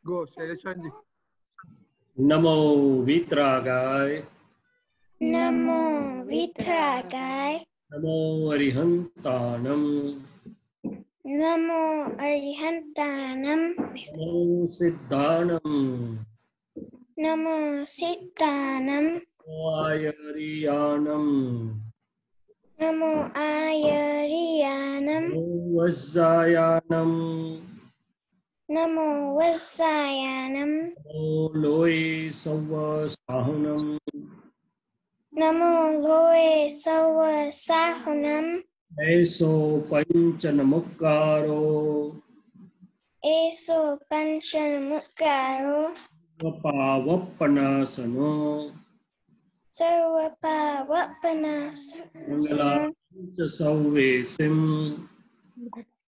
Go, Shailesh ji. नमो वीतरागाय नमो वितरागाय नमो अरिहंताणं नमो अरिहंताणं नमो सिद्धाणं नमो सिद्धाणं नमो आयर्याणं नमो आयर्याणं नमो वज्रायाणं नमो वत्सायानं नमो लोये सव्वासाहुनं नमो लोये सव्वासाहुनं ऐसो पंचनमुक्कारो एषो पञ्चमुक्कारो वपावप्पनासनो सर्वपावपनाशनो मंगलांच सव्वेसिं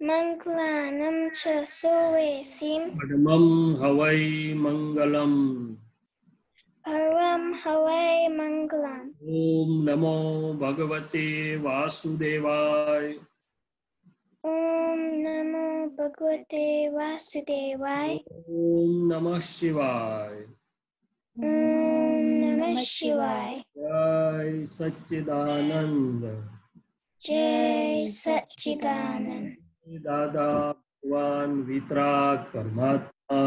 मङ्गलानं च सुवेसिं पद्मं हवै मंगलम् परमं हवै मङ्गलम् ओम नमो भगवते वासुदेवाय ॐ नमो भगवते वासुदेवाय ओम नमः शिवाय ॐ नमः शिवाय जय सच्चिदानंद जय सच्चिदानंद दादा भगवान वितराग परमात्मा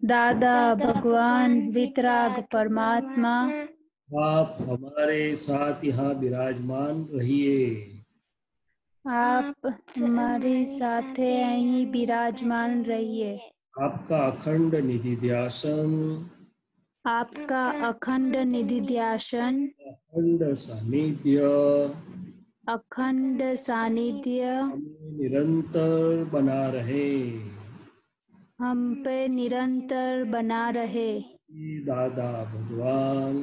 दादा भगवान वितराग परमात्मा आप हमारे साथ यहाँ विराजमान रहिए। आप हमारे साथ यहीं विराजमान रहिए। आपका अखंड निधि ध्यासन आपका अखंड निधिध्यासन अखंड सानिध्य अखंड सानिध्य हमें निरंतर बना रहे। हम पे निरंतर बना रहे। हे दादा भगवान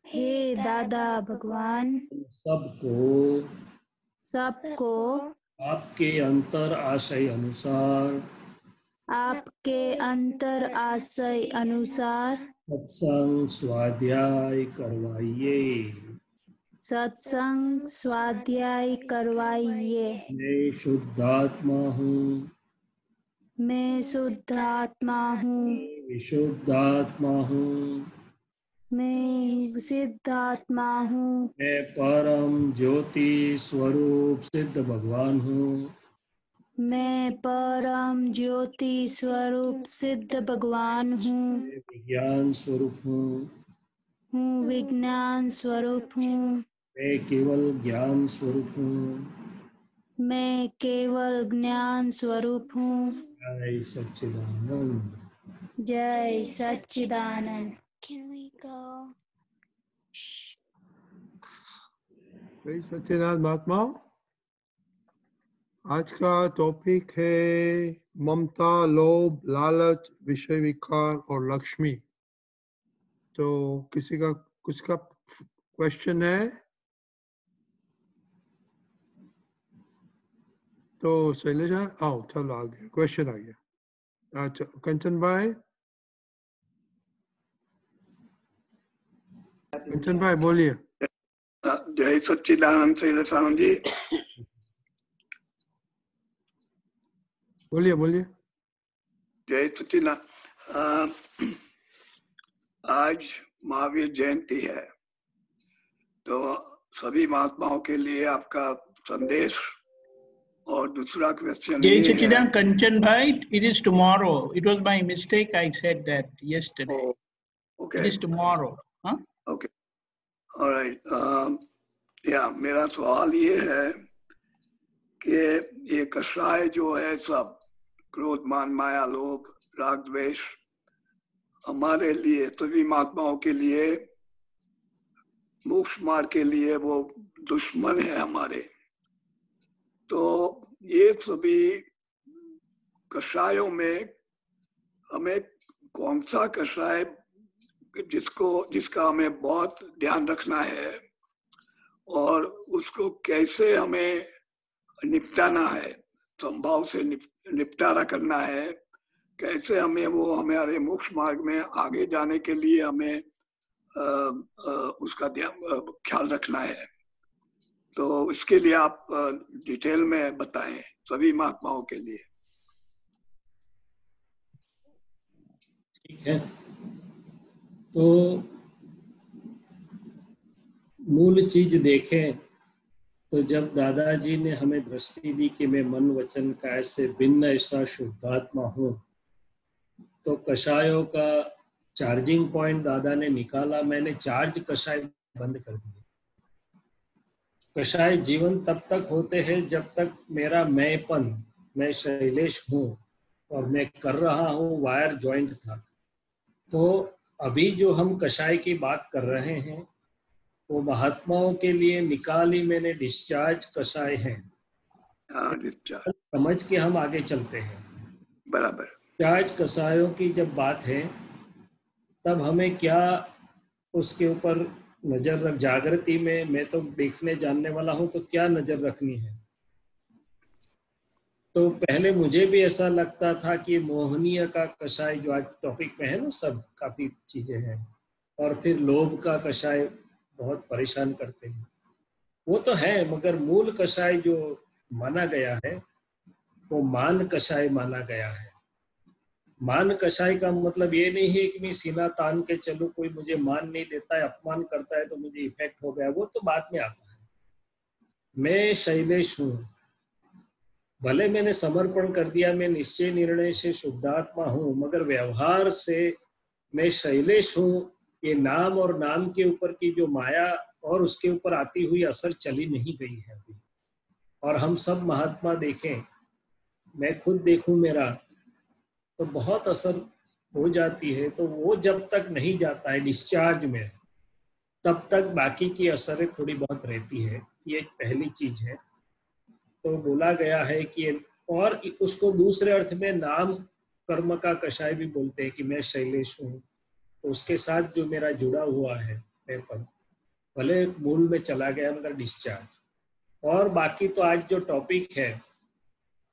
हे दादा भगवान सबको सबको आपके अंतर आशय अनुसार आपके अंतर आशय अनुसार सत्संग स्वाध्याय करवाइए। सत्संग स्वाध्याय करवाइए। मैं शुद्धात्मा हूँ, मैं शुद्धात्मा हूँ, विशुद्धात्मा हूँ, मैं सिद्धात्मा हूँ, मैं परम ज्योति स्वरूप सिद्ध भगवान हूँ, मैं परम ज्योति स्वरूप सिद्ध भगवान हूँ, मैं विज्ञान स्वरूप हूँ, विज्ञान स्वरूप हूँ, मैं केवल ज्ञान स्वरूप हूँ। मैं केवल ज्ञान स्वरूप हूँ। जय सच्चिदानंद। जय सच्चिदानंद। Can we go? जय सच्चिदानंद महात्मा। आज का टॉपिक है ममता, लोभ, लालच, विषय विकार और लक्ष्मी। तो किसी का कुछ का क्वेश्चन है तो शैलेश आओ, चलो आ गया क्वेश्चन आ गया। अच्छा कंचन भाई बोलिए। जय सच्चिदानंद शैलेशानंद जी। बोलिए। जय सच्चिदानंद। आज महावीर जयंती है, तो सभी महात्माओं के लिए आपका संदेश। और दूसरा क्वेश्चन Jai ये है। Sachidan Kanchan bhai, it is tomorrow. It was my mistake. I said that yesterday. Oh, okay. It is tomorrow. Huh? Okay. All right. मेरा सवाल ये है कि ये कषाय जो है सब क्रोध, मान, माया, लोभ, राग, द्वेष हमारे लिए, सभी महात्माओं के लिए, मोक्ष मार्ग के लिए वो दुश्मन है हमारे। तो ये सभी कषायों में हमें कौन सा कषाय जिसका हमें बहुत ध्यान रखना है और उसको कैसे हमें निपटाना है, संभाव से निपटारा करना है, कैसे हमें वो हमारे मोक्ष मार्ग में आगे जाने के लिए हमें उसका ख्याल रखना है। तो इसके लिए आप डिटेल में बताएं सभी महात्माओं के लिए। ठीक है, तो मूल चीज देखें तो जब दादाजी ने हमें दृष्टि दी कि मैं मन वचन काया से भिन्न ऐसा शुद्धात्मा हूँ, तो कषायों का चार्जिंग पॉइंट दादा ने निकाला। मैंने चार्ज कषाय बंद कर दिए। कषाय जीवन तब तक होते हैं जब तक मेरा मैंपन, मैं शैलेश हूँ और मैं कर रहा हूँ, वायर जॉइंट था। तो अभी जो हम कषाय की बात कर रहे हैं वो महात्माओं के लिए निकाली मैंने डिस्चार्ज कषाय हैं। डिस्चार्ज समझ के हम आगे चलते हैं। बराबर। डिस्चार्ज कषायों की जब बात है तब हमें क्या उसके ऊपर नजर रख, जागृति में मैं तो देखने जानने वाला हूं, तो क्या नजर रखनी है। तो पहले मुझे भी ऐसा लगता था कि मोहनीय का कषाय जो आज टॉपिक में है ना, सब काफी चीजें हैं, और फिर लोभ का कषाय बहुत परेशान करते हैं। वो तो है, मगर मूल कषाय जो माना गया है वो मान कषाय माना गया है। मान कषाय का मतलब ये नहीं है कि मैं सीना तान के चलूं, कोई मुझे मान नहीं देता है, अपमान करता है तो मुझे इफेक्ट हो गया, वो तो बाद में आता है। मैं शैलेश हूँ, भले मैंने समर्पण कर दिया, मैं निश्चय निर्णय से शुद्धात्मा हूँ, मगर व्यवहार से मैं शैलेश हूँ। ये नाम और नाम के ऊपर की जो माया और उसके ऊपर आती हुई असर चली नहीं गई है अभी। और हम सब महात्मा देखें, मैं खुद देखूं मेरा, तो बहुत असर हो जाती है। तो वो जब तक नहीं जाता है डिस्चार्ज में, तब तक बाकी की असरें थोड़ी बहुत रहती है। ये एक पहली चीज है। तो बोला गया है कि, और उसको दूसरे अर्थ में नाम कर्म का कषाय भी बोलते हैं कि मैं शैलेश हूँ, तो उसके साथ जो मेरा जुड़ा हुआ है मैं पर, भले मूल में चला गया मगर डिस्चार्ज। और बाकी तो आज जो टॉपिक है,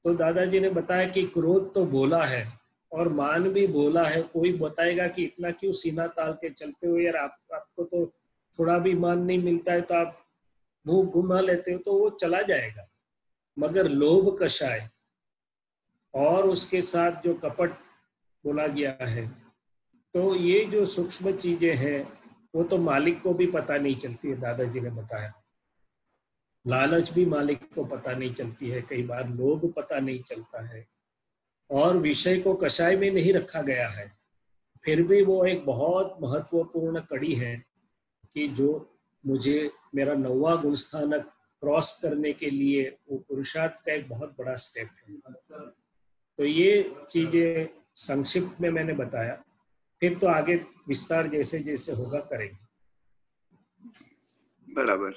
तो दादाजी ने बताया कि क्रोध तो भोला है और मान भी भोला है। कोई बताएगा कि इतना क्यों सीना ताल के चलते हो यार, आपको तो थोड़ा भी मान नहीं मिलता है तो आप मुंह घुमा लेते हो, तो वो चला जाएगा। मगर लोभ कषाय और उसके साथ जो कपट बोला गया है, तो ये जो सूक्ष्म चीजें हैं वो तो मालिक को भी पता नहीं चलती है। दादाजी ने बताया लालच भी मालिक को पता नहीं चलती है, कई बार लोभ पता नहीं चलता है, और विषय को कषाय में नहीं रखा गया है। फिर भी वो एक बहुत महत्वपूर्ण कड़ी है कि जो मुझे मेरा 9वां गुण स्थानक क्रॉस करने के लिए वो पुरुषार्थ का एक बहुत बड़ा स्टेप है। तो ये चीजें संक्षिप्त में मैंने बताया, फिर तो आगे विस्तार जैसे जैसे होगा करेंगे। बराबर।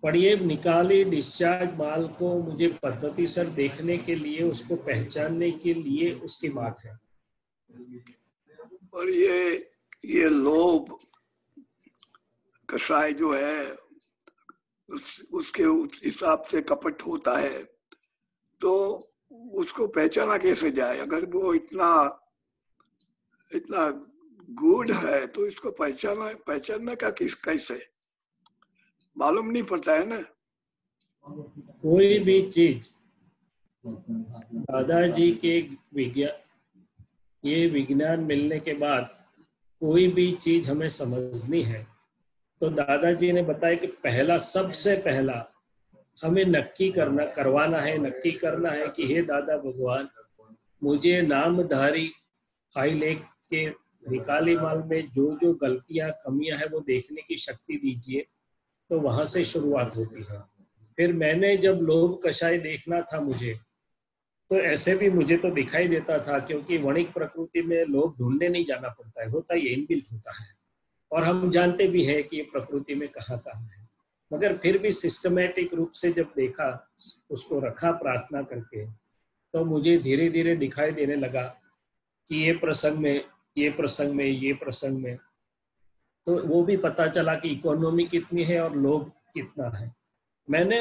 पर ये निकाली डिस्चार्ज माल को मुझे पद्धति सर देखने के लिए, उसको पहचानने के लिए उसकी बात है। और ये लोभ कषाय जो है उसके उस हिसाब से कपट होता है, तो उसको पहचाना कैसे जाए? अगर वो इतना गूढ़ है तो इसको पहचानना का कैसे? मालूम नहीं पड़ता है ना। कोई भी चीज दादाजी के विज्ञान मिलने के बाद कोई भी चीज हमें समझनी है, तो दादाजी ने बताया कि पहला, सबसे पहला हमें नक्की करवाना है कि हे दादा भगवान, मुझे नामधारी फाइल एक के निकाली माल में जो जो गलतियां कमियां हैं वो देखने की शक्ति दीजिए। तो वहां से शुरुआत होती है। फिर मैंने जब लोभ कषाय देखना था मुझे, तो ऐसे भी मुझे तो दिखाई देता था, क्योंकि वणिक प्रकृति में लोभ ढूंढने नहीं जाना पड़ता है, होता ये इनबिल्ट होता है, और हम जानते भी है कि ये प्रकृति में कहाँ है। मगर फिर भी सिस्टमेटिक रूप से जब देखा, उसको रखा प्रार्थना करके, तो मुझे धीरे धीरे दिखाई देने लगा कि ये प्रसंग में तो वो भी पता चला कि इकोनॉमी कितनी है और लोभ कितना है। मैंने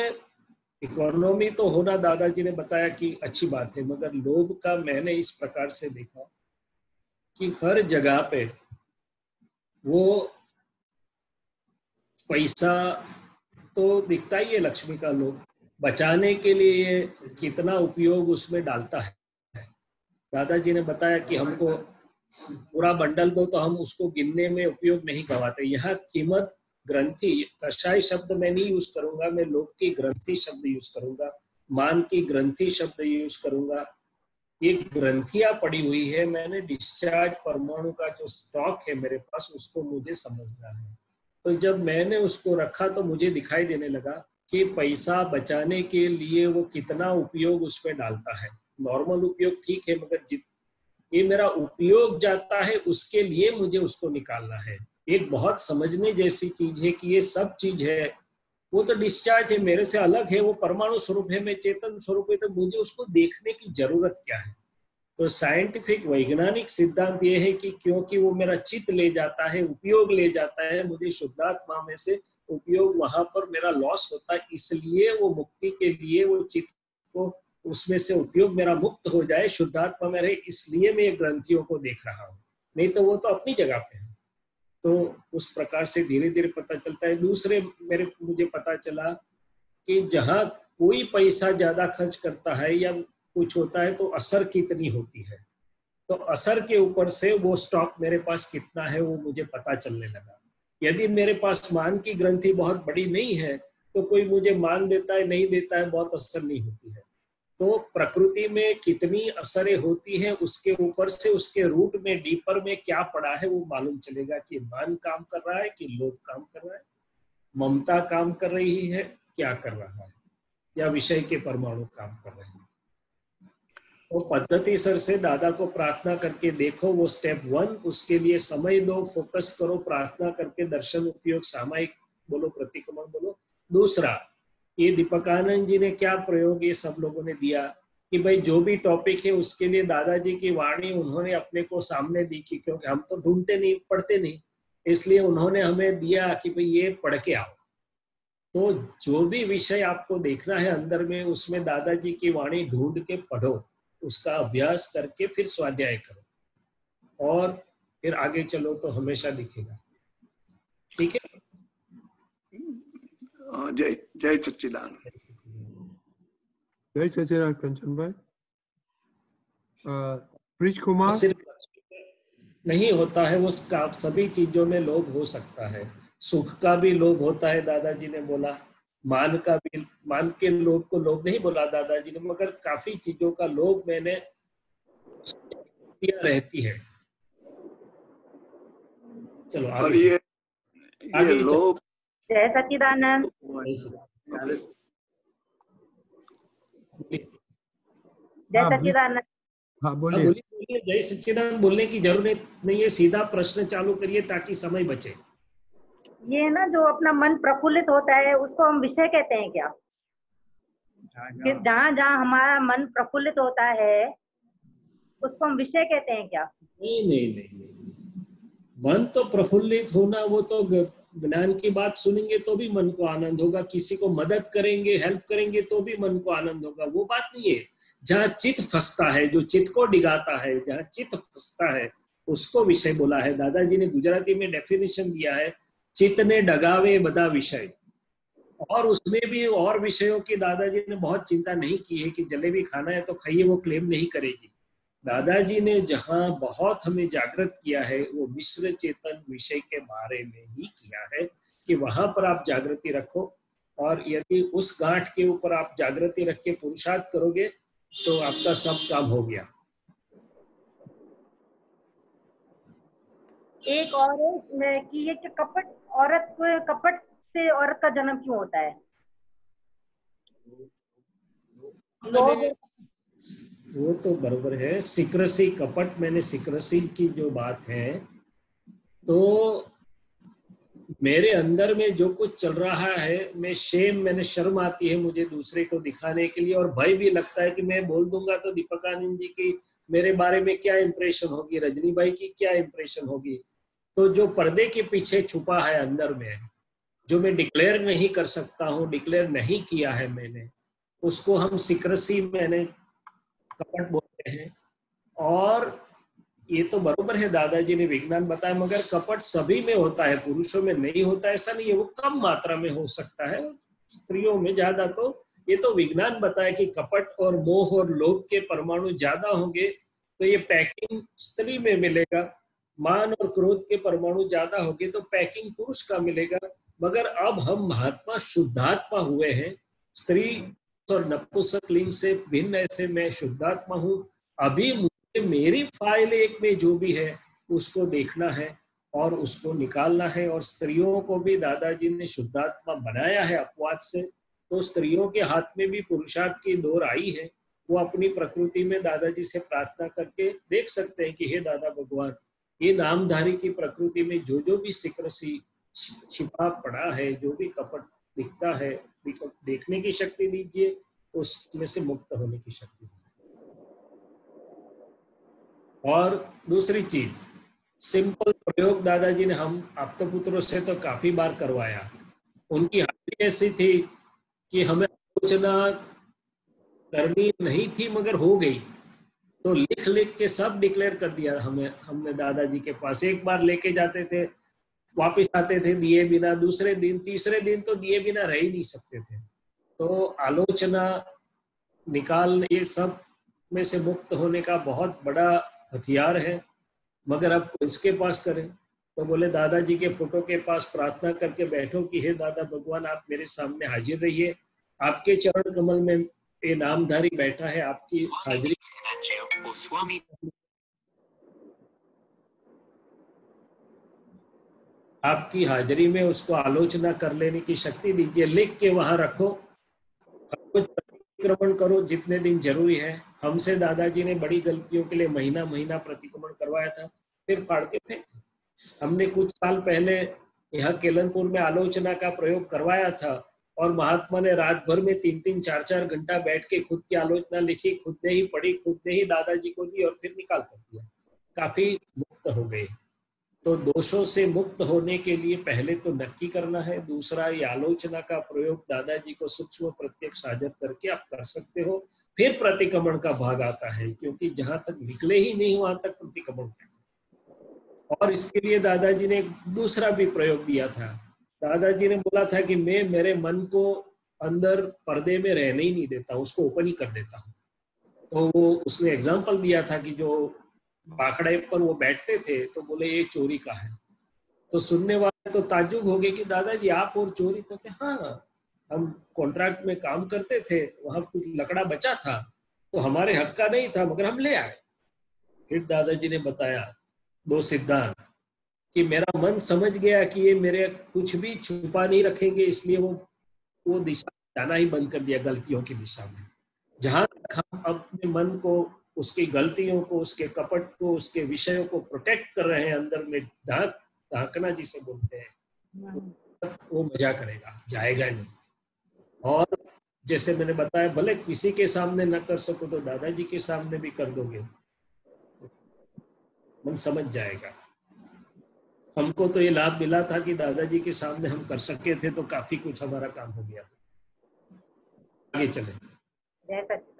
इकोनॉमी तो होना दादाजी ने बताया कि अच्छी बात है, मगर लोभ का मैंने इस प्रकार से देखा कि हर जगह पे वो पैसा तो दिखता ही है, लक्ष्मी का लोभ बचाने के लिए कितना उपयोग उसमें डालता है। दादाजी ने बताया कि हमको पूरा बंडल दो तो हम उसको गिनने में उपयोग नहीं गवाते। यहाँ कीमत ग्रंथि, कषाय शब्द मैं नहीं यूज करूंगा, मैं लोभ की ग्रंथि शब्द यूज करूंगा, मान की ग्रंथि शब्द यूज करूंगा। ये ग्रंथियां पड़ी हुई है, मैंने डिस्चार्ज परमाणु का जो स्टॉक है मेरे पास उसको मुझे समझना है। तो जब मैंने उसको रखा तो मुझे दिखाई देने लगा कि पैसा बचाने के लिए वो कितना उपयोग उसमें डालता है। नॉर्मल उपयोग ठीक है, मगर ये मेरा उपयोग जाता है उसके लिए मुझे उसको निकालना है। एक बहुत समझने जैसी चीज है कि ये सब चीज है, वो तो डिस्चार्ज है, मेरे से अलग है, वो परमाणु स्वरूप है, मैं चेतन स्वरूप है, तो मुझे उसको देखने की जरूरत क्या है। तो साइंटिफिक वैज्ञानिक सिद्धांत ये है कि क्योंकि वो मेरा चित्त ले जाता है, उपयोग ले जाता है, मुझे शुद्धात्मा में से उपयोग वहां पर मेरा लॉस होता है, इसलिए वो मुक्ति के लिए वो चित्त को उसमें से उपयोग मेरा मुक्त हो जाए, शुद्धात्मा में रहे, इसलिए मैं ग्रंथियों को देख रहा हूँ, नहीं तो वो तो अपनी जगह पे है। तो उस प्रकार से धीरे धीरे पता चलता है। दूसरे मुझे पता चला कि जहाँ कोई पैसा ज्यादा खर्च करता है या कुछ होता है तो असर कितनी होती है, तो असर के ऊपर से वो स्टॉक मेरे पास कितना है वो मुझे पता चलने लगा। यदि मेरे पास मान की ग्रंथि बहुत बड़ी नहीं है तो कोई मुझे मान देता है नहीं देता है, बहुत असर नहीं होती है। तो प्रकृति में कितनी असरें होती हैं उसके ऊपर से उसके रूट में डीपर में क्या पड़ा है वो मालूम चलेगा कि मान काम कर रहा है कि लोभ काम कर रहा है, ममता काम कर रही है, क्या कर रहा है, या विषय के परमाणु काम कर रहे हैं। तो पद्धति सर से दादा को प्रार्थना करके देखो, वो स्टेप 1, उसके लिए समय दो, फोकस करो, प्रार्थना करके दर्शन उपयोग सामायिक बोलो, प्रतिक्रमण बोलो। दूसरा, ये दीपकानंद जी ने क्या प्रयोग ये सब लोगों ने दिया कि भाई जो भी टॉपिक है उसके लिए दादाजी की वाणी उन्होंने अपने को सामने दी कि क्योंकि हम तो ढूंढते नहीं, पढ़ते नहीं, इसलिए उन्होंने हमें दिया कि भाई ये पढ़ के आओ। तो जो भी विषय आपको देखना है अंदर में, उसमें दादाजी की वाणी ढूंढ के पढ़ो, उसका अभ्यास करके फिर स्वाध्याय करो और फिर आगे चलो तो हमेशा दिखेगा। ठीक है, जय जय सच्चिदानंद। जय सच्चिदानंद कंचन भाई। ब्रिज कुमार। सिर्फ नहीं होता है, वो सभी चीजों में लोभ हो सकता है, सुख का भी लोभ होता है, दादाजी ने बोला, मान का भी, मान के लोभ को लोभ नहीं बोला दादाजी ने, मगर काफी चीजों का लोभ मैंने किया रहती है। चलो और आगे ये लोभ। जय सच्चिदानंद। जय सच्चिदानंद। हाँ बोलिए। बोलिए, जय सच्चिदानंद बोलने की जरूरत नहीं है, सीधा प्रश्न चालू करिए ताकि समय बचे। ये ना जो अपना मन प्रफुल्लित होता है उसको हम विषय कहते हैं क्या? जहाँ जहाँ हमारा मन प्रफुल्लित होता है उसको हम विषय कहते हैं क्या? नहीं नहीं नहीं नहीं, मन तो प्रफुल्लित होना, वो तो ज्ञान की बात सुनेंगे तो भी मन को आनंद होगा, किसी को मदद करेंगे, हेल्प करेंगे तो भी मन को आनंद होगा, वो बात नहीं है। जहाँ चित्त फंसता है, जो चित्त को डिगाता है, जहाँ चित्त फंसता है उसको विषय बोला है। दादाजी ने गुजराती में डेफिनेशन दिया है, चित्त ने डगावे बदा विषय। और उसमें भी और विषयों की दादाजी ने बहुत चिंता नहीं की है कि जलेबी खाना है तो खाइए, वो क्लेम नहीं करेगी। दादाजी ने जहाँ बहुत हमें जागृत किया है वो मिश्र चेतन विषय के बारे में ही किया है कि वहां पर आप जागृति रखो, और यदि उस गांठ के ऊपर आप जागृति रख के पुरुषार्थ करोगे तो आपका सब काम हो गया। एक और है कि ये कपट औरत को, कपट से औरत का जन्म क्यों होता है? वो तो बरोबर है, सिक्रसी कपट, मैंने सिक्रसी की जो बात है, तो मेरे अंदर में जो कुछ चल रहा है, मैंने शर्म आती है मुझे दूसरे को दिखाने के लिए, और भय भी लगता है कि मैं बोल दूंगा तो दीपकानंद जी की मेरे बारे में क्या इंप्रेशन होगी, रजनी भाई की क्या इंप्रेशन होगी। तो जो पर्दे के पीछे छुपा है अंदर में, जो मैं डिक्लेयर नहीं कर सकता हूँ, डिक्लेयर नहीं किया है मैंने, उसको हम सिक्रसी मैंने कपट बोलते हैं। और ये तो बरोबर है, दादाजी ने विज्ञान बताया, मगर कपट सभी में होता है, पुरुषों में नहीं होता ऐसा नहीं है, वो कम मात्रा में हो सकता है, स्त्रियों में ज्यादा। तो ये तो विज्ञान बताया कि कपट और मोह और लोभ के परमाणु ज्यादा होंगे, तो तो ये पैकिंग स्त्री में मिलेगा। मान और क्रोध के परमाणु ज्यादा होंगे तो पैकिंग पुरुष का मिलेगा। मगर अब हम महात्मा शुद्धात्मा हुए हैं, स्त्री और नपुंसक लिंग से भिन्न ऐसे मैं शुद्धात्मा हूँ। अभी मुझे मेरी फाइल एक में जो भी है उसको देखना है और उसको निकालना है। और स्त्रियों को भी दादाजी ने शुद्धात्मा बनाया है अपवाद से, तो स्त्रियों के हाथ में भी पुरुषार्थ की डोर आई है। वो अपनी प्रकृति में दादाजी से प्रार्थना करके देख सकते हैं कि हे दादा भगवान, ये नामधारी की प्रकृति में जो जो भी सिक्रसी छिपा पड़ा है, जो भी कपट दिखता है, देखने की शक्ति दीजिए, उसमें से मुक्त होने की शक्ति दीजिए। और दूसरी चीज, सिंपल प्रयोग दादाजी ने हम आप्तपुत्रों से तो काफी बार करवाया। उनकी हालत ऐसी थी कि हमें आलोचना करनी नहीं थी मगर हो गई, तो लिख लिख के सब डिक्लेयर कर दिया हमने दादाजी के पास। एक बार लेके जाते थे, वापस आते थे दिए बिना, दूसरे दिन तीसरे दिन तो दिए बिना रह ही नहीं सकते थे। तो आलोचना निकाल, ये सब में से मुक्त होने का बहुत बड़ा हथियार है। मगर अब इसके पास करें तो बोले दादाजी के फोटो के पास प्रार्थना करके बैठो कि हे दादा भगवान, आप मेरे सामने हाजिर रहिए, आपके चरण कमल में ये नामधारी बैठा है, आपकी हाजिरी आपकी हाजिरी में उसको आलोचना कर लेने की शक्ति दीजिए। लिख के वहां रखो, प्रतिक्रमण करो जितने दिन जरूरी है। हमसे दादाजी ने बड़ी गलतियों के लिए महीना महीना प्रतिक्रमण करवाया था, फिर फाड़ के फेंक। हमने कुछ साल पहले यहाँ केलनपुर में आलोचना का प्रयोग करवाया था और महात्मा ने रात भर में 3-3, 4-4 घंटा बैठ के खुद की आलोचना लिखी, खुद ने ही पढ़ी, खुद ने ही दादाजी को दी और फिर निकाल कर दिया। काफी मुक्त हो गए। तो दोषों से मुक्त होने के लिए पहले तो नक्की करना है, दूसरा ये आलोचना का प्रयोग दादाजी को सूक्ष्म प्रत्यक्ष हाजिर करके आप कर सकते हो। फिर प्रतिक्रमण का भाग आता है, क्योंकि जहां तक निकले ही नहीं वहां तक प्रतिक्रमण। और इसके लिए दादाजी ने एक दूसरा भी प्रयोग दिया था। दादाजी ने बोला था कि मैं मेरे मन को अंदर पर्दे में रहने ही नहीं देता, उसको ओपन ही कर देता हूँ। तो वो उसने एग्जाम्पल दिया था कि जो बाकड़े पर वो बैठते थे तो बोले ये चोरी का है। तो सुनने वाले तो ताज्जुब हो गए कि दादाजी आप और चोरी? तो हाँ, हम कॉन्ट्रैक्ट में काम करते थे, वहां कुछ लकड़ा बचा था तो हमारे हक का नहीं था मगर हम ले आए। फिर दादाजी ने बताया 2 सिद्धांत कि मेरा मन समझ गया कि ये मेरे कुछ भी छुपा नहीं रखेंगे, इसलिए वो दिशा जाना ही बंद कर दिया, गलतियों की दिशा में। जहां तक हम अपने मन को, उसकी गलतियों को, उसके कपट को, उसके विषयों को प्रोटेक्ट कर रहे हैं, अंदर में ढांकना जिसे बोलते हैं, वो मजा करेगा, जाएगा नहीं। और जैसे मैंने बताया, भले किसी के सामने न कर सको तो दादाजी के सामने भी कर दोगे, मन समझ जाएगा। हमको तो ये लाभ मिला था कि दादाजी के सामने हम कर सके थे, तो काफी कुछ हमारा काम हो गया। आगे चले। जय सच्चिदानंद।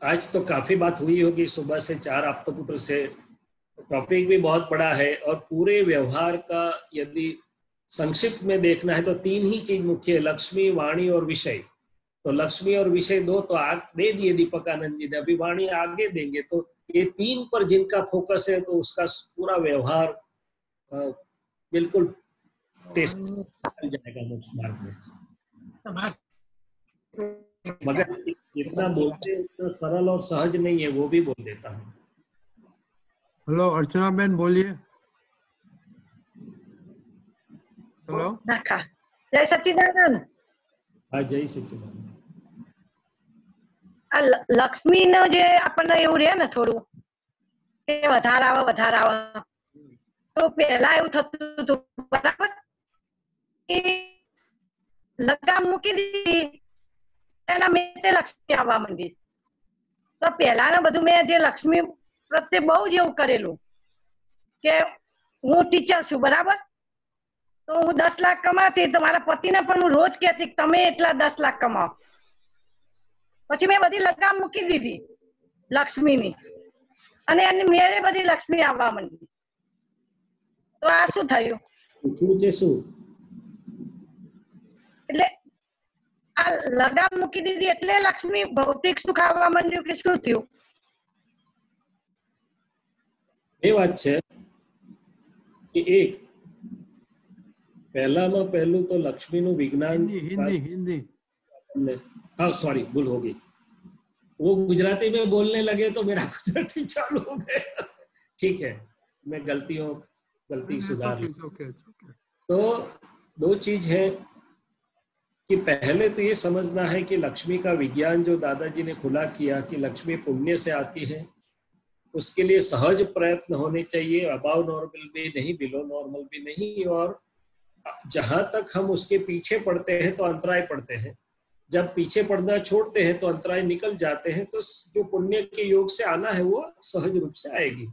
आज तो काफी बात हुई होगी सुबह से 4 आप्तपुत्र से। टॉपिक भी बहुत बड़ा है और पूरे व्यवहार का यदि संक्षिप्त में देखना है तो 3 ही चीज मुख्य है, लक्ष्मी, वाणी और विषय। तो लक्ष्मी और विषय 2 तो आग दे दिए दीपक आनंद जी ने, अभी वाणी आगे देंगे। तो ये 3 पर जिनका फोकस है तो उसका पूरा व्यवहार बिल्कुल टेस्ट जाएगा मोक्ष मार्ग में। मगर जितना बोलते उतना सरल और सहज नहीं है, वो भी बोल देता हूँ। हेलो अर्चना बहन, बोलिए। हेलो। जय सच्चिदानंद। हाँ, जय सच्चिदानंद। લક્ષ્મી નો જે આપણને એવું રહે ને થોડું કે વધારે આવે તો પહેલા એવું થતું હતું, બરાબર, લગામ મૂકી દીધી એના મેં લક્ષ્મી આવવા માંડી. તો પહેલાના બધું મેં જે લક્ષ્મી પ્રત્યે બહુ જ એવું કરેલું કે હું ટીચર છું, બરાબર, તો હું 10 લાખ કમાતી તો મારા પતિને પણ હું રોજ કહેતી કે તમે એટલા 10 લાખ કમાઓ. પછી મેં બધી લગામ મૂકી દીધી લક્ષ્મીની અને એની મેળે બધી લક્ષ્મી આવવા માંડી. તો આ શું થયું? શું છે? શું એટલે આ લગામ મૂકી દીધી એટલે લક્ષ્મી ભૌતિક સુખ આવવા માંડ્યું કે શું થયું? એ વાત છે કે એક પહેલામાં પહેલું તો લક્ષ્મીનું વિજ્ઞાન हिंदी हाँ सॉरी भूल हो गई, वो गुजराती में बोलने लगे तो मेरा गुजराती चालू हो गया। ठीक है, मैं गलती सुधार ली। तो दो चीज है कि पहले तो ये समझना है कि लक्ष्मी का विज्ञान जो दादाजी ने खुला किया कि लक्ष्मी पुण्य से आती है, उसके लिए सहज प्रयत्न होने चाहिए, अबाव नॉर्मल भी नहीं, बिलो नॉर्मल भी नहीं। और जहां तक हम उसके पीछे पड़ते हैं तो अंतराय पड़ते हैं, जब पीछे पड़ना छोड़ते हैं तो अंतराय निकल जाते हैं। तो जो पुण्य के योग से आना है वो सहज रूप से आएगी।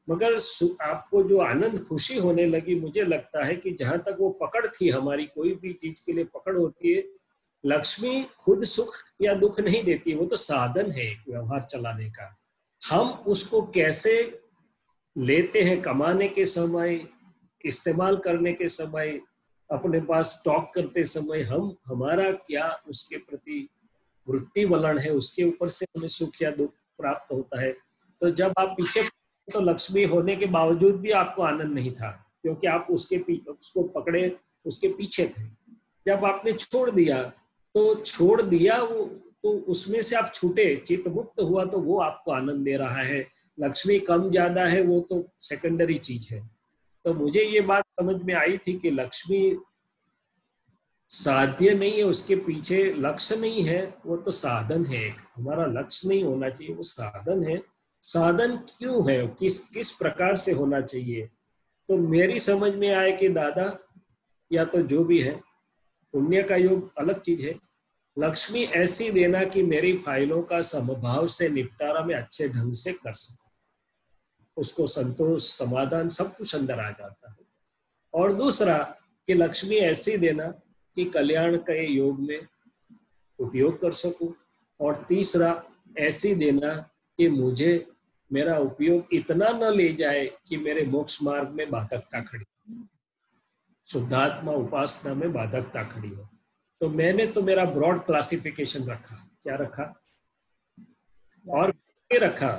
मगर आपको जो आनंद खुशी होने लगी, मुझे लगता है कि जहां तक वो पकड़ थी हमारी, कोई भी चीज के लिए पकड़ होती है, लक्ष्मी खुद सुख या दुख नहीं देती, वो तो साधन है व्यवहार चलाने का। हम उसको कैसे लेते हैं, कमाने के समय, इस्तेमाल करने के समय, अपने पास स्टॉक करते समय, हमारा क्या उसके प्रति वृत्ति वलन है, उसके ऊपर से हमें सुख या दुख प्राप्त होता है। तो जब आप पीछे तो लक्ष्मी होने के बावजूद भी आपको आनंद नहीं था, क्योंकि आप उसको पकड़े, उसके पीछे थे। जब आपने छोड़ दिया वो, तो उसमें से आप छूटे, चित्त मुक्त हुआ, तो वो आपको आनंद दे रहा है। लक्ष्मी कम ज्यादा है वो तो सेकेंडरी चीज है। तो मुझे ये बात समझ में आई थी कि लक्ष्मी साध्य नहीं है, उसके पीछे लक्ष्य नहीं है, वो तो साधन है। हमारा लक्ष्य नहीं होना चाहिए, वो साधन है। साधन क्यों है, किस प्रकार से होना चाहिए? तो मेरी समझ में आए कि दादा या तो जो भी है, पुण्य का योग अलग चीज है, लक्ष्मी ऐसी देना कि मेरी फाइलों का समभाव से निपटारा में अच्छे ढंग से कर सकूं, उसको संतोष, समाधान सब कुछ अंदर आ जाता है। और दूसरा कि लक्ष्मी ऐसी देना कि कल्याण के योग में उपयोग कर सकूं। और तीसरा ऐसी देना कि मुझे मेरा उपयोग इतना न ले जाए कि मेरे मोक्ष मार्ग में बाधकता खड़ी, शुद्धात्मा उपासना में बाधकता खड़ी हो। तो मैंने तो मेरा ब्रॉड क्लासिफिकेशन रखा। क्या रखा? और ये रखा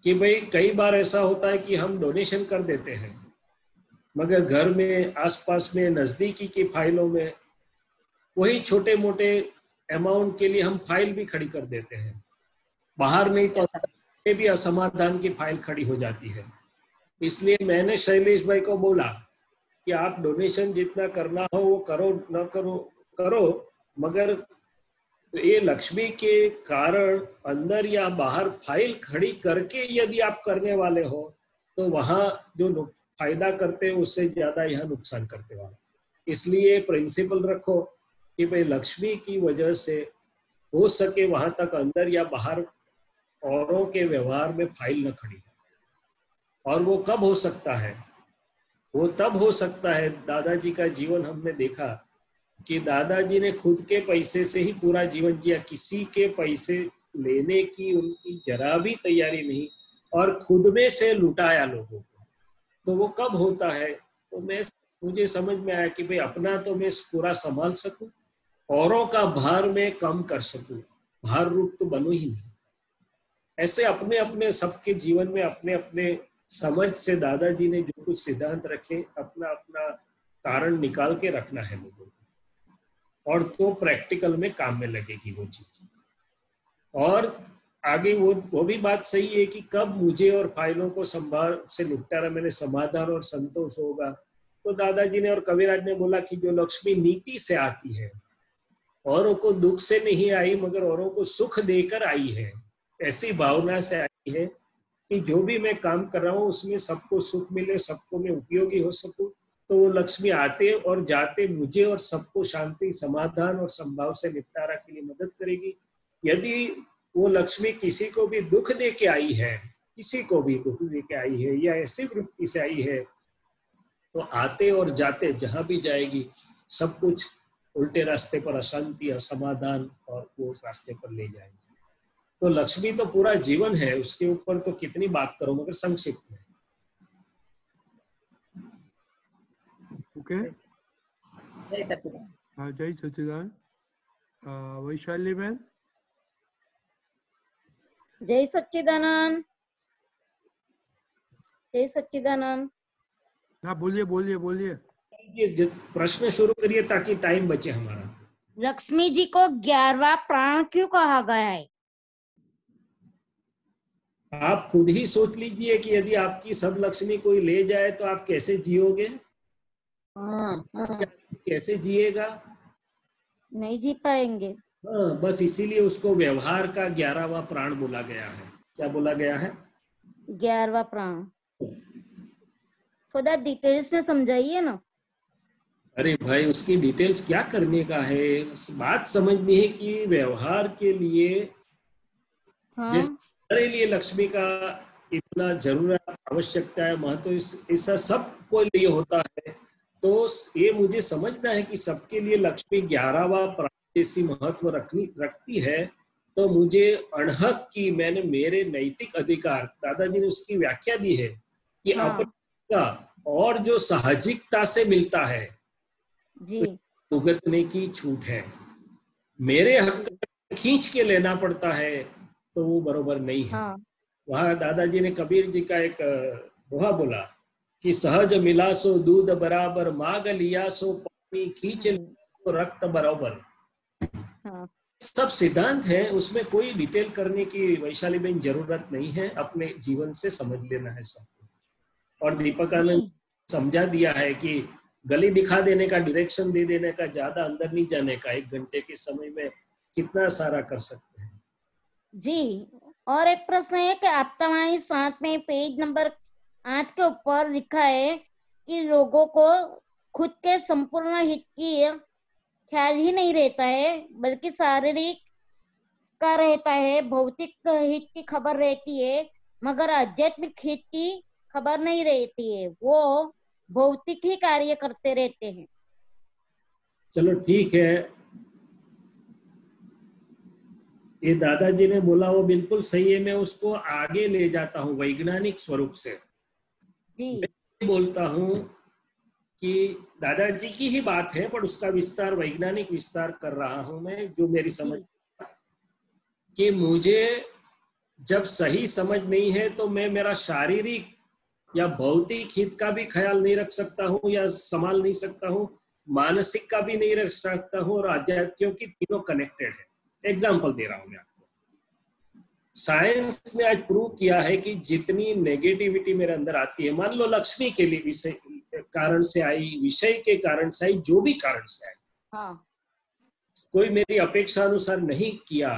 कि भाई कई बार ऐसा होता है कि हम डोनेशन कर देते हैं, मगर घर में, आसपास में, नजदीकी की फाइलों में वही छोटे मोटे अमाउंट के लिए हम फाइल भी खड़ी कर देते हैं। बाहर नहीं तो में भी असमाधान की फाइल खड़ी हो जाती है। इसलिए मैंने शैलेश भाई को बोला कि आप डोनेशन जितना करना हो वो करो, न करो, मगर ये लक्ष्मी के कारण अंदर या बाहर फाइल खड़ी करके यदि आप करने वाले हो तो वहां जो फायदा करते हैं उससे ज्यादा यहाँ नुकसान करते हो। इसलिए प्रिंसिपल रखो कि भाई लक्ष्मी की वजह से हो सके वहां तक अंदर या बाहर औरों के व्यवहार में फाइल न खड़ी हो। और वो कब हो सकता है? वो तब हो सकता है, दादाजी का जीवन हमने देखा कि दादाजी ने खुद के पैसे से ही पूरा जीवन जिया, किसी के पैसे लेने की उनकी जरा भी तैयारी नहीं, और खुद में से लुटाया लोगों को। तो वो कब होता है? तो मुझे समझ में आया कि भाई अपना तो मैं पूरा संभाल सकूं, औरों का भार में कम कर सकूं, भार रूप तो बनूं ही नहीं। ऐसे अपने अपने सबके जीवन में अपने अपने समझ से दादाजी ने जो कुछ सिद्धांत रखे, अपना अपना कारण निकाल के रखना है लोगों को, और तो प्रैक्टिकल में काम में लगेगी वो चीज। और आगे वो भी बात सही है कि कब मुझे और फाइलों को संभाल से निपटारा मैंने समाधान और संतोष होगा। तो दादाजी ने और कविराज ने बोला कि जो लक्ष्मी नीति से आती है, औरों को दुख से नहीं आई मगर औरों को सुख देकर आई है, ऐसी भावना से आई है कि जो भी मैं काम कर रहा हूँ उसमें सबको सुख मिले, सबको मैं उपयोगी हो सकूं। तो वो लक्ष्मी आते और जाते मुझे और सबको शांति, समाधान और संभाव से निपटारा के लिए मदद करेगी। यदि वो लक्ष्मी किसी को भी दुख दे के आई है, किसी को भी दुख दे के आई है या ऐसी वृत्ति से आई है, तो आते और जाते जहां भी जाएगी सब कुछ उल्टे रास्ते पर, अशांति, असमाधान और वो रास्ते पर ले जाएगी। तो लक्ष्मी तो पूरा जीवन है, उसके ऊपर तो कितनी बात करो, मगर संक्षिप्त में। ओके, जय सच्चिदानंद। जय सच्चिदानंद। वैशाली बहन। जय सच्चिदानंद। जय सच्चिदानंद। हाँ बोलिए बोलिए बोलिए। ये प्रश्न शुरू करिए ताकि टाइम बचे हमारा। लक्ष्मी जी को 11वां प्राण क्यों कहा गया है? आप खुद ही सोच लीजिए कि यदि आपकी सब लक्ष्मी कोई ले जाए तो आप कैसे जियोगे? कैसे जिएगा? नहीं जी पाएंगे। हाँ, बस इसीलिए उसको व्यवहार का 11वां प्राण बोला गया है। क्या बोला गया है? 11वां प्राण। थोड़ा डिटेल्स में समझाइए ना। अरे भाई, उसकी डिटेल्स क्या करने का है? बात समझनी है कि व्यवहार के लिए जैसे हमारे लिए लक्ष्मी का इतना जरूरत, आवश्यकता है, महत्व ऐसा सबको लिए होता है। तो ये मुझे समझना है कि सबके लिए लक्ष्मी 11वां प्राण जैसी महत्व रखती है। तो मुझे अणहक की मैंने मेरे नैतिक अधिकार, दादाजी ने उसकी व्याख्या दी है कि अपने और जो साहजिकता से मिलता है जी, भुगतने की छूट है। मेरे हक खींच के लेना पड़ता है तो वो बरोबर नहीं है। वहाँ दादाजी ने कबीर जी का एक दोहा बोला कि सहज मिला सो दूध बराबर, मांग लिया सो पानी, खींच लिया सो रक्त बराबर। सब सिद्धांत है, उसमें कोई डिटेल करने की वैशाली बहन जरूरत नहीं है। अपने जीवन से समझ लेना है सबको। और दीपक आनंद समझा दिया है कि गली दिखा देने का, डायरेक्शन दे देने का, ज्यादा अंदर नहीं जाने का, 1 घंटे के समय में कितना सारा कर सकते हैं जी। और एक प्रश्न है कि आपतावाणी 7 में पेज नंबर 8 के ऊपर लिखा है कि लोगों को खुद के संपूर्ण हित की ख्याल ही नहीं रहता है, बल्कि शारीरिक का रहता है, भौतिक हित की खबर रहती है, मगर आध्यात्मिक हित की खबर नहीं रहती है। वो भौतिक ही कार्य करते रहते हैं। चलो ठीक है, ये दादाजी ने बोला वो बिल्कुल सही है। मैं उसको आगे ले जाता हूँ वैज्ञानिक स्वरूप से। मैं बोलता हूँ कि दादाजी की ही बात है, पर उसका विस्तार, वैज्ञानिक विस्तार कर रहा हूं मैं, जो मेरी समझ कि मुझे जब सही समझ नहीं है तो मैं मेरा शारीरिक या भौतिक हित का भी ख्याल नहीं रख सकता हूँ या संभाल नहीं सकता हूँ, मानसिक का भी नहीं रख सकता हूँ, और आध्यात्मिक की तीनों कनेक्टेड है। एग्जाम्पल दे रहा हूँ मैं आपको। साइंस ने आज प्रूव किया है कि जितनी नेगेटिविटी मेरे अंदर आती है, मान लो लक्ष्मी के लिए विषय कारण से आई, विषय के कारण से आई, जो भी कारण से आई, कोई मेरी अपेक्षा अनुसार नहीं किया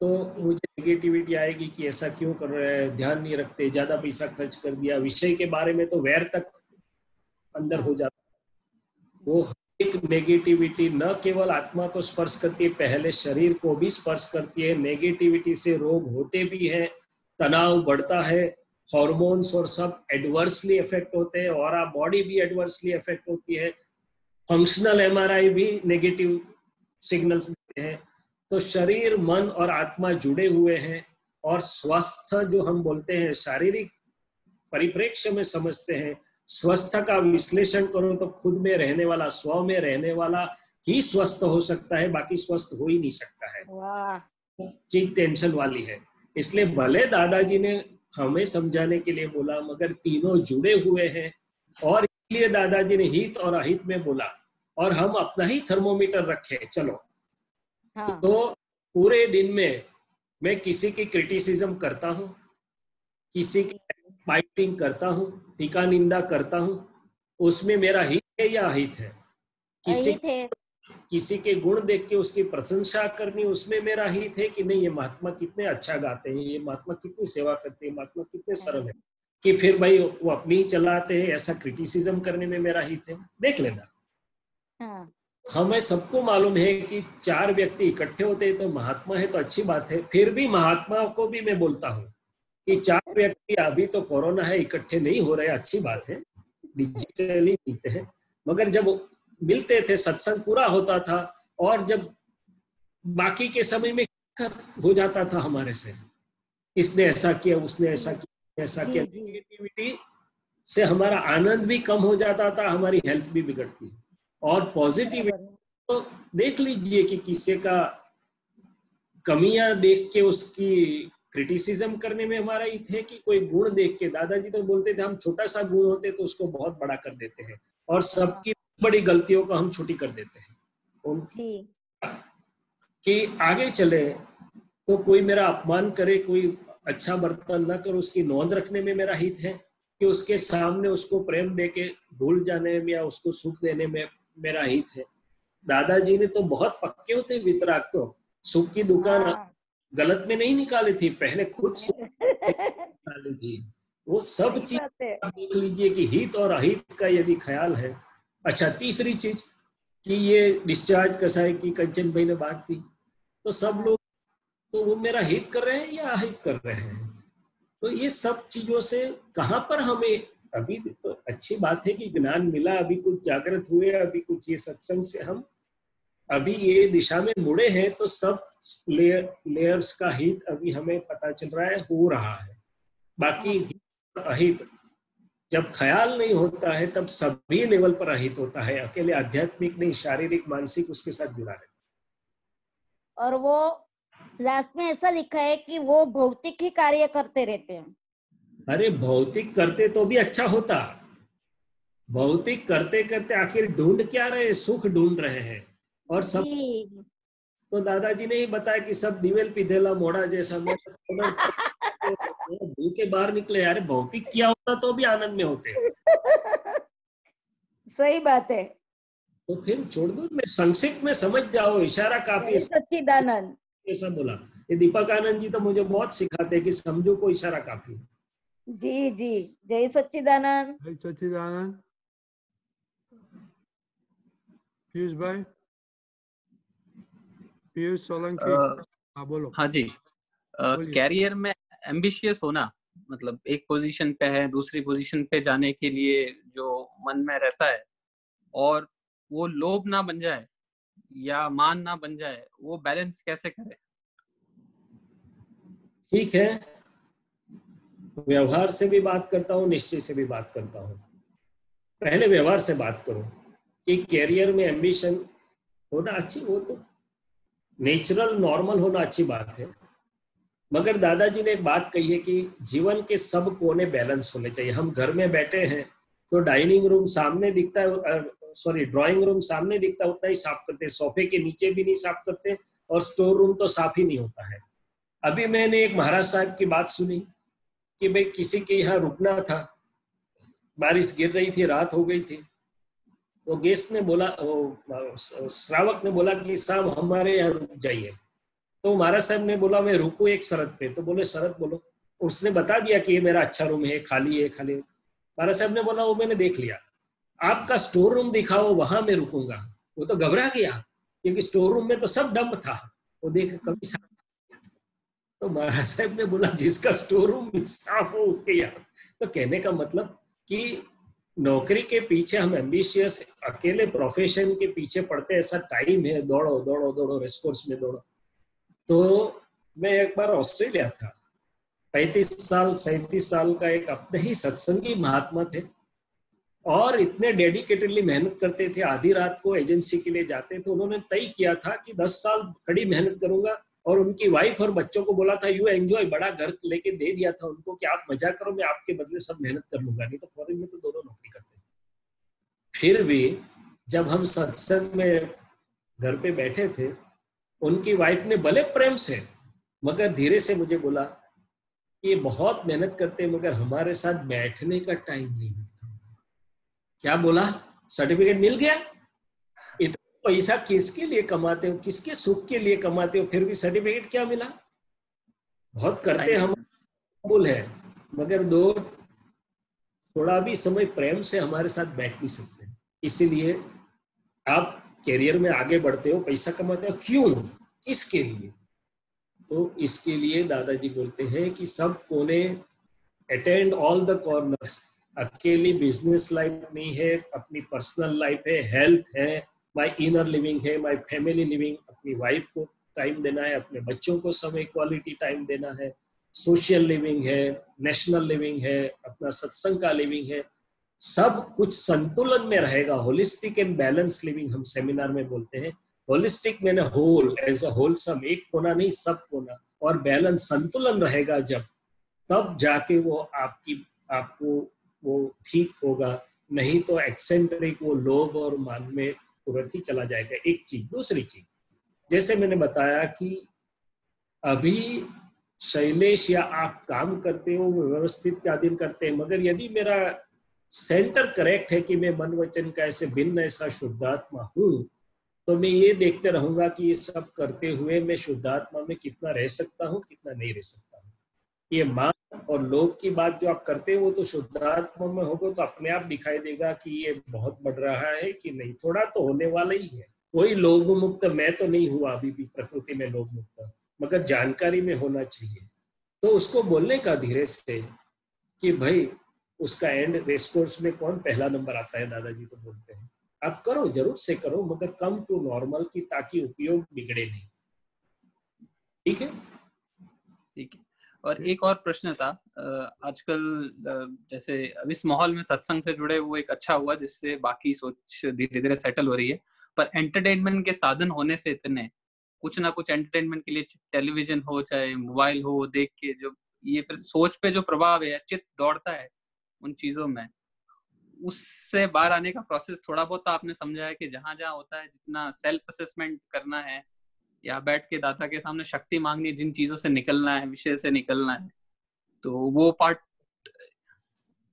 तो मुझे नेगेटिविटी आएगी कि ऐसा क्यों कर रहे हैं, ध्यान नहीं रखते, ज्यादा पैसा खर्च कर दिया, विषय के बारे में तो वैर तक अंदर हो जाता है। वो एक नेगेटिविटी न केवल आत्मा को स्पर्श करती है, पहले शरीर को भी स्पर्श करती है। नेगेटिविटी से रोग होते भी हैं, तनाव बढ़ता है, हॉर्मोन्स और सब एडवर्सली इफेक्ट होते हैं, और बॉडी भी एडवर्सली इफेक्ट होती है, फंक्शनल एमआरआई भी नेगेटिव सिग्नल्स देते हैं। तो शरीर, मन और आत्मा जुड़े हुए हैं, और स्वस्थ जो हम बोलते हैं शारीरिक परिप्रेक्ष्य में समझते हैं, स्वस्थ का विश्लेषण करो तो खुद में रहने वाला, स्व में रहने वाला ही स्वस्थ हो सकता है, बाकी स्वस्थ हो ही नहीं सकता है। चीज टेंशन वाली है। इसलिए भले दादाजी ने हमें समझाने के लिए बोला, मगर तीनों जुड़े हुए हैं, और इसलिए दादाजी ने हित और अहित में बोला, और हम अपना ही थर्मोमीटर रखे। चलो तो पूरे दिन में मैं किसी की क्रिटिसिज्म करता हूँ, किसी की फाइटिंग करता हूँ, टीका निंदा करता हूँ, उसमें मेरा हित है या अहित है? किसी के गुण देख के उसकी प्रशंसा करनी, उसमें मेरा हित है कि नहीं, ये महात्मा कितने अच्छा गाते हैं, ये महात्मा कितनी सेवा करते हैं, महात्मा कितने सरल है, कि फिर भाई वो अपनी ही चलाते हैं, ऐसा क्रिटिसिज्म करने में मेरा हित है? देख लेना। हमें सबको मालूम है कि 4 व्यक्ति इकट्ठे होते हैं तो महात्मा है तो अच्छी बात है। फिर भी महात्मा को भी मैं बोलता हूँ कि 4 व्यक्ति, अभी तो कोरोना है, इकट्ठे नहीं हो रहे, अच्छी बात है, डिजिटली मिलते हैं, मगर जब मिलते थे सत्संग पूरा होता था, और जब बाकी के समय में हो जाता था हमारे से, इसने ऐसा किया, उसने ऐसा किया, ऐसा किया, नेगेटिविटी से हमारा आनंद भी कम हो जाता था, हमारी हेल्थ भी बिगड़ती है। और पॉजिटिविटी तो देख लीजिए कि किसी का कमियां देख के उसकी क्रिटिसिज्म करने में हमारा हित है कि कोई गुण देख के। दादाजी तो बोलते थे हम छोटा सा गुण होते तो उसको बहुत बड़ा कर देते हैं और सबकी बड़ी गलतियों को हम छोटी कर देते हैं। जी कि आगे चले तो कोई मेरा अपमान करे, कोई अच्छा बर्ताव न कर, उसकी नोंद रखने में मेरा हित है कि उसके सामने उसको प्रेम देके भूल जाने में या उसको सुख देने में मेरा हित है। दादाजी ने तो बहुत पक्के होते वितराग, तो सुख की दुकान गलत में नहीं निकाली थी, पहले खुद सुख निकाली थी। वो सब चीज देख लीजिए कि हित और अहित का यदि ख्याल है। अच्छा, तीसरी चीज कि ये डिस्चार्ज कसाई की कंचन भाई ने बात की, तो सब लोग तो वो मेरा हित कर रहे हैं या अहित कर रहे हैं। तो ये सब चीजों से कहाँ पर हमें, अभी तो अच्छी बात है कि ज्ञान मिला, अभी कुछ जागृत हुए, अभी कुछ ये सत्संग से हम अभी ये दिशा में मुड़े हैं, तो सब लेयर्स का हित अभी हमें पता चल रहा है, हो रहा है। बाकी अहित जब ख्याल नहीं होता है तब सभी लेवल पर अहित होता है, अकेले आध्यात्मिक नहीं, शारीरिक मानसिक उसके साथ जुड़ा रहता। और वो लास्ट में ऐसा लिखा है कि वो भौतिक ही कार्य करते रहते हैं। अरे भौतिक करते तो भी अच्छा होता, भौतिक करते करते आखिर ढूंढ क्या रहे, सुख ढूंढ रहे हैं। और सब तो दादाजी ने ही बताया कि सब दिवेल पिधेला मोड़ा जैसा मुंह के बाहर निकले। यार भौतिक किया होता तो भी आनंद में होते। सही बात है। तो फिर छोड़ दो, मैं संक्षिप्त में समझ जाओ, इशारा काफी। सच्चिदानंद ऐसा बोला ये दीपक आनंद जी तो मुझे बहुत सिखाते हैं कि समझो को इशारा काफी है। जी जी, जय सच्चिदानंद। जय सच्चिदानंद। पीयूष भाई, पीयूष सोलंकी, हाँ बोलो। हाँ जी, कैरियर में एम्बिशियस होना मतलब एक पोजीशन पे है, दूसरी पोजीशन पे जाने के लिए जो मन में रहता है, और वो लोभ ना बन जाए या मान ना बन जाए, वो बैलेंस कैसे करें? ठीक है, व्यवहार से भी बात करता हूँ, निश्चय से भी बात करता हूँ। पहले व्यवहार से बात करूं कि कैरियर में एम्बिशन होना अच्छी, वो तो नेचुरल नॉर्मल होना अच्छी बात है, मगर दादाजी ने एक बात कही है कि जीवन के सब कोने बैलेंस होने चाहिए। हम घर में बैठे हैं तो डाइनिंग रूम सामने दिखता है, सॉरी ड्राइंग रूम सामने दिखता है उतना ही साफ करते, सोफे के नीचे भी नहीं साफ करते, और स्टोर रूम तो साफ ही नहीं होता है। अभी मैंने एक महाराज साहब की बात सुनी कि भाई किसी के यहाँ रुकना था, बारिश गिर रही थी, रात हो गई थी, तो गेस्ट ने बोला, श्रावक ने बोला कि साहब हमारे यहाँ रुक जाइए। तो महाराज साहब ने बोला मैं रुकूं एक शरत पे, तो बोले शरत बोलो। उसने बता दिया कि ये मेरा अच्छा रूम है, खाली है, खाली है। महाराज साहब ने बोला वो मैंने देख लिया, आपका स्टोर रूम दिखाओ, वहां मैं रुकूंगा। वो तो घबरा गया क्योंकि स्टोर रूम में तो सब डंप था, वो देख कभी साफ। तो महाराज साहब ने बोला जिसका स्टोर रूम साफ हो उसके यहाँ। तो कहने का मतलब कि नौकरी के पीछे हम एम्बिशियस अकेले प्रोफेशन के पीछे पड़ते, ऐसा टाइम है, दौड़ो दौड़ो दौड़ो, रेस कोर्स में दौड़ो। तो मैं एक बार ऑस्ट्रेलिया था, 37 साल का एक अपने ही सत्संगी महात्मा थे और इतने डेडिकेटेडली मेहनत करते थे, आधी रात को एजेंसी के लिए जाते थे। उन्होंने तय किया था कि 10 साल कड़ी मेहनत करूंगा, और उनकी वाइफ और बच्चों को बोला था यू एंजॉय, बड़ा घर लेके दे दिया था उनको कि आप मजा करो, मैं आपके बदले सब मेहनत कर लूंगा। नहीं तो फॉरेन में तो दोनों नौकरी करते। फिर भी जब हम सत्संग में घर पे बैठे थे, उनकी वाइफ ने भले प्रेम से मगर धीरे से मुझे बोला कि ये बहुत मेहनत करते मगर हमारे साथ बैठने का टाइम नहीं मिलता। क्या बोला? सर्टिफिकेट मिल गया? इतना पैसा किसके लिए कमाते हो, किसके सुख के लिए कमाते हो, फिर भी सर्टिफिकेट क्या मिला? बहुत करते हम बोल है, मगर दो थोड़ा भी समय प्रेम से हमारे साथ बैठ नहीं सकते। इसीलिए आप कैरियर में आगे बढ़ते हो, पैसा कमाते हो, क्यों, किसके लिए? तो इसके लिए दादाजी बोलते हैं कि सब कोने, अटेंड ऑल द कॉर्नर्स। अकेली बिजनेस लाइफ नहीं है, अपनी पर्सनल लाइफ है, हेल्थ है, माय इनर लिविंग है, माय फैमिली लिविंग, अपनी वाइफ को टाइम देना है, अपने बच्चों को समय क्वालिटी टाइम देना है, सोशल लिविंग है, नेशनल लिविंग है, अपना सत्संग का लिविंग है। सब कुछ संतुलन में रहेगा। होलिस्टिक एंड बैलेंस लिविंग हम सेमिनार में बोलते हैं। होलिस्टिक मैंने होल, एज अ होलसम, एक कोना नहीं सब कोना, और बैलेंस संतुलन रहेगा जब, तब जाके वो आपको वो ठीक होगा। नहीं तो एक्सेंट्रिक वो लोभ और मान में तुरंत ही चला जाएगा। एक चीज। दूसरी चीज, जैसे मैंने बताया कि अभी शैलेश या आप काम करते हो व्यवस्थित के अधीन करते हैं, मगर यदि मेरा सेंटर करेक्ट है कि मैं मन वचन का ऐसे भिन्न ऐसा शुद्धात्मा हूँ, तो मैं ये देखते रहूंगा कि ये सब करते हुए मैं शुद्धात्मा में कितना रह सकता हूँ, कितना नहीं रह सकता हूँ। ये मान और लोभ की बात जो आप करते हो वो तो शुद्धात्मा में होगा तो अपने आप दिखाई देगा कि ये बहुत बढ़ रहा है कि नहीं, थोड़ा तो होने वाला ही है। कोई लोभ मुक्त मैं तो नहीं हुआ अभी भी प्रकृति में लोभ मुक्त, मगर जानकारी में होना चाहिए। तो उसको बोलने का धीरे से कि भाई उसका एंड रेसकोर्स में कौन पहला नंबर आता है, दादाजी तो बोलते हैं। आप करो, जरूर से करो, मगर कम टू नॉर्मल की, ताकि उपयोग बिगड़े नहीं। ठीक है, ठीक है। और एक और प्रश्न था, आजकल जैसे इस माहौल में सत्संग से जुड़े वो एक अच्छा हुआ जिससे बाकी सोच धीरे धीरे सेटल हो रही है, पर एंटरटेनमेंट के साधन होने से इतने, कुछ ना कुछ एंटरटेनमेंट के लिए टेलीविजन हो चाहे मोबाइल हो, देख के जो ये फिर सोच पे जो प्रभाव है, चित्त दौड़ता है उन चीजों में, उससे बाहर आने का प्रोसेस थोड़ा बहुत आपने समझा है कि जहां जहां होता है, जितना सेल्फ असेसमेंट करना है या बैठ के दाता के सामने शक्ति मांगनी, जिन चीजों से निकलना है, विषय से निकलना है, तो वो पार्ट।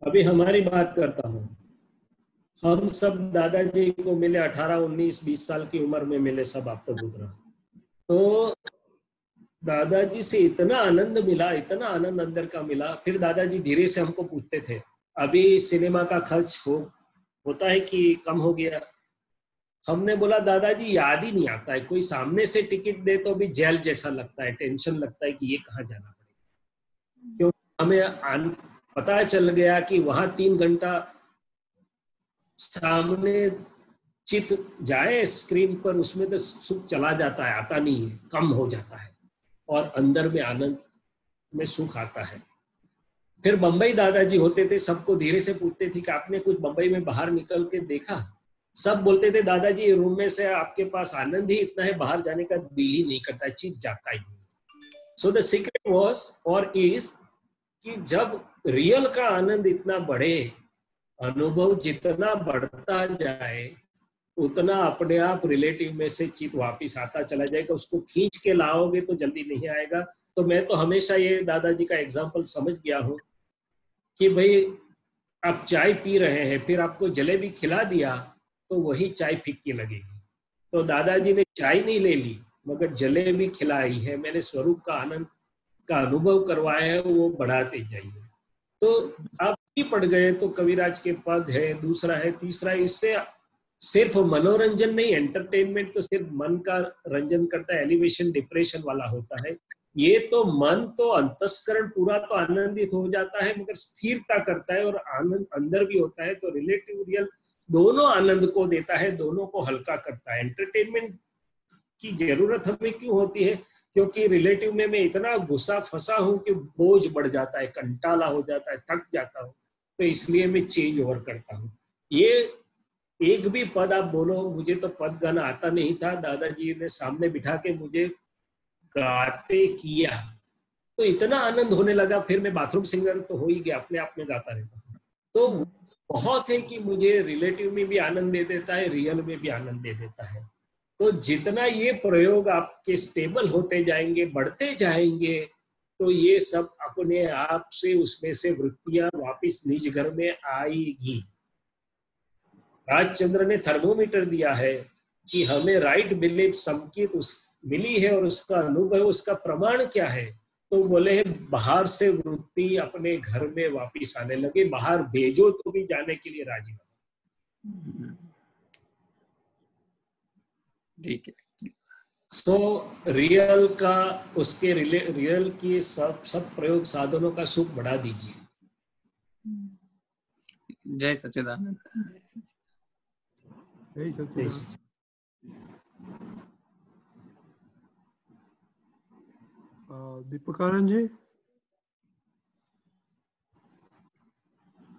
अभी हमारी बात करता हूँ। हम सब दादाजी को मिले 18, 19, 20 साल की उम्र में मिले सब, आप तो गुजरा। तो दादाजी से इतना आनंद मिला, इतना आनंद अंदर का मिला। फिर दादाजी धीरे से हमको पूछते थे, अभी सिनेमा का खर्च होता है कि कम हो गया? हमने बोला दादाजी याद ही नहीं आता है, कोई सामने से टिकट दे तो भी जेल जैसा लगता है, टेंशन लगता है कि ये कहाँ जाना पड़ेगा। क्यों? हमें पता चल गया कि वहां 3 घंटा सामने चित जाए स्क्रीन पर, उसमें तो सुख चला जाता है, आता नहीं है, कम हो जाता है, और अंदर में आनंद में सुख आता है। फिर बंबई दादाजी होते थे, सबको धीरे से पूछते थे कि आपने कुछ बंबई में बाहर निकल के देखा? सब बोलते थे दादाजी रूम में से आपके पास आनंद ही इतना है, बाहर जाने का दिल ही नहीं करता है, चित जाता ही नहीं। सो द सीक्रेट वाज और इज कि जब रियल का आनंद इतना बढ़े, अनुभव जितना बढ़ता जाए, उतना अपने आप रिलेटिव में से चित वापिस आता चला जाएगा। उसको खींच के लाओगे तो जल्दी नहीं आएगा। तो मैं तो हमेशा ये दादाजी का एग्जाम्पल समझ गया हूँ कि भाई आप चाय पी रहे हैं, फिर आपको जलेबी खिला दिया तो वही चाय फीकी लगेगी। तो दादाजी ने चाय नहीं ले ली मगर जलेबी खिलाई है, मैंने स्वरूप का आनंद का अनुभव करवाया है, वो बढ़ाते जाइए। तो आप भी पड़ गए तो कविराज के पद है, दूसरा है, तीसरा, इससे सिर्फ मनोरंजन नहीं, एंटरटेनमेंट तो सिर्फ मन का रंजन करता है, एलिवेशन डिप्रेशन वाला होता है। ये तो मन तो अंतस्करण पूरा तो आनंदित हो जाता है, मगर स्थिरता करता है और आनंद अंदर भी होता है। तो रिलेटिव रियल दोनों आनंद को देता है, दोनों को हल्का करता है। एंटरटेनमेंट की जरूरत हमें क्यों होती है? क्योंकि रिलेटिव में मैं इतना घुसा फंसा हूं कि बोझ बढ़ जाता है, कंटाला हो जाता है, थक जाता हूँ, तो इसलिए मैं चेंज ओवर करता हूँ। ये एक भी पद आप बोलो, मुझे तो पद गाना आता नहीं था, दादाजी ने सामने बिठा के मुझे गाते किया तो इतना आनंद होने लगा, फिर मैं बाथरूम सिंगर तो हो ही गया, अपने आप में गाता रहता हूँ। तो बहुत है कि मुझे रिलेटिव में भी आनंद दे देता है, रियल में भी आनंद दे देता है। तो जितना ये प्रयोग आपके स्टेबल होते जाएंगे, बढ़ते जाएंगे, तो ये सब अपने आप से उसमें से वृत्तियां वापिस निज घर में आएगी। राजचंद्र ने थर्मोमीटर दिया है कि हमें राइट बिलीफ संकेत मिली है और उसका अनुभव, उसका प्रमाण क्या है? तो बोले हैं बाहर से वृत्ति अपने घर में वापिस आने लगे, बाहर भेजो तो भी जाने के लिए राजी हो। ठीक है। सो रियल का, उसके रियल की सब प्रयोग साधनों का सुख बढ़ा दीजिए। जय सच्चिदानंद। जय सच्चिदानंद। दीपकानंद जी,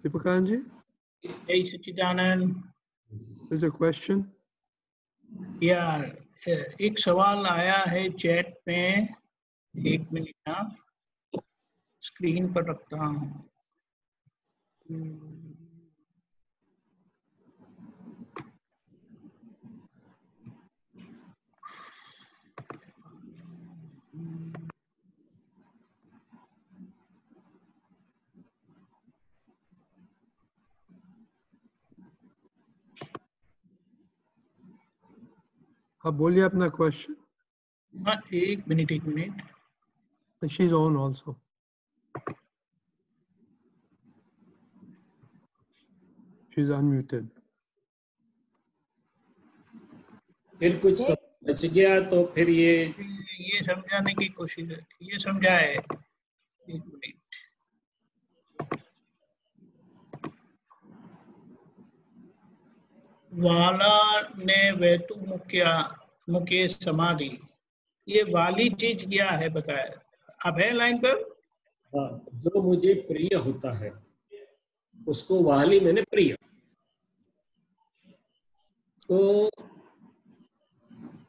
दीपकानंद जी। जय सच्चिदानंद। There's a question. या एक सवाल आया है चैट में, एक मिनट ना स्क्रीन पर रखता हूँ। आप बोलिए अपना क्वेश्चन। हाँ एक minute. She's on also. She's unmuted. फिर कुछ समझ गया तो फिर ये समझाने की कोशिश है, ये समझाए। एक मिनट। वाला ने वैतु मुख्य समाधि, ये वाली चीज क्या है बताया? अब है लाइन पर। हाँ, जो मुझे प्रिय होता है उसको वाली मैंने प्रिय। तो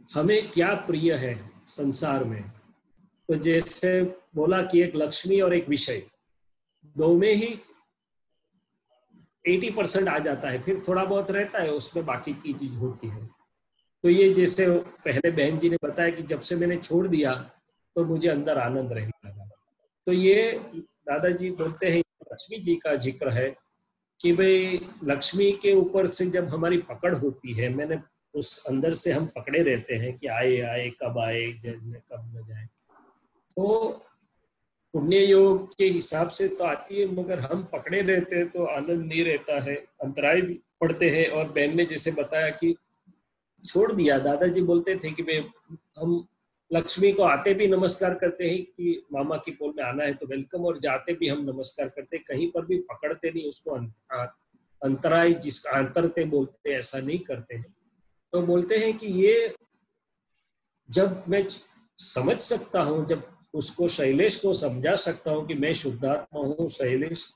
हमें क्या प्रिय है संसार में? तो जैसे बोला कि एक लक्ष्मी और एक विषय, दो में ही 80% आ जाता है, फिर थोड़ा बहुत रहता है उसमें बाकी की चीज होती है। तो ये जैसे पहले बहन जी ने बताया कि जब से मैंने छोड़ दिया तो मुझे अंदर आनंद रहने लगा। तो ये दादाजी बोलते हैं, लक्ष्मी जी का जिक्र है कि भाई लक्ष्मी के ऊपर से जब हमारी पकड़ होती है, मैंने उस अंदर से हम पकड़े रहते हैं कि आए कब आए, कब न जाए। तो पुण्य योग के हिसाब से तो आती है, मगर हम पकड़े रहते हैं तो आनंद नहीं रहता है, अंतराय भी पड़ते हैं। और बहन ने जैसे बताया कि छोड़ दिया, दादाजी बोलते थे कि भाई हम लक्ष्मी को आते भी नमस्कार करते हैं कि मामा की पोल में आना है तो वेलकम, और जाते भी हम नमस्कार करते, कहीं पर भी पकड़ते नहीं उसको, अंतराय जिसका अंतरते बोलते हैं ऐसा नहीं करते हैं। तो बोलते हैं कि ये जब मैं समझ सकता हूँ, जब उसको शैलेश को समझा सकता हूँ कि मैं शुद्धात्मा हूँ, शैलेश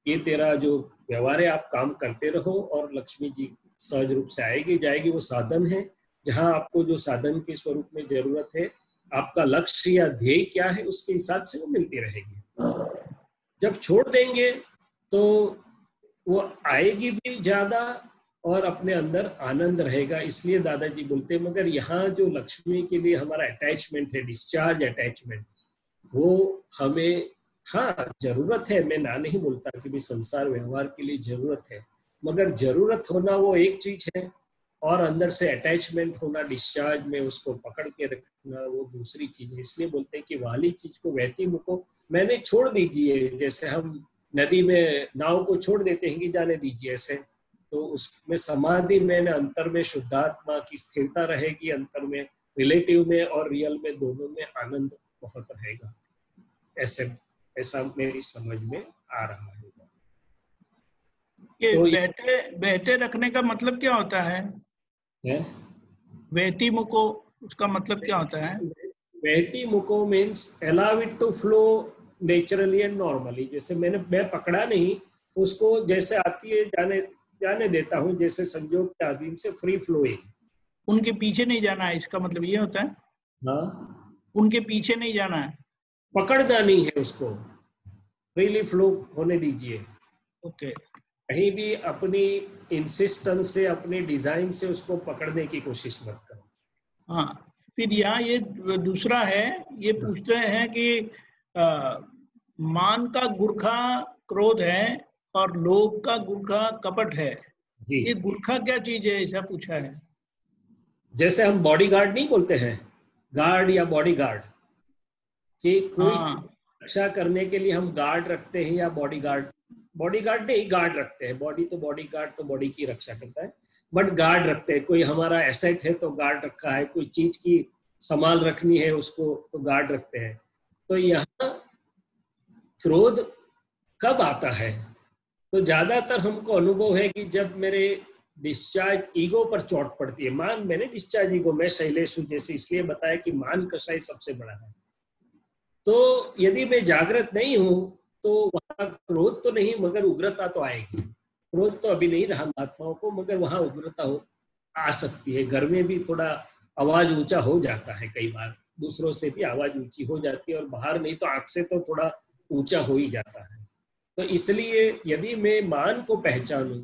ये तेरा जो व्यवहार है आप काम करते रहो और लक्ष्मी जी सहज रूप से आएगी जाएगी। वो साधन है, जहाँ आपको जो साधन के स्वरूप में जरूरत है, आपका लक्ष्य या ध्येय क्या है उसके हिसाब से वो मिलती रहेगी। जब छोड़ देंगे तो वो आएगी भी ज्यादा और अपने अंदर आनंद रहेगा। इसलिए दादाजी बोलते हैं, मगर यहाँ जो लक्ष्मी के लिए हमारा अटैचमेंट है, डिस्चार्ज अटैचमेंट, वो हमें हाँ जरूरत है, मैं ना नहीं बोलता कि भी संसार व्यवहार के लिए जरूरत है, मगर जरूरत होना वो एक चीज है और अंदर से अटैचमेंट होना, डिस्चार्ज में उसको पकड़ के रखना वो दूसरी चीज है। इसलिए बोलते हैं कि वाली चीज को वहती मुको मैंने छोड़ दीजिए। जैसे हम नदी में नाव को छोड़ देते हैं कि जाने दीजिए, ऐसे तो उसमें समाधि में अंतर में शुद्धात्मा की स्थिरता रहेगी, अंतर में रिलेटिव में और रियल में दोनों में आनंद बहुत रहेगा। ऐसा मेरी समझ में आ रहा है। ये तो बहते रखने का मतलब क्या होता है? बहती मुको, उसका मतलब क्या होता है? बहती मुको means allow it to flow naturally and normally. जैसे मैं पकड़ा नहीं उसको, जैसे आती है जाने देता हूँ, जैसे संयोग के अधीन से फ्री फ्लोइंग। उनके पीछे नहीं जाना है, इसका मतलब ये होता है? हाँ, उनके पीछे नहीं जाना है, पकड़ना नहीं है उसको, फ्रीली फ्लो होने दीजिए। ओके। कहीं भी अपनी इंसिस्टेंस से, अपने डिजाइन से उसको पकड़ने की कोशिश मत करो। हाँ, फिर यहाँ ये दूसरा है, ये पूछते हैं कि मान का गुरखा क्रोध है और लोभ का गुरखा कपट है। ये गुरखा क्या चीज है, ऐसा पूछा है। जैसे हम बॉडी गार्ड नहीं बोलते हैं, गार्ड या बॉडी गार्ड, कि कोई रक्षा करने के लिए हम गार्ड रखते हैं या बॉडी गार्ड नहीं, गार्ड रखते हैं। बॉडी तो बॉडी गार्ड तो बॉडी की रक्षा करता है, बट गार्ड रखते हैं। कोई हमारा एसेट है तो गार्ड रखा है, कोई चीज की संभाल रखनी है उसको तो गार्ड रखते हैं। तो यहाँ क्रोध कब आता है? तो ज्यादातर हमको अनुभव है कि जब मेरे डिस्चार्ज ईगो पर चोट पड़ती है। मान मैंने डिस्चार्ज ईगो, मैं शैलेश हूं जैसे, इसलिए बताया कि मान कषाय सबसे बड़ा है। तो यदि मैं जागृत नहीं हूं तो वहां क्रोध तो नहीं मगर उग्रता तो आएगी। क्रोध तो अभी नहीं रहा महात्माओं को, मगर वहां उग्रता आ सकती है। घर में भी थोड़ा आवाज ऊंचा हो जाता है, कई बार दूसरों से भी आवाज ऊंची हो जाती है, और बाहर नहीं तो आंख से तो थोड़ा ऊंचा हो ही जाता है। तो इसलिए यदि मैं मान को पहचानूं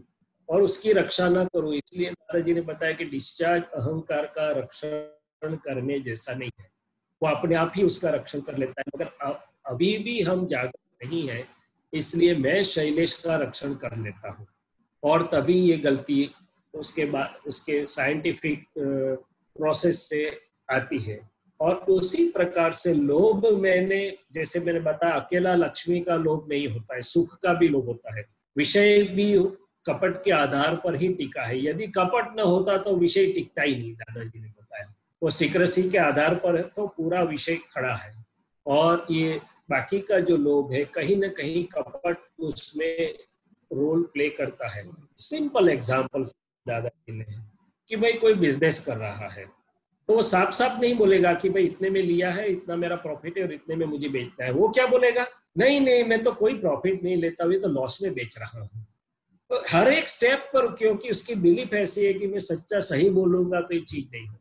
और उसकी रक्षा ना करूं, इसलिए दादाजी ने बताया कि डिस्चार्ज अहंकार का रक्षण करने जैसा नहीं है, वो अपने आप ही उसका रक्षण कर लेता है। मगर अभी भी हम जागरूक नहीं है, इसलिए मैं शैलेश का रक्षण कर लेता हूँ, और तभी ये गलती उसके बाद उसके साइंटिफिक प्रोसेस से आती है। और उसी प्रकार से लोभ, जैसे मैंने बताया, अकेला लक्ष्मी का लोभ नहीं होता है, सुख का भी लोभ होता है। विषय भी कपट के आधार पर ही टिका है। यदि कपट न होता तो विषय टिकता ही नहीं, दादाजी ने बताया। वो सीक्रेसी के आधार पर है तो पूरा विषय खड़ा है। और ये बाकी का जो लोभ है, कहीं ना कहीं कपट उसमें रोल प्ले करता है। सिंपल एग्जांपल दादाजी ने कि भाई कोई बिजनेस कर रहा है, तो वो साफ साफ नहीं बोलेगा कि भाई इतने में लिया है, इतना मेरा प्रॉफिट है और इतने में मुझे बेचना है। वो क्या बोलेगा, नहीं नहीं मैं तो कोई प्रॉफिट नहीं लेता हुआ, तो लॉस में बेच रहा हूँ। तो हर एक स्टेप पर, क्योंकि उसकी बिलीफ ऐसी है कि मैं सच्चा सही बोलूंगा तो ये चीज नहीं होगी।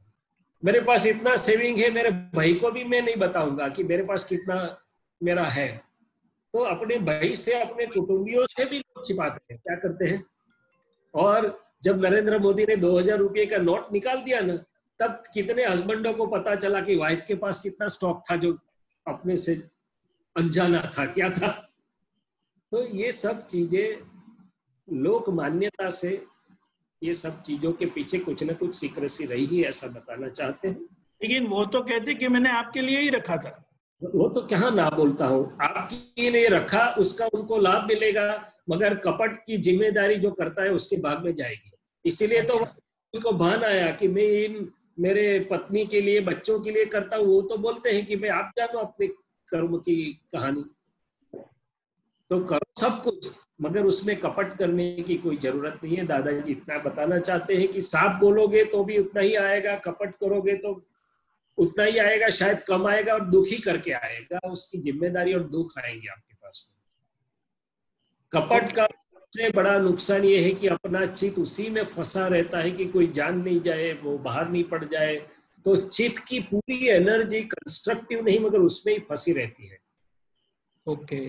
मेरे पास इतना सेविंग है, मेरे भाई को भी मैं नहीं बताऊंगा कि मेरे पास कितना मेरा है। तो अपने भाई से, अपने कुटुंबियों से भी लोग छिपाते हैं, क्या करते हैं। और जब नरेंद्र मोदी ने 2000 रुपये का नोट निकाल दिया ना, तब कितने हस्बैंडों को पता चला कि वाइफ के पास कितना स्टॉक था जो अपने से अनजाना था, क्या था। तो ये सब चीजें लोक मान्यता से, ये सब चीजों के पीछे कुछ ना कुछ सीक्रेसी रही ही, ऐसा बताना चाहते हैं। लेकिन वो तो कहते कि मैंने आपके लिए ही रखा था। वो तो क्या ना बोलता हूँ, आपके लिए रखा, उसका उनको लाभ मिलेगा, मगर कपट की जिम्मेदारी जो करता है उसके भाग में जाएगी। इसीलिए तो उनको भान आया कि मैं इन मेरे पत्नी के लिए, बच्चों के लिए करता हूँ। वो तो बोलते हैं कि भाई आप जानो अपने कर्म की कहानी, तो करो सब कुछ, मगर उसमें कपट करने की कोई जरूरत नहीं है। दादाजी इतना बताना चाहते हैं कि साफ बोलोगे तो भी उतना ही आएगा, कपट करोगे तो उतना ही आएगा, शायद कम आएगा और दुखी करके आएगा। उसकी जिम्मेदारी और दुख आएंगे आपके पास में। कपट का सबसे बड़ा नुकसान ये है कि अपना चित्त उसी में फंसा रहता है कि कोई जान नहीं जाए, वो बाहर नहीं पड़ जाए। तो चित्त की पूरी एनर्जी कंस्ट्रक्टिव नहीं, मगर उसमें ही फंसी रहती है। ओके,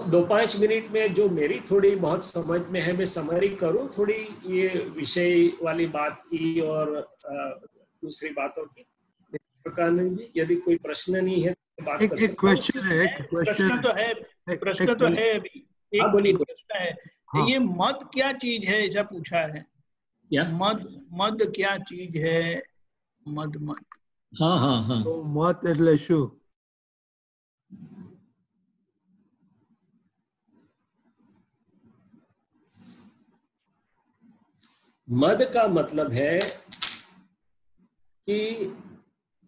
2-5 मिनट में जो मेरी थोड़ी बहुत समझ में है, मैं समरी करूं थोड़ी ये विषय वाली बात की और दूसरी बातों की। यदि कोई प्रश्न नहीं है तो बात कर सकते हैं। प्रश्न तो है अभी एक प्रश्न है। हाँ। ये मद क्या चीज है, ऐसा पूछा है। क्या मद क्या चीज है? मद हाँ हाँ हाँ, तो मत એટલે શું? मद का मतलब है कि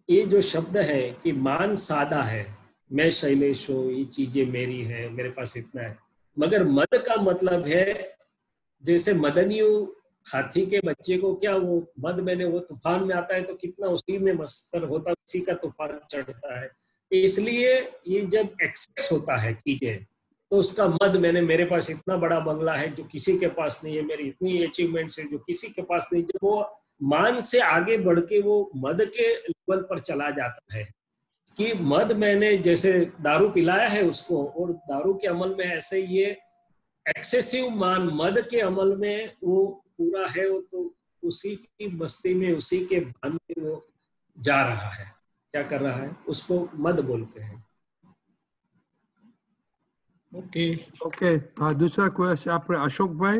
ये जो शब्द है कि मान सादा है, मैं शैलेश हूँ, ये चीजें मेरी है, मेरे पास इतना है। मगर मद का मतलब है जैसे मदनियु हाथी के बच्चे को क्या वो मद मैंने, वो तूफान में आता है तो कितना उसी में मस्तर होता है, उसी का तूफान चढ़ता है। इसलिए ये जब एक्सेस होता है चीजें तो उसका मद मैंने, मेरे पास इतना बड़ा बंगला है जो किसी के पास नहीं है, मेरी इतनी अचीवमेंट्स है जो किसी के पास नहीं, जब वो मान से आगे बढ़ के वो मद के लेवल पर चला जाता है कि मद मैंने जैसे दारू पिलाया है उसको, और दारू के अमल में ऐसे ये एक्सेसिव मान मद के अमल में वो पूरा है, वो तो उसी की मस्ती में, उसी के भान में वो जा रहा है, क्या कर रहा है, उसको मद बोलते हैं। ओके, दूसरा क्वेश्चन आपने अशोक भाई।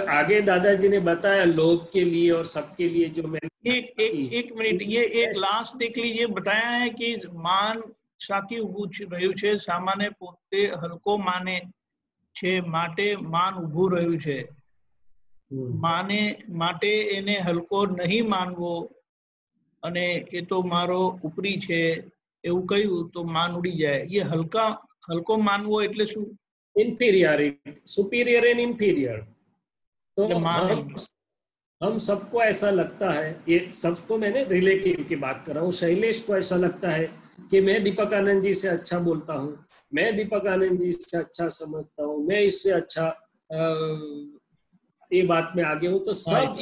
आगे दादाजी ने बताया लोभ के लिए और सबके लिए जो मैं एक मिनट, ये एक लास्ट देख लीजिए। बताया है कि मान साथी उभू રહ્યું છે, સામાન્ય પોતે હલકો માને છે, માટે માન ઉભું રહ્યું છે। માને માટે એને હલકો નહીં માનવો અને એ તો મારો ઉપરી છે એવું કહ્યું તો માન ઉડી જાય। ये હલકો માનવો એટલે શું? Inferiority, superior and inferior. तो हम सबको ऐसा लगता है, ये सबको मैंने रिलेटिव की बात कर रहा हूँ। शैलेश को ऐसा लगता है कि मैं दीपक आनंद जी से अच्छा बोलता हूँ, मैं दीपक आनंद जी से अच्छा समझता हूँ, मैं इससे अच्छा ये बात में आगे हूँ, तो सब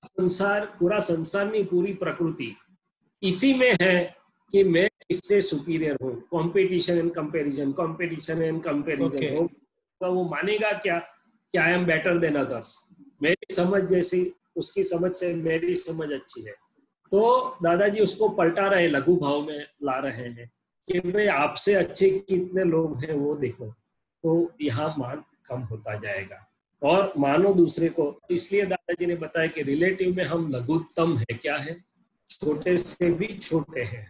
संसार, पूरा संसार नहीं, पूरी प्रकृति इसी में है कि मैं इससे सुपीरियर हूँ। Competition and comparison, competition and comparison हो, तो वो मानेगा क्या कि I am better than others, मेरी समझ जैसी उसकी समझ से मेरी समझ अच्छी है। तो दादाजी उसको पलटा रहे, लघु भाव में ला रहे हैं कि भाई आपसे अच्छे कितने लोग हैं वो देखो, तो यहाँ मान कम होता जाएगा और मानो दूसरे को। इसलिए दादाजी ने बताया कि रिलेटिव में हम लघुत्तम है, क्या है, छोटे से भी छोटे हैं।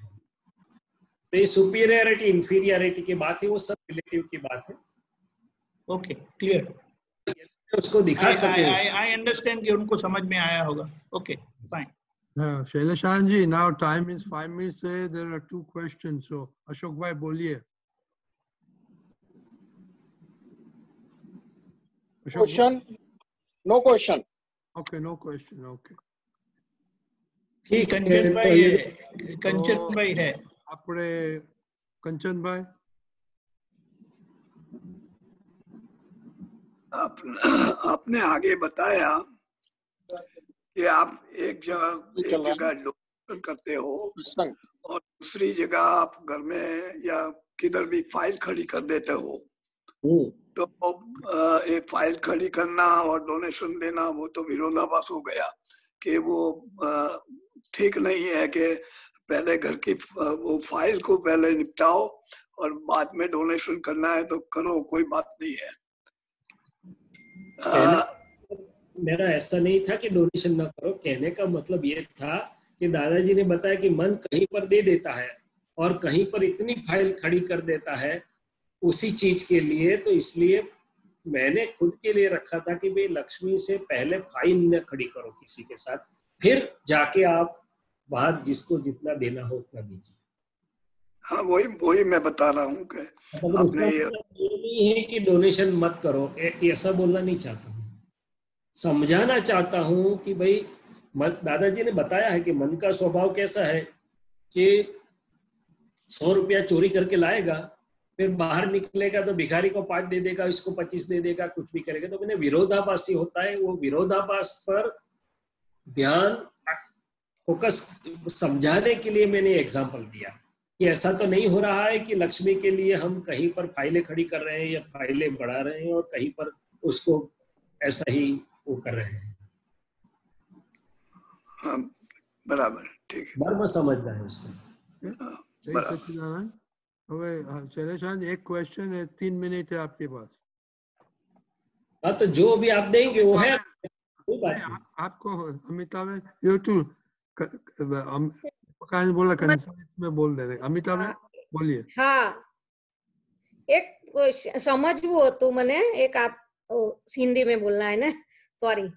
तो ये सुपीरियरिटी इंफीरियरिटी की बात है, वो सब रिलेटिव की बात है। ओके, क्लियर, उसको दिखा सके। आई अंडरस्टैंड कि उनको समझ में आया होगा। Okay, fine. Shailesh Anand ji, now time is 5 minutes. There are 2 questions, so Ashok भाई बोलिए। Question? No question. Okay, no question. Okay. ठीक, कंचन भाई है, कंचन भाई है। अपने कंचन भाई, आपने आगे बताया कि आप एक जगह डोनेशन करते हो और दूसरी जगह आप घर में या किधर भी फाइल खड़ी कर देते हो। तो एक फाइल खड़ी करना और डोनेशन देना वो तो विरोधाभास हो गया कि वो ठीक नहीं है कि पहले घर की वो फाइल को पहले निपटाओ और बाद में डोनेशन करना है तो करो, कोई बात नहीं है। मेरा ऐसा नहीं था कि डोनेशन ना करो, कहने का मतलब ये था कि दादाजी ने बताया कि मन कहीं पर दे देता है और कहीं पर इतनी फाइल खड़ी कर देता है उसी चीज के लिए, तो इसलिए मैंने खुद के लिए रखा था कि भाई लक्ष्मी से पहले फाइल न खड़ी करो किसी के साथ, फिर जाके आप बाहर जिसको जितना देना हो उतना दीजिए। हाँ, वही मैं बता रहा हूँ कि आपने ये नहीं है कि डोनेशन मत करो, ऐसा बोलना नहीं चाहता हूँ, समझाना चाहता हूँ कि भाई दादाजी ने बताया है कि मन का स्वभाव कैसा है कि 100 रुपया चोरी करके लाएगा, फिर बाहर निकलेगा तो भिखारी को 5 दे देगा, इसको 25 दे देगा, कुछ भी करेगा। तो मैंने विरोधाभासी होता है, वो विरोधाभास पर ध्यान फोकस समझाने के लिए मैंने एग्जाम्पल दिया कि ऐसा तो नहीं हो रहा है कि लक्ष्मी के लिए हम कहीं पर फाइलें खड़ी कर रहे हैं या फाइलें बढ़ा रहे हैं और कहीं पर उसको ऐसा ही वो कर रहे हैं। हाँ, बराबर, ठीक है, मर्म समझना है उसको। एक क्वेश्चन है, 3 मिनट है आपके पास। हाँ, तो जो भी आप देंगे वो है। आपको अमिताभ बोला में बोल दे रहे, अमिताभ बोलिए। हाँ, एक समझવું હતું મને, એક આપ हिंदी में बोलना है ना, सॉरी।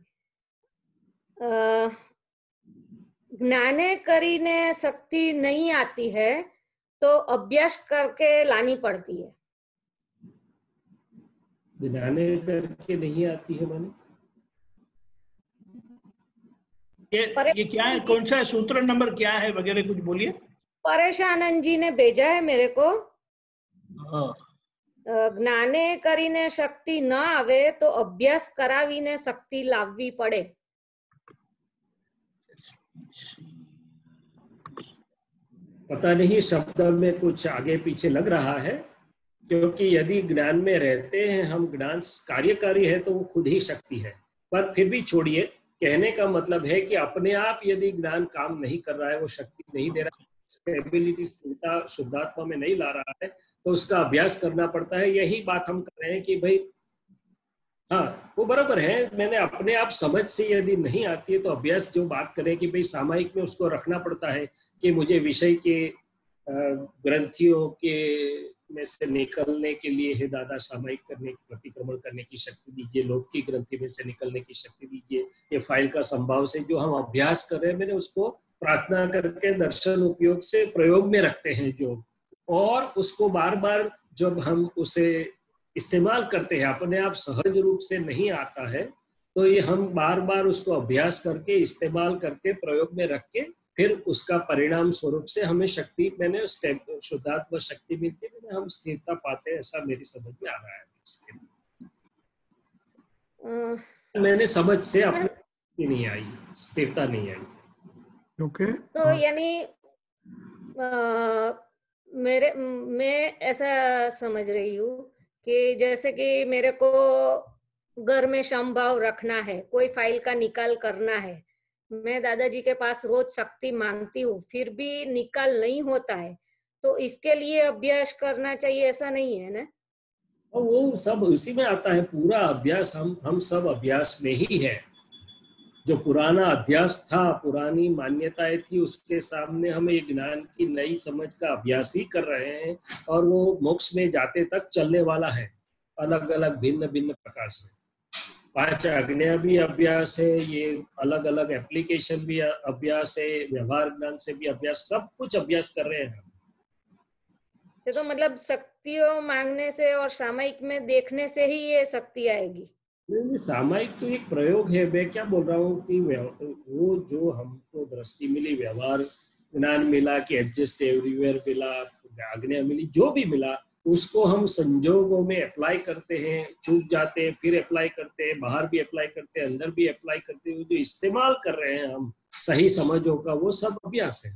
ज्ञाने કરીને शक्ति नहीं आती है तो अभ्यास करके लानी पड़ती है। ज्ञाने करके नहीं आती है माने ये क्या है, कौन सा सूत्र नंबर क्या है वगैरह कुछ बोलिए। परेश आनंद जी ने भेजा है मेरे को। ज्ञाने કરીને शक्ति न आवे तो अभ्यास करावीने शक्ति लाववी पड़े। पता नहीं शब्द में कुछ आगे पीछे लग रहा है, क्योंकि यदि ज्ञान में रहते हैं हम, ज्ञान कार्यकारी है तो वो खुद ही शक्ति है। पर फिर भी छोड़िए, कहने का मतलब है कि अपने आप यदि ज्ञान काम नहीं कर रहा है, वो शक्ति नहीं दे रहा है, स्टेबिलिटी स्थिरता शुद्धात्मा में नहीं ला रहा है, तो उसका अभ्यास करना पड़ता है। यही बात हम कर रहे हैं कि भाई हाँ, वो बराबर है। मैंने अपने आप समझ से यदि नहीं आती है तो अभ्यास जो बात करें कि भाई सामायिक में उसको रखना पड़ता है कि मुझे विषय के ग्रंथियों के में से निकलने के लिए है दादा सामायिक करने की, प्रतिक्रमण करने की शक्ति दीजिए, लोक की ग्रंथि में से निकलने की शक्ति दीजिए, ये फाइल का संभाव से जो हम अभ्यास कर रहे हैं, मैंने उसको प्रार्थना करके दर्शन उपयोग से प्रयोग में रखते हैं जो, और उसको बार बार जब हम उसे इस्तेमाल करते हैं, अपने आप सहज रूप से नहीं आता है, तो ये हम बार बार उसको अभ्यास करके इस्तेमाल करके प्रयोग में रख के फिर उसका परिणाम स्वरूप से हमें शक्ति, मैंने शुद्धात्मा शक्ति मिलती है, हम स्थिरता पाते हैं, ऐसा मेरी समझ में आ रहा है। मैंने समझ से अपनी नहीं आई, स्थिरता नहीं आई। ओके, तो यानी मैं ऐसा समझ रही हूँ कि जैसे कि मेरे को घर में समभाव रखना है, कोई फाइल का निकाल करना है, मैं दादाजी के पास रोज शक्ति मांगती हूँ, फिर भी निकाल नहीं होता है, तो इसके लिए अभ्यास करना चाहिए, ऐसा नहीं है ना? और वो सब उसी में आता है, पूरा अभ्यास हम सब अभ्यास में ही है। जो पुराना अध्यास था, पुरानी मान्यताएं थी, उसके सामने हम एक ज्ञान की नई समझ का अभ्यास ही कर रहे हैं, और वो मोक्ष में जाते तक चलने वाला है, अलग अलग भिन्न भिन्न प्रकार से। 5 आज्ञा भी अभ्यास है, ये अलग अलग एप्लीकेशन भी अभ्यास है, व्यवहार ज्ञान से भी अभ्यास, सब कुछ अभ्यास कर रहे हैं। तो मतलब शक्तियों मांगने से और सामायिक में देखने से ही ये शक्ति आएगी? नहीं, सामायिक तो एक प्रयोग है। मैं क्या बोल रहा हूँ कि वो जो हमको दृष्टि मिली, व्यवहार ज्ञान मिला, कि एडजस्ट एवरीवेयर मिला, आज्ञा मिली, जो भी मिला, उसको हम संजोगों में अप्लाई करते हैं, चूक जाते हैं, फिर अप्लाई करते हैं, बाहर भी अप्लाई करते हैं, अंदर भी अप्लाई करते हैं। जो इस्तेमाल कर रहे हैं हम सही समझों का, वो सब अभ्यास है।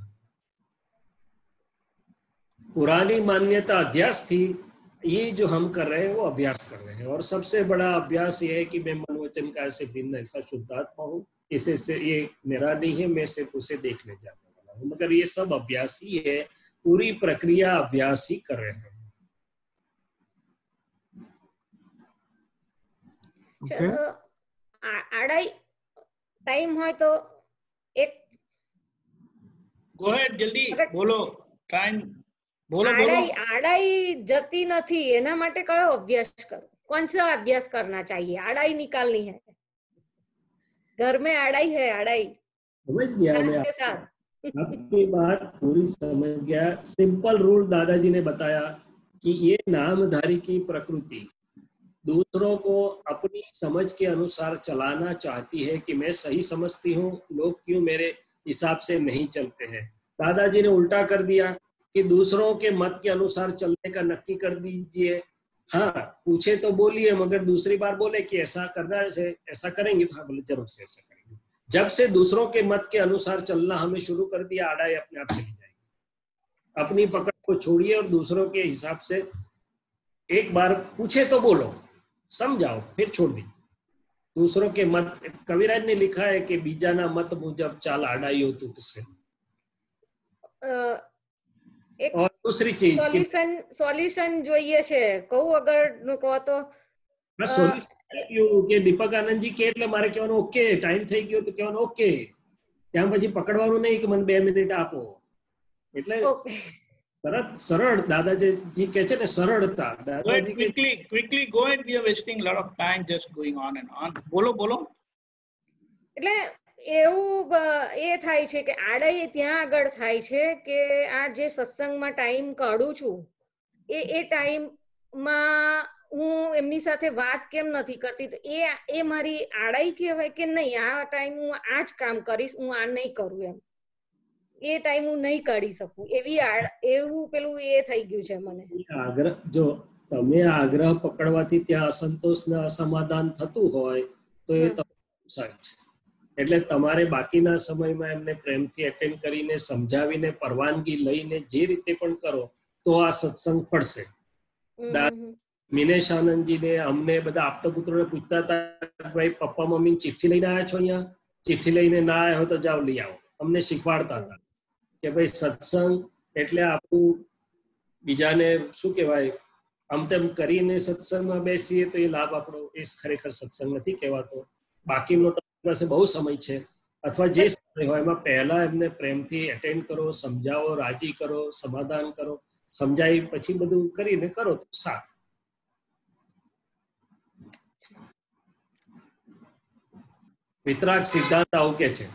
पुरानी मान्यता अध्यास थी, ये जो हम कर रहे हैं वो अभ्यास कर रहे हैं। और सबसे बड़ा अभ्यास ये है कि मैं मन वचन काया से भिन्न ऐसा शुद्धात्मा हूँ, इसे से ये मेरा नहीं है, मैं सिर्फ उसे देखने जाने वाला हूँ। मगर ये सब अभ्यास ही है, पूरी प्रक्रिया अभ्यास ही कर रहे हैं। आड़ाई टाइम हो तो एक गो अहेड, जल्दी बोलो, टाइम बोलो। आड़ाई जती નથી, એના માટે કયો અભ્યાસ કરો? कौन सा अभ्यास करना चाहिए? आड़ाई निकालनी है, घर में आड़ाई है, आड़ाई समझ गया मैं आपकी बात पूरी समझ गया। सिंपल रूल दादाजी ने बताया कि ये नामधारी की प्रकृति दूसरों को अपनी समझ के अनुसार चलाना चाहती है कि मैं सही समझती हूँ, लोग क्यों मेरे हिसाब से नहीं चलते हैं। दादाजी ने उल्टा कर दिया कि दूसरों के मत के अनुसार चलने का नक्की कर दीजिए। हाँ, पूछे तो बोलिए, मगर दूसरी बार बोले कि ऐसा करना है, ऐसा करेंगे, तो हाँ बोले जरूर से ऐसा करेंगे। जब से दूसरों के मत के अनुसार चलना हमें शुरू कर दिया, आड़ाई अपने आप चली जाएगी। अपनी पकड़ को छोड़िए और दूसरों के हिसाब से एक बार पूछे तो बोलो, समझाओ, फिर छोड़ दीजिए दूसरों के मत। कविराज ने लिखा है कि बीजाना मत मुजब चाल आड़ाई हो तो किससे। और दूसरी चीज સોલ્યુશન જોઈએ છે, કહું અગર કહો તો સોલ્યુશન કે દીપક આનંદજી કે એટલે મારે કહેવાનું ઓકે, ટાઈમ થઈ ગયો તો કહેવાનું ઓકે, ત્યાં પછી પકડવાનું નહીં કે મને 2 મિનિટ આપો, એટલે તરત સરળ દાદાજી કહે છે ને, સરળતા। દાદાજી quickly go ahead, we are wasting a lot of time just going on and on. બોલો એટલે એવું એ થાય છે કે આડાઈ ત્યાં આગળ થાય છે કે આ જે સત્સંગમાં ટાઈમ કાઢું છું, એ ટાઈમમાં હું એમની સાથે વાત કેમ નથી કરતી, તો એ મારી આડાઈ કહેવાય કે નહીં? આ ટાઈમ હું આ જ કામ કરીશ, હું આ નહીં કરું, એમ એ ટાઈમ હું નહીં કાઢી શકું, એવું પેલું એ થઈ ગયું છે મને। આગ્રહ, જો તમે આગ્રહ પકડવાથી ત્યાં અસંતોષ ને અસમાધાન થતું હોય તો એ સારું છે। એટલે તમારે બાકીના સમયમાં એમને પ્રેમથી એટેન્ડ કરીને, સમજાવીને, પરવાનગી લઈને જે રીતે પણ કરો તો આ સત્સંગ ફળશે। મિનેશ આનંદજીને, અમને બધા આપતા પુત્રોને પૂછતા હતા, ભાઈ પપ્પા મમ્મી ચિઠ્ઠી લઈને આવ્યા છો અહીંયા? ચિઠ્ઠી લઈને ના આવ્યા હોય તો જાઓ લઈ આવો। અમને શીખવાડતા હતા કે ભાઈ સત્સંગ એટલે આપણું બીજાને શું કહેવાય, આમ તેમ કરીને સત્સંગમાં બેસીએ તો એ લાભ આપણો, એ ખરેખર સત્સંગ નથી કહેવાતો। બાકીનો પાસે બહુ સમય છે, અથવા જે સમય હોય એમાં પહેલા એમને પ્રેમથી એટેન્ડ કરો, સમજાવો, રાજી કરો, સમાધાન કરો, સમજાવી પછી બધું કરીને કરો તો સારું। વિતરાગ સિદ્ધાંત આવું કે છે,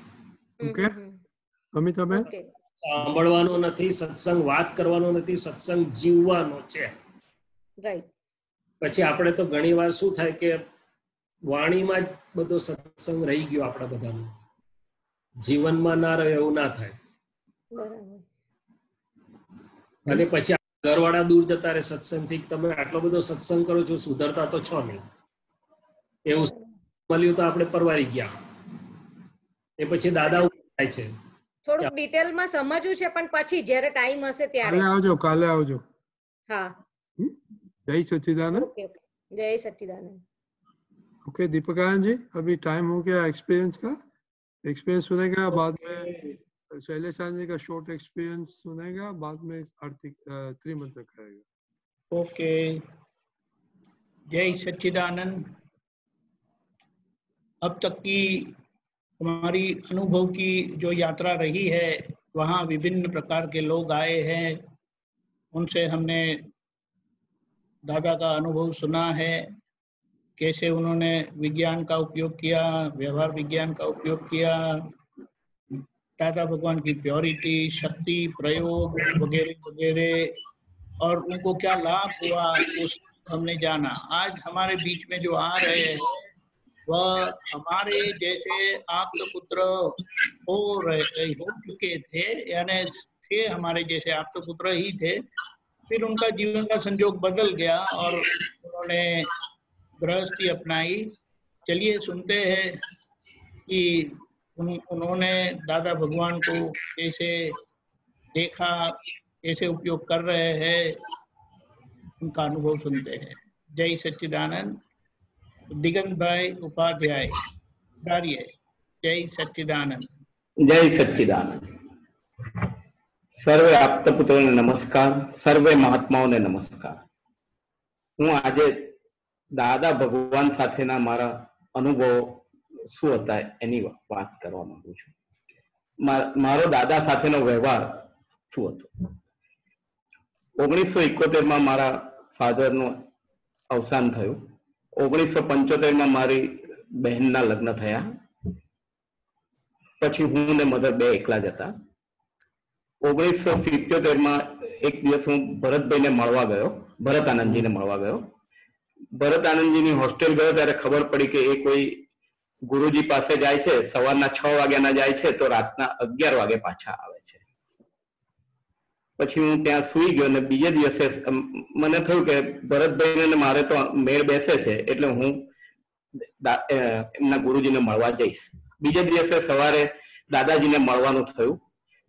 સાંભળવાનો નથી સત્સંગ, વાત કરવાનો નથી સત્સંગ, જીવવાનો છે। પછી આપણે તો ઘણી વાર શું થાય કે વાણીમાં જ બધો સત્સંગ રહી ગયો આપણા બધાનો, જીવનમાં ના રહ્યો એવું ના થાય। અને પછી ઘરવાળા દૂર જતા રહે સત્સંગથી, તમે આટલો બધો સત્સંગ કરો છો, સુધરતા તો છો નહીં, એવું મળ્યું તો આપણે પરવારી ગયા. એ પછી દાદા થાય છે. થોડુંક ડિટેલમાં સમજવું છે, પણ પછી જ્યારે ટાઈમ હશે ત્યારે. કાલે આવજો. हाँ. जय सच्चिदानंद. जय सच्चिदानंद. ओके दीपकानंद जी, अभी टाइम हो गया एक्सपीरियंस का. एक्सपीरियंस सुनेगा, बाद में शैलेशान जी का शॉर्ट एक्सपीरियंस सुनेगा, बाद में आरती त्रिमंत्र करेगा. ओके. जय सच्चिदानंद. अब तक की हमारी अनुभव की जो यात्रा रही है, वहाँ विभिन्न प्रकार के लोग आए हैं, उनसे हमने दादा का अनुभव सुना है, कैसे उन्होंने विज्ञान का उपयोग किया, व्यवहार विज्ञान का उपयोग किया, दादा भगवान की प्योरिटी, शक्ति, प्रयोग वगैरह वगैरह, और उनको क्या लाभ हुआ उस हमने जाना. आज हमारे बीच में जो आ रहे हैं वह हमारे जैसे आप्त पुत्र हो चुके थे, यानी थे हमारे जैसे आप्त पुत्र ही थे. फिर उनका जीवन का संजोग बदल गया और उन्होंने गृहस्थी अपनाई. चलिए सुनते हैं कि उन्होंने दादा भगवान को कैसे देखा, कैसे उपयोग कर रहे हैं, उनका अनुभव सुनते हैं. जय सच्चिदानंद. दिगंत भाई उपाध्याय कार्य. जय सच्चिदानंद. जय सच्चिदानंद. सर्वे आप्तपुत्रों ने नमस्कार, सर्वे महात्माओं ने नमस्कार. हूँ आज दादा भगवान साथेना मारा अनुभव शू हता एनी बात करवा मांगू छुं. मारो दादा साथेनो व्यवहार शू हतो. 1971 में मारा फाधरनु अवसान थयुं. 1975 में मारी बहनना लग्न थया. पछी हूँ ने मदर बे एकला ज हता. 1977 में एक दिवस हूँ भरतभाई ने मळवा गयो, भरत आनंद जी ने मळवा गयो. भरत आनंद जी होस्टेल गयो त्यारे खबर पड़ी कि ए कोई गुरुजी पासे जाय छे, सवाરના 6 वाग्याना जाय छे तो रातना 11 वागे पाछा आवे छे. પછી હું ત્યાં સુઈ ગયો અને બીજે દિવસે મને થયું કે ભરતભાઈને ને મારે તો મેળ બેસે છે એટલે હું એમના ગુરુજીને મળવા જઈશ. બીજે દિવસે સવારે દાદાજીને મળવાનું થયું.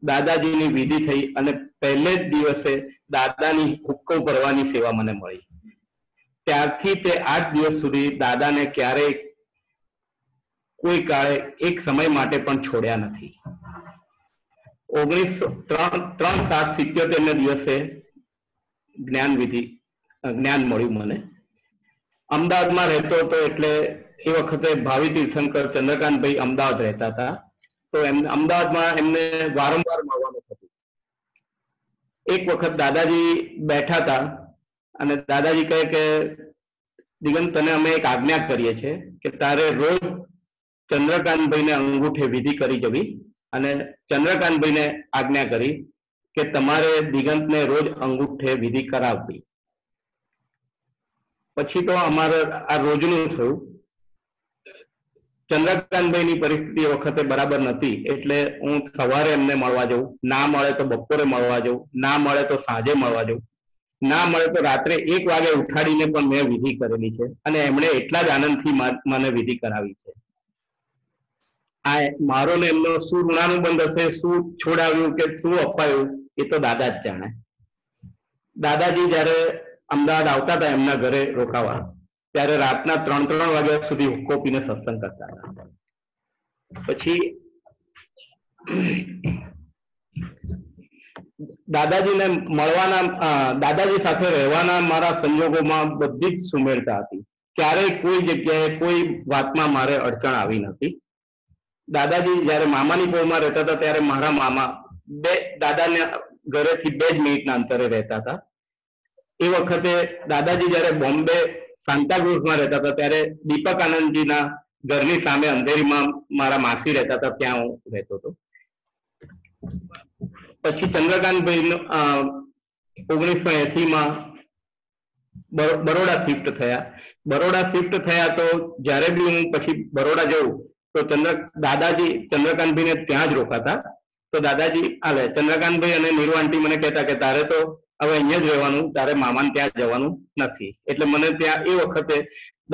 દાદાજીની વિધિ થઈ અને પહેલે જ દિવસે દાદાની હુક્કો ભરવાની સેવા મને મળી. ત્યારથી તે 8 દિવસ સુધી દાદાને ક્યારેય કોઈ કાળે એક સમય માટે પણ છોડ્યા નથી. 1973 દિવસે જ્ઞાન મળ્યું મને. અમદાવાદમાં રહેતો હતો એટલે એ વખતે ભાવિ તીર્થંકર ચંદ્રકાંતભાઈ અમદાવાદ રહેતા હતા. તો અમદાવાદમાં એમને વારંવાર મળવાનું થતું. એક વખત દાદાજી બેઠા હતા અને દાદાજી કહે કે દિગંત તને અમે એક આજ્ઞા કરીએ છીએ કે તારે રોજ ચંદ્રકાંતભાઈને અંગૂઠે વિધિ કરી જવી અને ચંદ્રકાંતભાઈને આજ્ઞા કરી કે તમારે દિગંતને રોજ અંગૂઠે વિધિ કરાવવી. પછી તો અમારે આ રોજનું થયું. ચંદ્રકાંતભાઈની પરિસ્થિતિ એ વખતે બરાબર નથી એટલે હું સવારે એમને મળવા જઉં, ના મળે તો બપોરે મળવા જઉં, ના મળે તો સાંજે મળવા જઉં, ના મળે તો રાત્રે 1 વાગે ઉઠાડીને પણ મેં વિધિ કરેલી છે અને એમણે એટલા જ આનંદથી મને વિધિ કરાવી છે. આ મારો ને એમનો શું ઋણાનુબંધ હશે, શું છોડાવ્યું કે શું અપાયું એ તો દાદા જ જાણે. દાદાજી જયારે અમદાવાદ આવતા હતા એમના ઘરે રોકાવા ત્યારે રાતના 3-3 વાગ્યા સુધી હુક્કો પીને સત્સંગ કરતા હતા. પછી દાદાજીને મળવાના, દાદાજી સાથે રહેવાના મારા સંજોગોમાં બધી જ સુમેળતા હતી. ક્યારેય કોઈ જગ્યાએ કોઈ વાતમાં મારે અડચણ આવી નથી. દાદાજી જયારે મામાની પોળમાં રહેતા હતા ત્યારે મારા મામા દાદાને ઘરેથી 2 જ મિનિટના અંતરે રહેતા હતા. એ વખતે દાદાજી જયારે બોમ્બે સાંતાક્રુઝમાં રહેતા હતા ત્યારે દીપક આનંદજીના ઘરની સામે અંધેરીમાં મારા માસી રહેતા હતા, ત્યાં હું રહેતો હતો. પછી ચંદ્રકાંતભાઈ 1980માં બરોડા શિફ્ટ થયા. બરોડા શિફ્ટ થયા તો જ્યારે બી હું પછી બરોડા જઉં તો દાદાજી ચંદ્રકાંતભાઈને ત્યાં જ રોકાતા. તો દાદાજી હાલે ચંદ્રકાંતભાઈ અને નીરુ આંટી મને કહેતા કે તારે તો હવે અહીંયા જ રહેવાનું, તારે મામાને ત્યાં જવાનું નથી. એટલે મને ત્યાં એ વખતે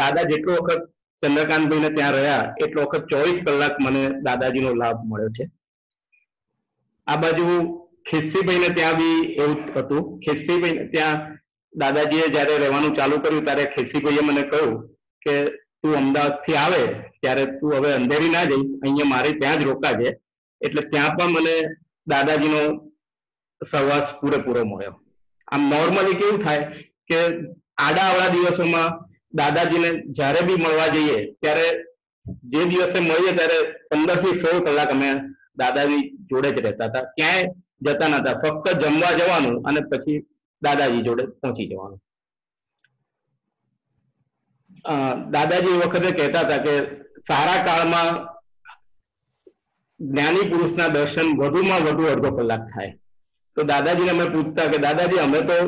દાદા જેટલો વખત ચંદ્રકાંતભાઈ ને ત્યાં રહ્યા એટલો વખત 24 કલાક મને દાદાજીનો લાભ મળ્યો છે. આ બાજુ ખિસ્સીભાઈ ને ત્યાં બી એવું હતું. ખિસ્સીભાઈ ને ત્યાં દાદાજીએ જયારે રહેવાનું ચાલુ કર્યું ત્યારે ખિસ્સીભાઈએ મને કહ્યું કે તું અમદાવાદ થી આવે ત્યારે તું હવે અંધેરી ના જઈશ, અહીંયા મારે ત્યાં જ રોકાજે. એટલે ત્યાં પણ મને દાદાજીનો સહવાસ પૂરેપૂરો મળ્યો. આમ નોર્મલી કેવું થાય કે આડાઅવળા દિવસોમાં દાદાજીને જ્યારે બી મળવા જઈએ ત્યારે જે દિવસે મળીએ ત્યારે 15 થી 16 કલાક અમે દાદાજી જોડે જ રહેતા હતા. ક્યાંય જતા નતા, ફક્ત જમવા જવાનું અને પછી દાદાજી જોડે પહોંચી જવાનું. દાદાજી એ વખતે કહેતા હતા કે સારા કાળમાં જ્ઞાની પુરુષના દર્શન વધુમાં વધુ અડધો કલાક થાય. તો દાદાજીને અમે પૂછતા કે દાદાજી અમે તો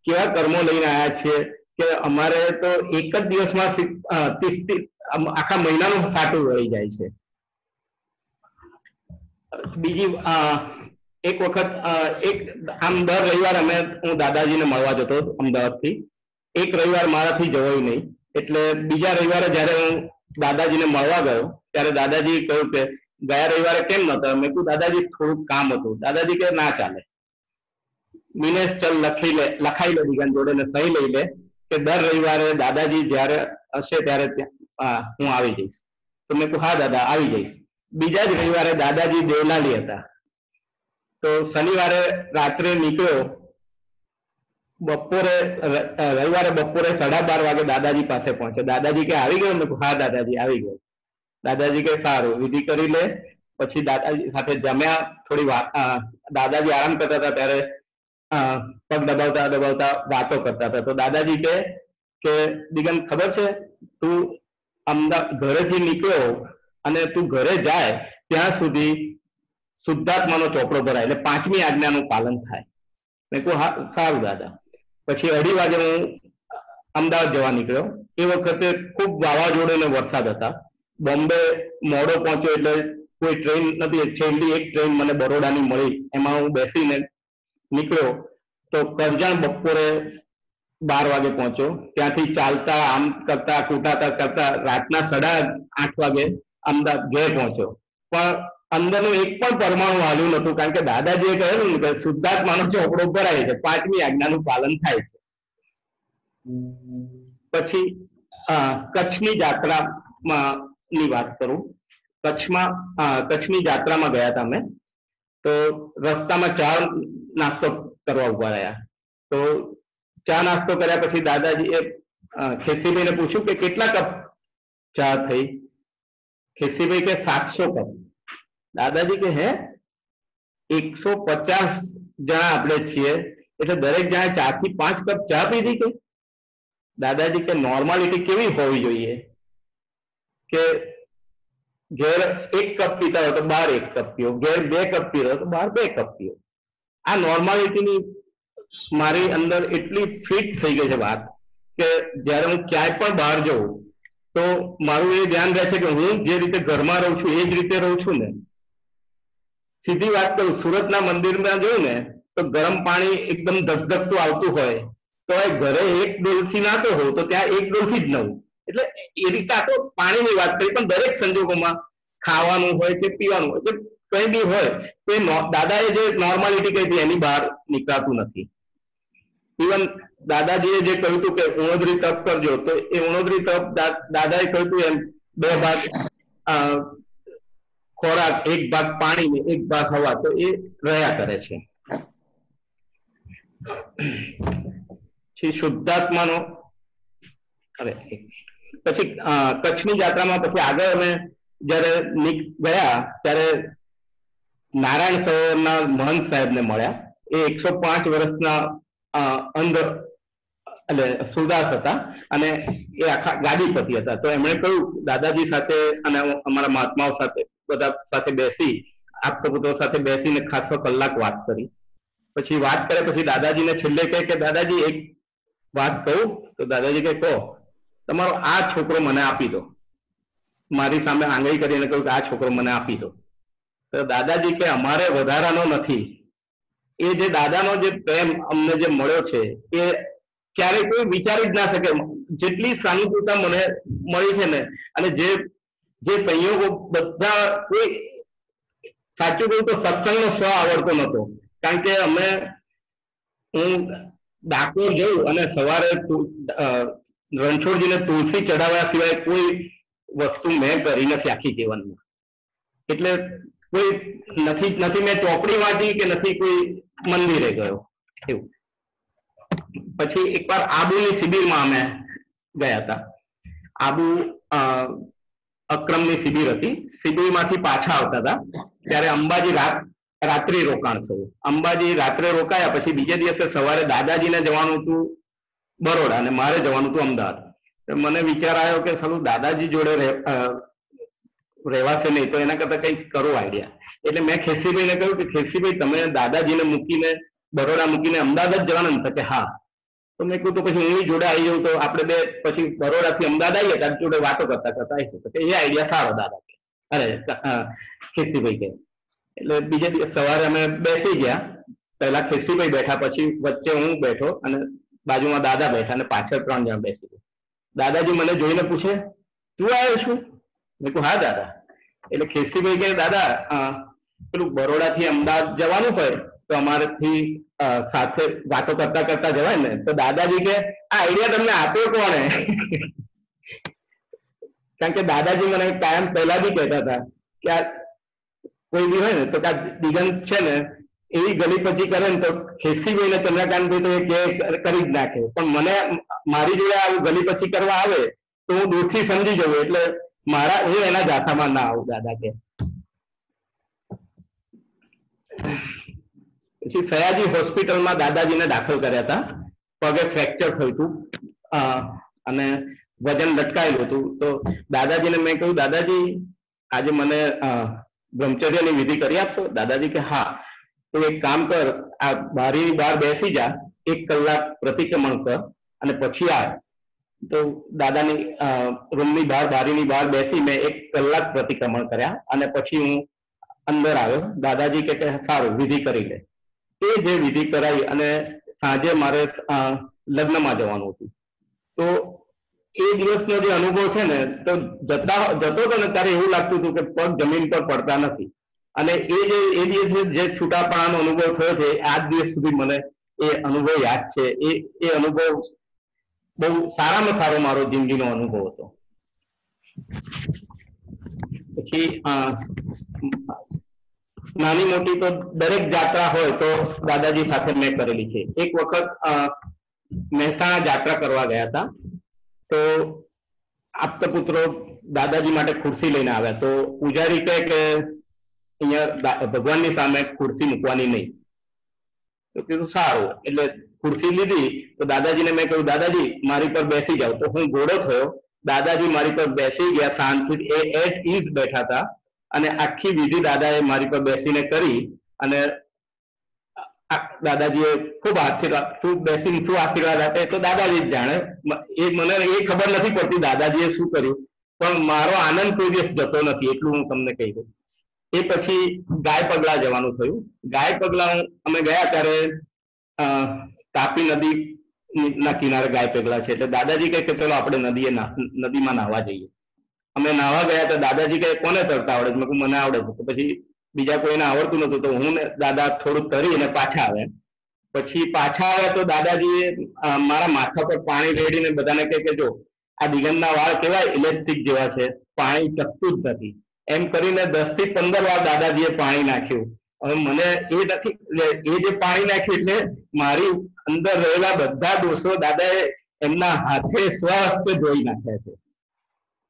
કેવા કર્મો લઈને આવ્યા છીએ કે અમારે તો એક જ દિવસમાં 30 આખા મહિનાનું સાટું વળી જાય છે. બીજી એક વખત આમ દર રવિવાર હું દાદાજીને મળવા જતો અમદાવાદથી. એક રવિવાર મારાથી જવાયું નહીં, એટલે બીજા રવિવારે જયારે હું દાદાજીને મળવા ગયો ત્યારે દાદાજી કહ્યું કે ગયા રવિવારે કેમ નતા? મેં કહ્યું દાદાજી થોડુંક કામ હતું. દાદાજી કે ના ચાલે, મિનેશ ચલ લખાઈ લે દીગાન જોડે ને સહી લઈ લે કે દર રવિવારે દાદાજી જયારે હશે ત્યારે હું આવી જઈશ. તો મેં કહ્યું હા દાદા આવી જઈશ. બીજા જ રવિવારે દાદાજી દેવલાલી હતા. તો શનિવારે રાત્રે નીકળ્યો, બપોરે રવિવારે બપોરે 12:30 વાગે દાદાજી પાસે પહોંચ્યો. દાદાજી કે આવી ગયો? મેં કહ્યું હા દાદાજી આવી ગયો. દાદાજી કે સારું, વિધિ કરી લે. પછી દાદાજી સાથે જમ્યા, થોડી દાદાજી આરામ કરતા હતા ત્યારે પગ દબાવતા દબાવતા વાતો કરતા હતા. તો દાદાજી કે દિગંત ખબર છે તું ઘરેથી નીકળ્યો અને તું ઘરે જાય ત્યાં સુધી શુદ્ધાત્માનો ચોપડો ભરાય, એટલે 5મી આજ્ઞાનું પાલન થાય. મેં કહ્યું હા સારું દાદા. પછી 2:30 વાગે હું અમદાવાદ જવા નીકળ્યો. એ વખતે ખૂબ વાવાઝોડું ને વરસાદ હતા. બોમ્બે મોડો પહોંચ્યો એટલે કોઈ ટ્રેન નથી. છેલ્લી એક ટ્રેન મને બરોડાની મળી, એમાં હું બેસીને નીકળ્યો. તો કરજણ બપોરે 12 વાગે પહોંચ્યો. ત્યાંથી ચાલતા આમ કરતા કૂટાતા કરતા રાતના 8:30 વાગે અમદાવાદ ઘેર પહોંચ્યો. પણ અંદરનું એક પણ પરમાણુ હાલ્યું નતું, કારણ કે દાદાજીએ કહ્યું કે શુદ્ધાત્માનો ચોપડો ભરાય છે, 5મી આજ્ઞાનું પાલન થાય છે. પછી કચ્છની જાત્રામાં ની વાત કરું. કચ્છની જાત્રામાં ગયા હતા અમે. તો રસ્તામાં ચા નાસ્તો કરવા ઉભા રહ્યા. તો ચા નાસ્તો કર્યા પછી દાદાજીએ ખેસીભાઈને પૂછ્યું કે કેટલા કપ ચા થઈ? ખેસીભાઈ કે 700 કપ. દાદાજી કે હે 150 જણા આપણે છીએ એટલે દરેક જણા 4 થી 5 કપ ચા પીધી કે? દાદાજી કે નોર્માલિટી કેવી હોવી જોઈએ કે ઘેર 1 કપ પીતા હોય તો બહાર 1 કપ પીઓ, ઘેર 2 કપ પીતા હોય તો બહાર 2 કપ પીઓ. આ નોર્માલિટીની મારી અંદર એટલી ફિટ થઈ ગઈ છે વાત કે જ્યારે હું ક્યાંય પણ બહાર જઉં તો મારું એ ધ્યાન રહે છે કે હું જે રીતે ઘરમાં રહું છું એ જ રીતે રહું છું ને. સીધી વાત કરું, સુરતના મંદિરમાં જોયું ને તો ગરમ પાણી એકદમ ધગધગતું આવતું હોય તો એ ઘરે 1 ડોલથી નાતો હોઉં તો ત્યાં 1 ડોલથી જ નવું. એટલે એ રીતે આ તો પાણીની વાત કરી, પણ દરેક સંજોગોમાં ખાવાનું હોય કે પીવાનું હોય કે કઈ બી હોય તો દાદાએ જે નોર્માલિટી કહી હતી એની બહાર નીકળાતું નથી. ઇવન દાદાજીએ જે કહ્યું હતું કે ઉણોદરી તપ કરજો, તો એ ઉણોદરી તપ દાદાએ કહ્યું હતું એમ 2 ભાગ ખોરાક, 1 ભાગ પાણી ને 1 ભાગ હવા, તો એ રહ્યા કરે છે. શુદ્ધાત્માનો પછી કચ્છની જાત્રામાં પછી આગળ અમે જયારે ગયા ત્યારે નારાયણ સરોવરના મહંત સાહેબને મળ્યા. એ 105 વર્ષના અંધ એટલે સુરદાસ હતા અને એ આખા ગાદીપતિ હતા. તો એમણે કહ્યું દાદાજી સાથે અને અમારા મહાત્માઓ સાથે બધા સાથે બેસી આપતા પુત્રો સાથે બેસીને ખાસો કલાક વાત કરી. પછી વાત કરે પછી દાદાજીને છેલ્લે કહે કે દાદાજી એક વાત કહું? તો દાદાજી કહે કહો. તમારો આ છોકરો મને આપી દો. મારી સામે આંગળી કરીને કહ્યું કે આ છોકરો મને આપી દો. તો દાદાજી કે અમારે વધારાનો નથી. એ જે દાદાનો જે પ્રેમ અમને જે મળ્યો છે એ ક્યારેય કોઈ વિચારી જ ના શકે. જેટલી સાનુકૂળતા મને મળી છે ને, અને જે સંયોગો બધા, કોઈ સાચું કહું તો સત્સંગનો સ્વ આવડતો નતો. કારણ કે હું ડાકોર જઉં અને સવારે રણછોડજીને તુલસી ચડાવવા સિવાય કોઈ વસ્તુ મેં કરી નથી આખી જીવનમાં. એટલે કોઈ નથી મેં ચોપડી વાંચી કે નથી કોઈ મંદિરે ગયો એવું. પછી એકવાર આબુની શિબિરમાં અમે ગયા હતા. આબુ અક્રમની શિબિર હતી. શિબિરમાંથી પાછા આવતા હતા ત્યારે અંબાજી રાત્રિ રોકાણ થયું. અંબાજી રાત્રે રોકાયા પછી બીજે દિવસે સવારે દાદાજીને જવાનું હતું બરોડા અને મારે જવાનું હતું અમદાવાદ. મને વિચાર આવ્યો કે સાલું દાદાજી જોડે રહેવાશે નહીં તો એના કરતા કંઈક કરો આઈડિયા. એટલે મેં ખેસીભાઈને કહ્યું કે ખેસીભાઈ તમે દાદાજીને મૂકીને બરોડા મૂકીને અમદાવાદ જ જવાના ને? કે હા. તો મેં કહ્યું તો પછી હું જોડે આવી જાઉં તો આપણે બે પછી બરોડાથી અમદાવાદ આવીએ તારી જોડે વાતો કરતા કરતા આવીશું. તો એ આઈડિયા સારો દાદા કે. અરે ખેસીભાઈ કે. એટલે બીજે દિવસ સવારે અમે બેસી ગયા. પહેલા ખેસીભાઈ બેઠા, પછી વચ્ચે હું બેઠો અને બાજુમાં દાદા બેઠા અને પાછળ 3 જણ બેસી ગયા. દાદાજી મને જોઈને પૂછે તું આવ્યો છું? મેં કહ્યું હા દાદા. એટલે ખેસીભાઈ કે દાદા પેલું બરોડાથી અમદાવાદ જવાનું હોય તો અમારેથી સાથે વાતો કરતા કરતા જવાય ને? તો દાદાજી કે આ આઈડિયા તમને આપ્યો કોણે? કારણ કે દાદાજી મને કાયમ પહેલા બી કહેતા હતા કે આ કોઈ બી હોય ને તો દિગંત છે ને એવી ગલી પછી કરે ને તો ખેસીભાઈ ને ચંદ્રકાંતભાઈ તો એ કરી જ નાખે. પણ મને મારી જોડે આવું ગલી પછી કરવા આવે તો હું દૂરથી સમજી જવું. એટલે હું એના જાસામાં ના આવું દાદા કે. પછી સયાજી હોસ્પિટલમાં દાદાજીને દાખલ કર્યા હતા. પગે ફ્રેક્ચર થયું હતું અને વજન લટકાયેલું હતું. તો દાદાજીને મેં કહ્યું દાદાજી આજે મને બ્રહ્મચર્યની વિધિ કરી આપશો? દાદાજી કે હા. તો એક કામ કર, આ બારીની બહાર બેસી જા, 1 કલાક પ્રતિક્રમણ કર અને પછી આ. તો દાદાની રૂમની બહાર બારીની બહાર બેસી મેં 1 કલાક પ્રતિક્રમણ કર્યા અને પછી હું અંદર આવ્યો. દાદાજી કે સારું વિધિ કરી લે. એ જે વિધિ કરાવી અને સાંજે મારે લગ્નમાં જવાનું હતું. તો એ દિવસનો જે અનુભવ છે ને, તો જતો હતો ને ત્યારે એવું લાગતું હતું કે પગ જમીન પર પડતા નથી. અને એ દિવસે જે છૂટાપણાનો અનુભવ થયો છે આજ દિવસ સુધી મને એ અનુભવ યાદ છે. એ અનુભવ બહુ સારામાં સારો મારો જિંદગીનો અનુભવ હતો. પછી નાની મોટી તો દરેક જાત્રા હોય તો દાદાજી સાથે મેં કરેલી છે. એક વખત મહેસાણા જાત્રા કરવા ગયા હતા. તો આપતા પુત્રો દાદાજી માટે ખુરશી લઈને આવ્યા. તો પૂજારી કહે કે અહીંયા ભગવાનની સામે ખુરશી મૂકવાની નહીં. તો કીધું સારું. એટલે ખુરશી લીધી. તો દાદાજીને મેં કહ્યું દાદાજી મારી પર બેસી જાઓ. તો હું ઘોડો થયો. દાદાજી મારી પર બેસી ગયા શાંતિથી. એ એટ ઇઝ બેઠા હતા અને આખી વિધિ દાદાએ મારી પર બેસીને કરી. અને દાદાજીએ ખૂબ આશીર્વાદ બેસીને શું આશીર્વાદ આપે તો દાદાજી જ જાણે. મને એ ખબર નથી પડતી દાદાજીએ શું કર્યું, પણ મારો આનંદ કોઈ દિવસ જતો નથી, એટલું હું તમને કહી દઉં. એ પછી ગાય પગલા જવાનું થયું. ગાય પગલા અમે ગયા ત્યારે તાપી નદી ના કિનારે ગાય પગલા છે. એટલે દાદાજી કહે કે ચલો આપણે નદીમાં નાહવા જઈએ. અમે નાહવા ગયા તો દાદાજી કહે કોને તરતા આવડે? મેં કહ્યું મને આવડે છે. તો પછી બીજા કોઈને આવડતું નતું તો હું દાદા થોડુંક તરી અને પાછા આવ્યા. પછી પાછા આવ્યા તો દાદાજીએ મારા માથા પર પાણી રેડીને બધાને કહે કે જો આ દિગંતના વાળ કેવા ઇલેસ્ટિક જેવા છે, પાણી ટકતું જ નથી. એમ કરીને 10 થી 15 વાર દાદાજીએ પાણી નાખ્યું. હવે મને એ નથી, એ જે પાણી નાખ્યું એટલે મારી અંદર રહેલા બધા દોષો દાદાએ એમના હાથે સ્વહસ્તે ધોઈ નાખ્યા છે.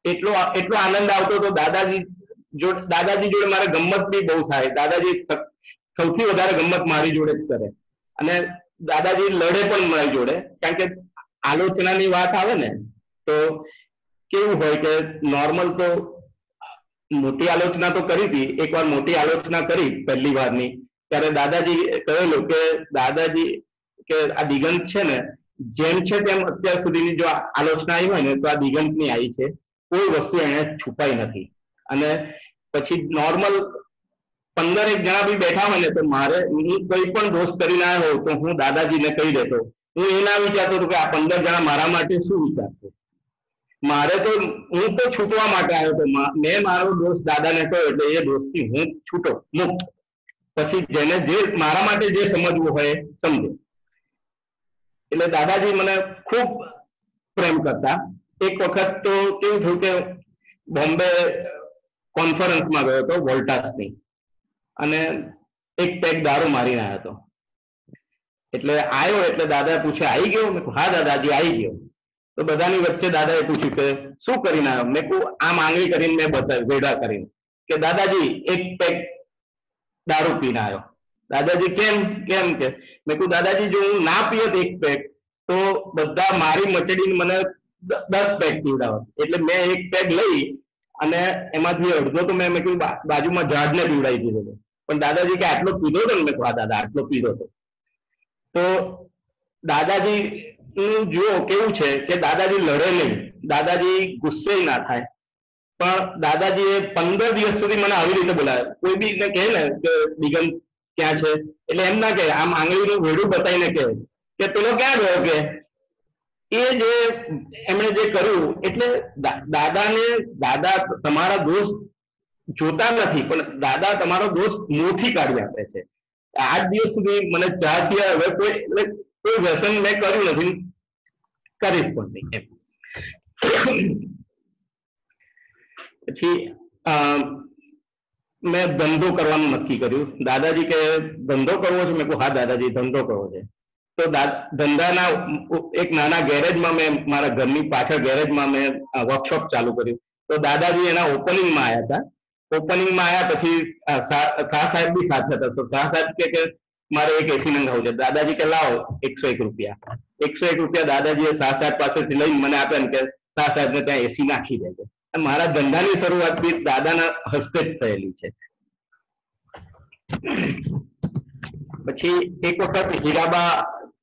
એટલો આનંદ આવતો હતો. દાદાજી જોડે મારે ગમત બી બહુ થાય. દાદાજી સૌથી વધારે ગમત મારી જોડે જ કરે અને દાદાજી લડે પણ મારી જોડે. કારણ કે આલોચનાની વાત આવે ને તો કેવું હોય કે નોર્મલ તો મોટી આલોચના તો કરી હતી. એકવાર મોટી આલોચના કરી પહેલી વારની ત્યારે દાદાજી કહેલું કે દાદાજી કે આ દિગંત છે ને જેમ છે તેમ અત્યાર સુધીની જો આલોચના આવી હોય ને તો આ દિગંતની આવી છે. કોઈ વસ્તુ એને છુપાઈ નથી. અને પછી નોર્મલ 15 જણા બી બેઠા હોય ને તો મારે હું કોઈ પણ દોષ કરીને આવ્યો તો હું દાદાજીને કહી દેતો. હું એ ના વિચારતો હતો કે આ 15 જણા મારા માટે શું વિચારશે. મારે તો હું તો છૂટવા માટે આવ્યો હતો. મેં મારો દોષ દાદાને કહ્યો એટલે એ દોષથી હું છૂટો મુક્ત. પછી જેને જે મારા માટે જે સમજવું હોય સમજે. એટલે દાદાજી મને ખૂબ પ્રેમ કરતા. એક વખત તો કેવું થયું કે બોમ્બે કોન્ફરન્સમાં ગયો હતો વોલ્ટાસની, અને એક પેક દારૂ મારીને આવ્યો હતો. એટલે આવ્યો એટલે દાદા પૂછે આવી ગયો? મેં કહ્યું હા દાદાજી આવી ગયો. તો બધાની વચ્ચે દાદાએ પૂછ્યું કે શું કરીને આવ્યો? મેં કહ્યું આમ આંગળી કરીને મેં બતાવ્યું વેડા કરીને કે દાદાજી એક પેક દારૂ પીને આવ્યો. દાદાજી કેમ કેમ કે મેં કહ્યું દાદાજી જો હું ના પીયત એક પેક તો બધા મારી મચડીને મને 10 પેક પીવડાવત. એટલે મેં એક પેક લઈ અને એમાંથી અડધો તો મેં કહ્યું બાજુમાં ઝાડને પીવડાવી દીધો હતો. પણ દાદાજી કે આટલો પીધો હતો ને? મેં કહ્યું હા દાદા આટલો પીધો હતો. તો દાદાજી નું જુઓ કેવું છે કે દાદાજી લડે નહીં, દાદાજી ગુસ્સે ના થાય, પણ દાદાજી 15 દિવસ સુધી મને આવી રીતે બોલાવે. કોઈ બી ને કહે ને કે દિગંત ક્યાં છે એટલે એમ ના કહે, આમ આંગળીનું વેડું બતાવીને કહે કે પેલો ક્યાં ગયો. કે એ જે એમણે જે કર્યું એટલે દાદા તમારા દોષ જોતા નથી, પણ દાદા તમારો દોષ મોંથી કાઢી આપે છે. 8 દિવસ સુધી મને ચા થયા, હવે કોઈ વ્યસન મેં કર્યું નથી, કરીશ પણ નહીં એમ. પછી મેં ધંધો કરવાનું નક્કી કર્યું. દાદાજી કે ધંધો કરવો છે? મેં કહ્યું હા દાદાજી ધંધો કરવો છે. તો ધંધાના એક નાના ગેરેજમાં મેં મારા ઘરની પાછળ ગેરેજમાં મેં વર્કશોપ ચાલુ કર્યું. તો દાદાજી એના ઓપનિંગમાં આવ્યા હતા. ઓપનિંગમાં આવ્યા પછી શાહ સાહેબ બી સાથે હતા. તો શાહ સાહેબ કે મારે એક એસી નંગાવું છે. દાદાજી કે લાવો 101 રૂપિયા. 101 રૂપિયા દાદાજીએ શાહ સાહેબ પાસેથી લઈને મને આપ્યા ને કે શાહ સાહેબને ત્યાં એસી નાખી દેજો. મારા ધંધાની શરૂઆત બી દાદાના હસ્તે જ થયેલી છે. પછી એક વખત હીરાબા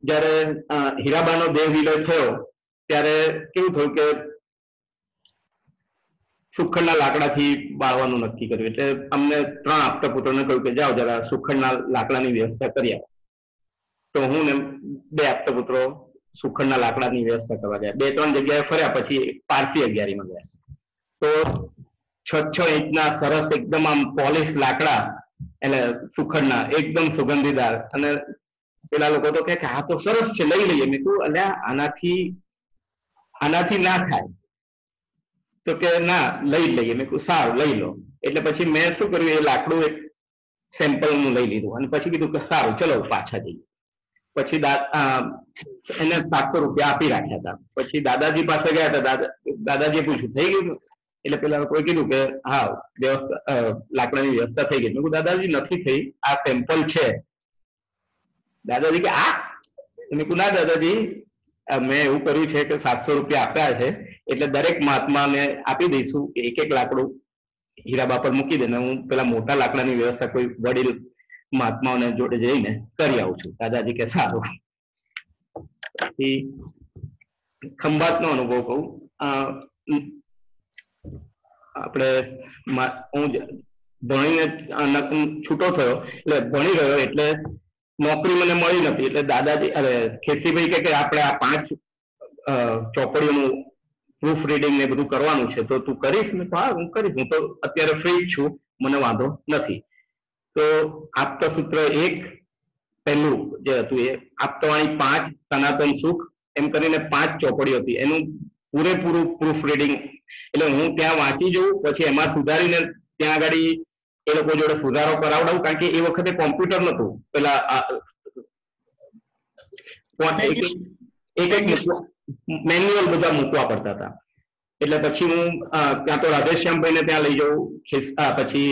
જયારે હીરાબાનો દેહ વિલય થયો ત્યારે કેવું થયું કે સુખડના લાકડાથી બાળવાનું નક્કી કર્યું. એટલે અમને 3 આપતા પુત્રોને કહ્યું કે જાઓ જરા સુખડના લાકડાની વ્યવસ્થા કરી આવો. તો હું ને 2 આપતા પુત્રો સુખડના લાકડાની વ્યવસ્થા કરવા ગયા. 2-3 જગ્યાએ ફર્યા પછી પારસી અગિયારીમાં ગયા. તો 6 ઇંચના સરસ એકદમ આમ પોલિશ લાકડા એટલે સુખડના એકદમ સુગંધીદાર. અને પેલા લોકો તો કે આ તો સરસ છે લઈ લઈએ. મેં કહ્યું અલ્યા આનાથી ના થાય. તો કે ના લઈ લઈએ. મેં કહ્યું સારું લઈ લો. એટલે પછી મેં શું કર્યું, એ લાકડું એક સેમ્પલ નું લઈ લીધું અને પછી કીધું કે સારું ચલો પાછા જઈએ. પછી એને 700 રૂપિયા આપી રાખ્યા હતા. પછી દાદાજી પાસે ગયા હતા. દાદાજીએ પૂછ્યું થઈ ગયું? એટલે પેલા લોકોએ કીધું કે હા લાકડાની વ્યવસ્થા થઈ ગઈ. મેં કહ્યું દાદાજી નથી થઈ, આ સેમ્પલ છે. દાદાજી કે આ? મેં કહ્યું ના દાદાજી મેં એવું કર્યું છે કે 700 રૂપિયા આપ્યા છે એટલે દરેક મહાત્માને આપી દઈશું, એક લાકડું હીરાબા પર મૂકી દે ને હું પેલા મોટા લાકડાની વ્યવસ્થા કોઈ વડીલ મહાત્માઓને જોડે જઈને કરી આવું છું. દાદાજી કે સારું. પછી ખંભાતનો અનુભવ કહું. આપણે હું ભણીને છૂટો થયો એટલે ભણી રહ્યો એટલે નોકરી મને મળી નથી. એટલે દાદાજી ખેસીભાઈ કે આપણે આ 5 ચોપડીઓનું પ્રૂફ રીડિંગ ને બધું કરવાનું છે તો તું કરીશ? ને હા હું કરીશ, હું તો અત્યારે ફ્રી જ છું, મને વાંધો નથી. તો આપતા સૂત્ર 1 પહેલું જે હતું એ આપતાવાણી 5 સનાતન સુખ એમ કરીને 5 ચોપડીઓ હતી. એનું પૂરેપૂરું પ્રૂફ રીડિંગ એટલે હું ત્યાં વાંચી જઉં પછી એમાં સુધારીને ત્યાં આગળ એ લોકો જોડે સુધારો કરાવડાવું. કારણ કે એ વખતે કોમ્પ્યુટર નતું, પેલા એક મેન્યુઅલ બધા મૂકવા પડતા હતા. એટલે પછી હું ત્યાં તો રાધેશ્યામભાઈ ને ત્યાં લઈ જવું, પછી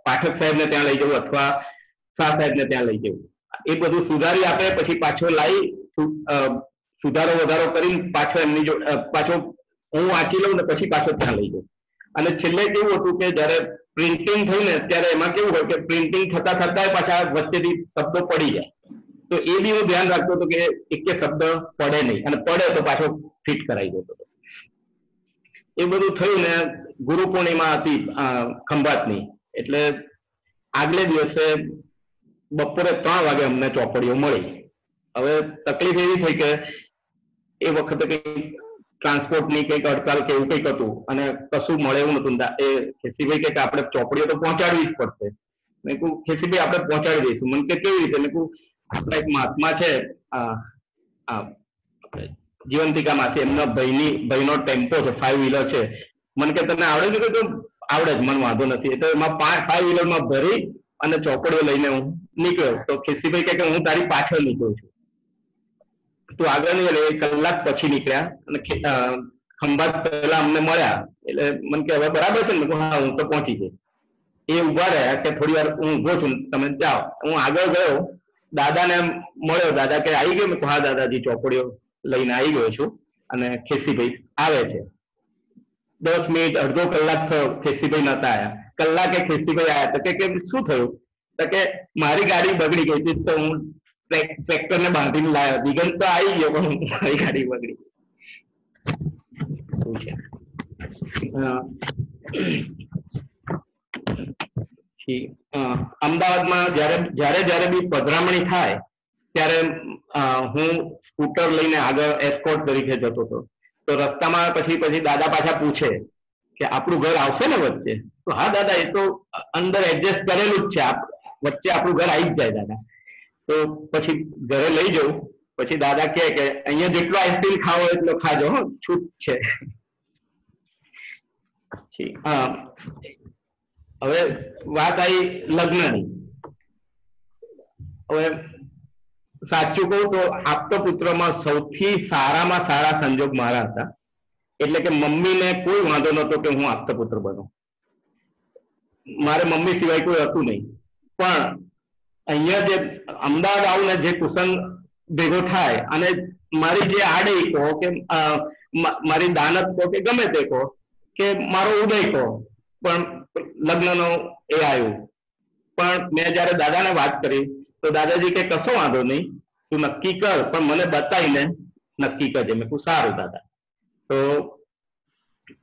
પાઠક સાહેબ ને ત્યાં લઈ જવું અથવા શાહ સાહેબ ને ત્યાં લઈ જવું. એ બધું સુધારી આપે પછી પાછો લાવી સુધારો વધારો કરીને પાછો એમની જોડે પાછો હું વાંચી લઉં ને પછી પાછો ત્યાં લઈ જાઉં. અને છેલ્લે કેવું હતું કે જયારે પ્રિન્ટિંગ થયું ને ત્યારે એમાં કેવું હોય કે પ્રિન્ટિંગ થતા થતા પાછા વચ્ચેથી શબ્દો પડી જાય. તો એ બી હું ધ્યાન રાખતો હતો કે એક શબ્દ પડે નહીં, અને પડે તો પાછો ફિટ કરાવી દેતો હતો. એ બધું થયું ને ગુરુ પૂર્ણિમા હતી ખંભાતની. એટલે આગલે દિવસે બપોરે 3 વાગે અમને ચોપડીઓ મળી. હવે તકલીફ એવી થઈ કે એ વખતે કંઈક ટ્રાન્સપોર્ટની કંઈક હડતાલ કે એવું કંઈક હતું અને કશું મળે એવું નતું. એ ખેસીભાઈ કે આપણે ચોપડીઓ તો પહોંચાડવી જ પડશે. મેં કહ્યું ખેસીભાઈ આપણે પહોંચાડી દઈશું. મને કે કેવી રીતે? મેં કહ્યું આપણા એક મહાત્મા છે જીવંતિકા માસી, એમના ભાઈનો ટેમ્પો છે, 5 વ્હીલર છે. મને કે તને આવડે છે? કે આવડે જ, મને વાંધો નથી. એટલે એમાં 5 વ્હીલરમાં ભરી અને ચોપડીઓ લઈને હું નીકળ્યો. તો ખેસીભાઈ કે હું તારી પાછળ નીકળું છું, તું આગળ નહીં. 1 કલાક પછી નીકળ્યા અને ખંભાત પહેલા અમને મળ્યા. એટલે મને કે હવે બરાબર છે ને? હા, હું તો પહોંચી જઈશ. એ ઉભા રહ્યા કે થોડી વાર હું ઉભો છું, તમે જાઓ. હું આગળ ગયો, દાદાને મળ્યો. દાદા કે આવી ગયો? હા દાદાજી, ચોપડીઓ લઈને આવી ગયો છું અને ખેસીભાઈ આવે છે. 10 મિનિટ અડધો કલાક થયો, ખેસીભાઈ નતા આવ્યા. કલાકે ખેસીભાઈ આવ્યા. તો કે શું થયું? તો કે મારી ગાડી બગડી ગઈ હતી, તો હું ટ્રેક્ટર ને બાંધીને લાવ્યો. દિગંત તો આવી ગયો પણ મારી ગાડી બગડી. અમદાવાદમાં જ્યારે બી પધરામણી થાય ત્યારે હું સ્કૂટર લઈને આગળ એસ્કોર્ટ તરીકે જતો હતો. તો રસ્તામાં પછી દાદા પાછા પૂછે કે આપણું ઘર આવશે ને વચ્ચે? તો હા દાદા, એ તો અંદર એડજસ્ટ કરેલું જ છે, વચ્ચે આપણું ઘર આવી જ જાય દાદા. તો પછી ઘરે લઈ જવું. પછી દાદા કહે કે અહીંયા જેટલો આઈસ્ક્રીમ ખાવો એટલો ખાજો, છૂટ છે. હવે વાત આવી લગ્નની. હવે સાચું કહું તો આપતો પુત્રમાં સૌથી સારામાં સારા સંજોગ મારા હતા. એટલે કે મમ્મીને કોઈ વાંધો નતો કે હું આપતો પુત્ર બનું. મારે મમ્મી સિવાય કોઈ હતું નહીં. પણ અહીંયા જે અમદાવાદ આવું ને જે કુસંગ ભેગો થાય અને મારી જે આડે કહો કે મારી દાનત કહો કે ગમે તે કહો કે મારો ઉદય કહો, પણ લગ્નનો એ આવ્યું. પણ મેં જયારે દાદાને વાત કરી તો દાદાજી કે કશો વાંધો નહીં, તું નક્કી કર પણ મને બતાવીને નક્કી કરજે. મેં કહ્યું સારું દાદા. તો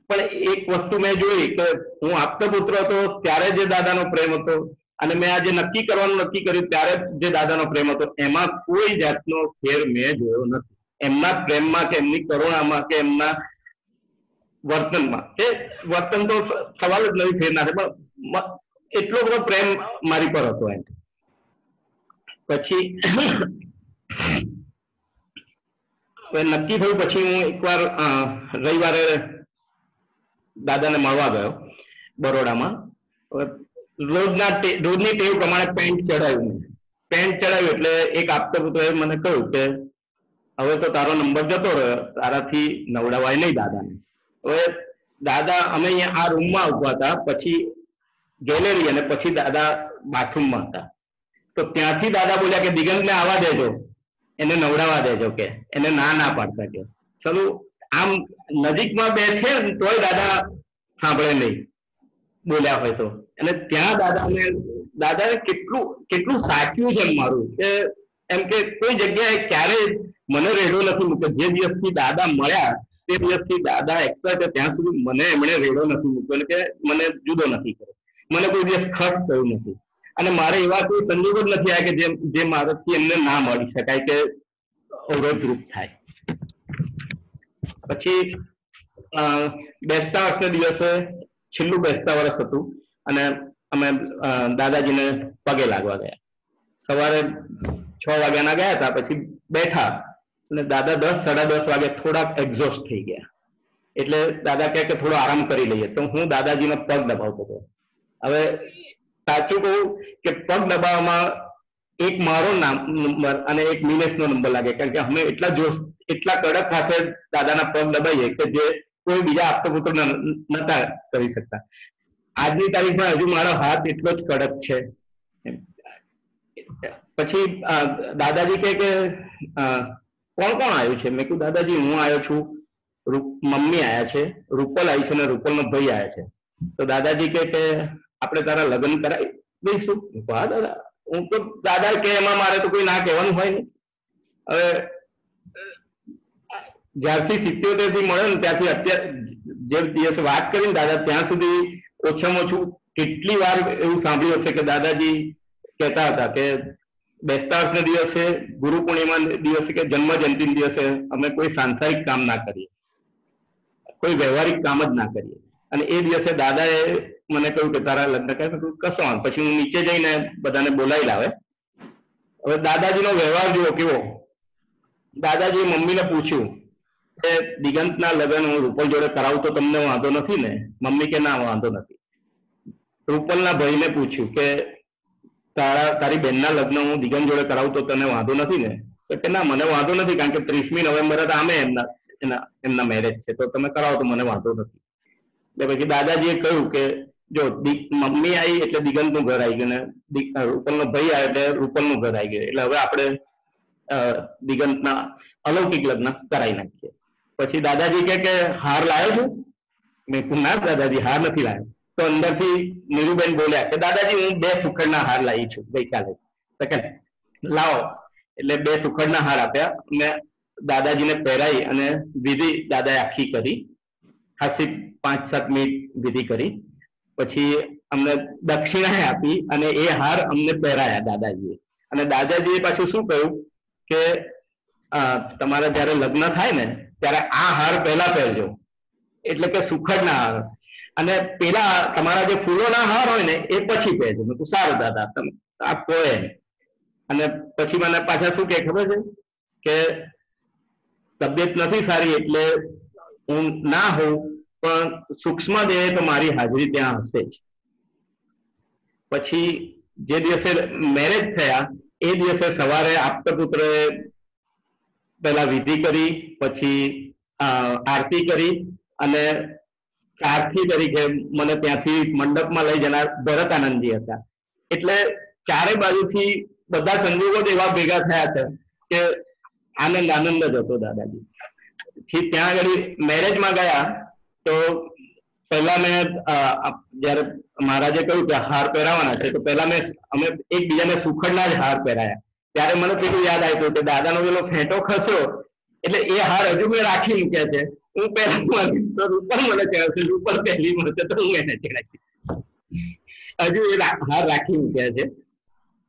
પણ એક વસ્તુ મેં જોઈ કે હું આપતો પુત્ર હતો ત્યારે જે દાદાનો પ્રેમ હતો અને મેં આજે નક્કી કરવાનું નક્કી કર્યું ત્યારે જે દાદાનો પ્રેમ હતો, એમાં કોઈ જાતનો ફેર મેં જોયો નથી. એમના પ્રેમમાં કે એમની કરુણામાં કે એમના વર્તનમાં, કે વર્તન તો સવાલ જ નથી ફેર ના થાય, પણ એટલો બધો પ્રેમ મારી પર હતો એમ. પછી નક્કી થયું. પછી હું એકવાર રવિવારે દાદાને મળવા ગયો બરોડામાં. રોજની ટેવ પ્રમાણે પેન્ટ ચડાવ્યું. એટલે એક આપતા પુત્રએ મને કહ્યું કે હવે તો તારો નંબર જતો રહ્યો, તારાથી નવડાવાય નહીં દાદાને. હવે દાદા અમે અહીંયા આ રૂમમાં ઉભા હતા, પછી ગેલેરી અને પછી દાદા બાથરૂમમાં હતા. તો ત્યાંથી દાદા બોલ્યા કે દિગંતને આવવા દેજો, એને નવડાવવા દેજો, કે એને ના પાડતા કે. ચલો આમ નજીકમાં બેઠે તોય દાદા સાંભળે નહીં બોલ્યા હોય તો. અને ત્યાં દાદાને કેટલું સાચું છે મારું, કે એમ કે કોઈ જગ્યાએ ક્યારેય મને રેડો નથી મૂક્યો. જે દિવસથી દાદા મળ્યા તે દિવસથી દાદા એક્સપાયર થયા ત્યાં સુધી મને એમણે રેડો નથી મૂક્યો, એટલે કે મને જુદો નથી કર્યો, મને કોઈ દિવસ ખર્ચ થયું નથી. અને મારે એવા કોઈ સંજોગો જ નથી આવ્યા કે જે મારાથી એમને ના મળી શકાય કે અવરોધરૂપ થાય. પછી બેસતા વર્ષના દિવસે છેલ્લું બેસતા વર્ષ હતું અને અમે દાદાજીને પગે લાગવા ગયા. સવારે 6 વાગ્યાના ગયા હતા. પછી બેઠા અને દાદા 10-10:30 વાગે થોડાક એક્ઝોસ્ટ થઈ ગયા. એટલે દાદા કહે કે થોડો આરામ કરી લઈએ. તો હું દાદાજીનો પગ દબાવતો હતો. હવે સાચું કહું કે પગ દબાવવામાં એક મારો નંબર અને એક નિલેશનો નંબર લાગે, કારણ કે અમે એટલા કડક હાથે દાદાના પગ દબાઈએ કે જે કોઈ બીજા આપતો પુત્ર નતા કરી શકતા. આજની તારીખમાં હજુ મારો હાથ એટલો જ કડક છે. પછી દાદાજી કહે કે કોણ આવ્યું છે? મેં કીધું દાદાજી હું આવ્યો છું, મમ્મી આવ્યા છે, રૂપલ આવી છે અને રૂપલનો ભાઈ આવ્યા છે. તો દાદાજી કહે કે આપણે તારા લગ્ન કરાવી દઈશું. હા દાદા. હું તો દાદા કે એમાં મારે તો કોઈ ના કહેવાનું હોય નહીં. હવે જ્યારથી 77 થી મળ્યો ને ત્યારથી અત્યારે જે દિવસે વાત કરીને દાદા ત્યાં સુધી ઓછામાં ઓછું કેટલી વાર એવું સાંભળ્યું હશે કે દાદાજી કહેતા હતા કે બેસતા વર્ષના દિવસે, ગુરુ પૂર્ણિમા દિવસે કે જન્મ જયંતિ દિવસે અમે કોઈ સાંસારિક કામ ના કરીએ, કોઈ વ્યવહારિક કામ જ ના કરીએ. અને એ દિવસે દાદાએ મને કહ્યું કે તારા લગ્ન કરે, કશો વાંધો. પછી હું નીચે જઈને બધાને બોલાવી લાવે. હવે દાદાજીનો વ્યવહાર જુઓ કેવો. દાદાજીએ મમ્મીને પૂછ્યું કે દિગંતના લગ્ન હું રૂપલ જોડે કરાવું તો તમને વાંધો નથી ને? મમ્મી કે ના, વાંધો નથી. રૂપલના ભાઈને પૂછ્યું કે તારી બેનના લગ્ન હું દિગંત જોડે કરાવું તો તને વાંધો નથી ને? તો કે ના, મને વાંધો નથી, કારણ કે 30મી નવેમ્બરે તો આમે એમના મેરેજ છે, તો તમે કરાવો તો મને વાંધો નથી. એટલે પછી દાદાજીએ કહ્યું કે જો મમ્મી આવી એટલે દિગંતનું ઘર આવી ગયું, ને રૂપલનો ભાઈ આવે એટલે રૂપલનું ઘર આવી ગયું, એટલે હવે આપણે દિગંતના અલૌકિક લગ્ન કરાવી નાખીએ. પછી દાદાજી કે હાર લાવ્યો છું? મેં કહ્યું ના દાદાજી, હાર નથી લાવ્યો. તો અંદરથી નીરુબેન બોલ્યા કે દાદાજી હું 2 સુખડના હાર લાવી છું ગઈકાલે. લાવો. એટલે 2 સુખડના હાર આપ્યા. મેં દાદાજીને પહેરાઈ અને વિધિ દાદાએ આખી કરી. ખાસી 5-7 મિનિટ વિધિ કરી. પછી અમને દક્ષિણા આપી અને એ હાર અમને પહેરાયા દાદાજીએ. અને દાદાજીએ પાછું શું કહ્યું કે તમારા જયારે લગ્ન થાય ને ત્યારે આ હાર પહેલા પહેરજો, એટલે કે સુખડના હાર, અને પેલા તમારા જે ફૂલોના હાર હોય ને એ પછી પહેરજો. મેં કહ્યું સારું દાદા, તમે આ કોઈ. અને પછી મને પાછા શું કે ખબર છે કે તબિયત નથી સારી એટલે હું ના હોઉં, પણ સૂક્ષ્મ દેહ તો મારી હાજરી ત્યાં હશે જ. પછી જે દિવસે મેરેજ થયા એ દિવસે સવારે આપતા પુત્રએ પહેલા વિધિ કરી, પછી આરતી કરી, અને સારથી તરીકે મને ત્યાંથી મંડપમાં લઈ જનાર ભરતાનંદજી હતા. એટલે ચારે બાજુથી બધા સંજોગો એવા ભેગા થયા છે કે આનંદ આનંદ જ હતો દાદાજી. ત્યાં આગળ મેરેજમાં ગયા તો પહેલા મેં જયારે મહારાજે કહ્યું કે હાર પહેરાવાના છે, તો પહેલા અમે એકબીજાને સુખડના જ હાર પહેરાયા. ત્યારે મને પેલું યાદ આવ્યું કે દાદાનો પેલો ફેંટો ખસ્યો એટલે એ હાર હજુ મેં રાખી મૂક્યા છે. હું પહેલા તો રૂપલ મને ચડાવશે, રૂપલ પહેલી મળશે તો હું એને ચડાવી, હજુ એ હાર રાખી મૂક્યા છે.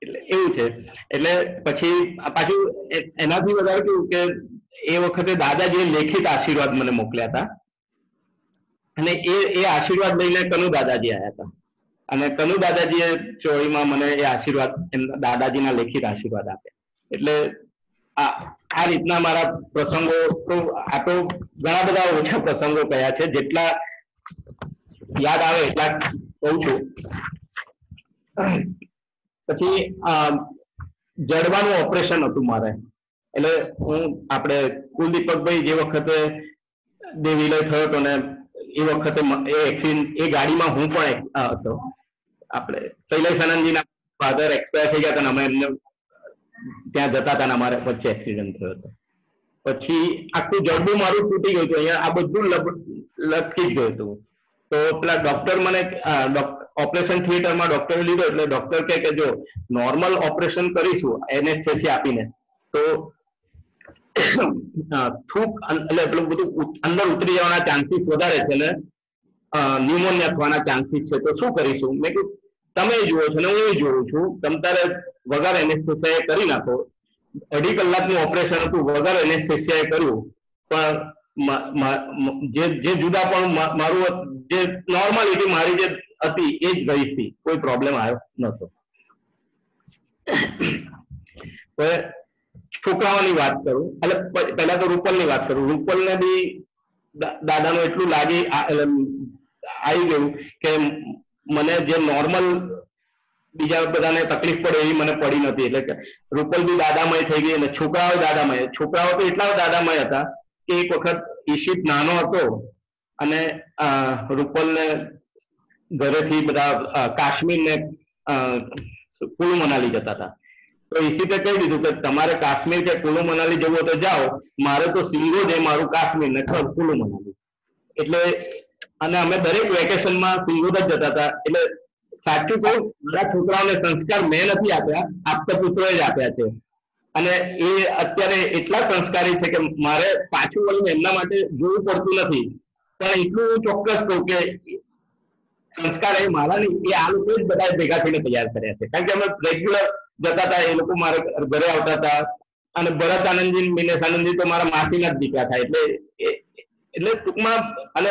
એટલે એવું છે. એટલે પછી પાછું એનાથી વધારે કેવું કે એ વખતે દાદાજીએ લેખિત આશીર્વાદ મને મોકલ્યા હતા, અને એ આશીર્વાદ લઈને કનુ દાદાજી આવ્યા હતા. અને કનુ દાદાજીએ ચોળીમાં મને એ આશીર્વાદ દાદાજીના લેખિત આશીર્વાદ આપ્યા. એટલે આ રીતના મારા પ્રસંગો તો આ તો ઘણા બધા ઓછા પ્રસંગો કયા છે, જેટલા યાદ આવે એટલા કહું છું. પછી જડબાનું ઓપરેશન હતું મારે. એટલે હું આપણે કુલદીપકભાઈ જે વખતે દેવીલય થયો હતો ને એ વખતે એ એક્સિડન્ટ, એ ગાડીમાં હું પણ હતો. આપણે શૈલેષ આનંદજીના ફાધર એક્સપાયર થઈ ગયા હતા, અમે એમને ત્યાં જતા હતા, અમારે વચ્ચે એક્સિડન્ટ થયો હતો. પછી આખું જડબું મારું તૂટી ગયું હતું, અહીંયા આ બધું લટકી જ ગયું હતું. તો પેલા ડોક્ટર મને ઓપરેશન થિયેટરમાં ડોક્ટરે લીધો, એટલે ડોક્ટર કે જો નોર્મલ ઓપરેશન કરીશું એનેસ્થેસિયા આપીને તો થૂક એટલે એટલું બધું અંદર ઉતરી જવાના ચાન્સીસ વધારે છે ને ન્યુમોનિયા થવાના ચાન્સીસ છે, તો શું કરીશું? મેં કીધું તમે જુઓ છો ને હું જોઉં છું, તમ તારે વગર એનેસ્થેસિયા કરી નાખો. 2.5 કલાકનું ઓપરેશન હતું, વગર એનેસ્થેસિયા કર્યું, પણ જે જુદા પણ મારું જે નોર્માલિટી મારી જે હતી એ જ રહી હતી, કોઈ પ્રોબ્લેમ આવ્યો નતો. છોકરાઓની વાત કરું, એટલે પહેલા તો રૂપલની વાત કરું. રૂપલને બી દાદાનું એટલું આવી ગયું કે મને જે નોર્મલ બીજા બધાને તકલીફ પડે એવી મને પડી નથી. એટલે કે રૂપલ બી દાદામય થઈ ગઈ અને છોકરાઓ દાદામય. છોકરાઓ તો એટલા દાદામય હતા કે એક વખત ઈશિત નાનો હતો અને રૂપલને ઘરેથી બધા કાશ્મીર ને કુલુ મનાલી જતા હતા. તો ઈશિતે કહી દીધું કે તમારે કાશ્મીર કે કુલુ મનાલી જવું તો જાઓ, મારે તો સિંગો છે મારું કાશ્મીર ને કુલુ મનાલી. એટલે અને અમે દરેક વેકેશનમાં સિંગોદ જ જતા હતા. એટલે સાચું કહું, મારા છોકરાઓને સંસ્કાર મેં નથી આપ્યા, આપતા પુત્રોએ જ આપ્યા છે. અને એ અત્યારે એટલા સંસ્કારી છે કે મારે પાછું વળીને એમના માટે જોવું પડતું નથી. પણ એટલું હું ચોક્કસ કહું કે સંસ્કાર એ મારા નહીં, એ આ લોકો જ બધા ભેગા થઈને તૈયાર કર્યા છે. કારણ કે અમે રેગ્યુલર જતા હતા, એ લોકો મારા ઘરે આવતા હતા. અને ભરત આનંદજી, મિનેશ આનંદજી તો મારા માસીના જ દીકરા થાય. એટલે ટૂંકમાં અને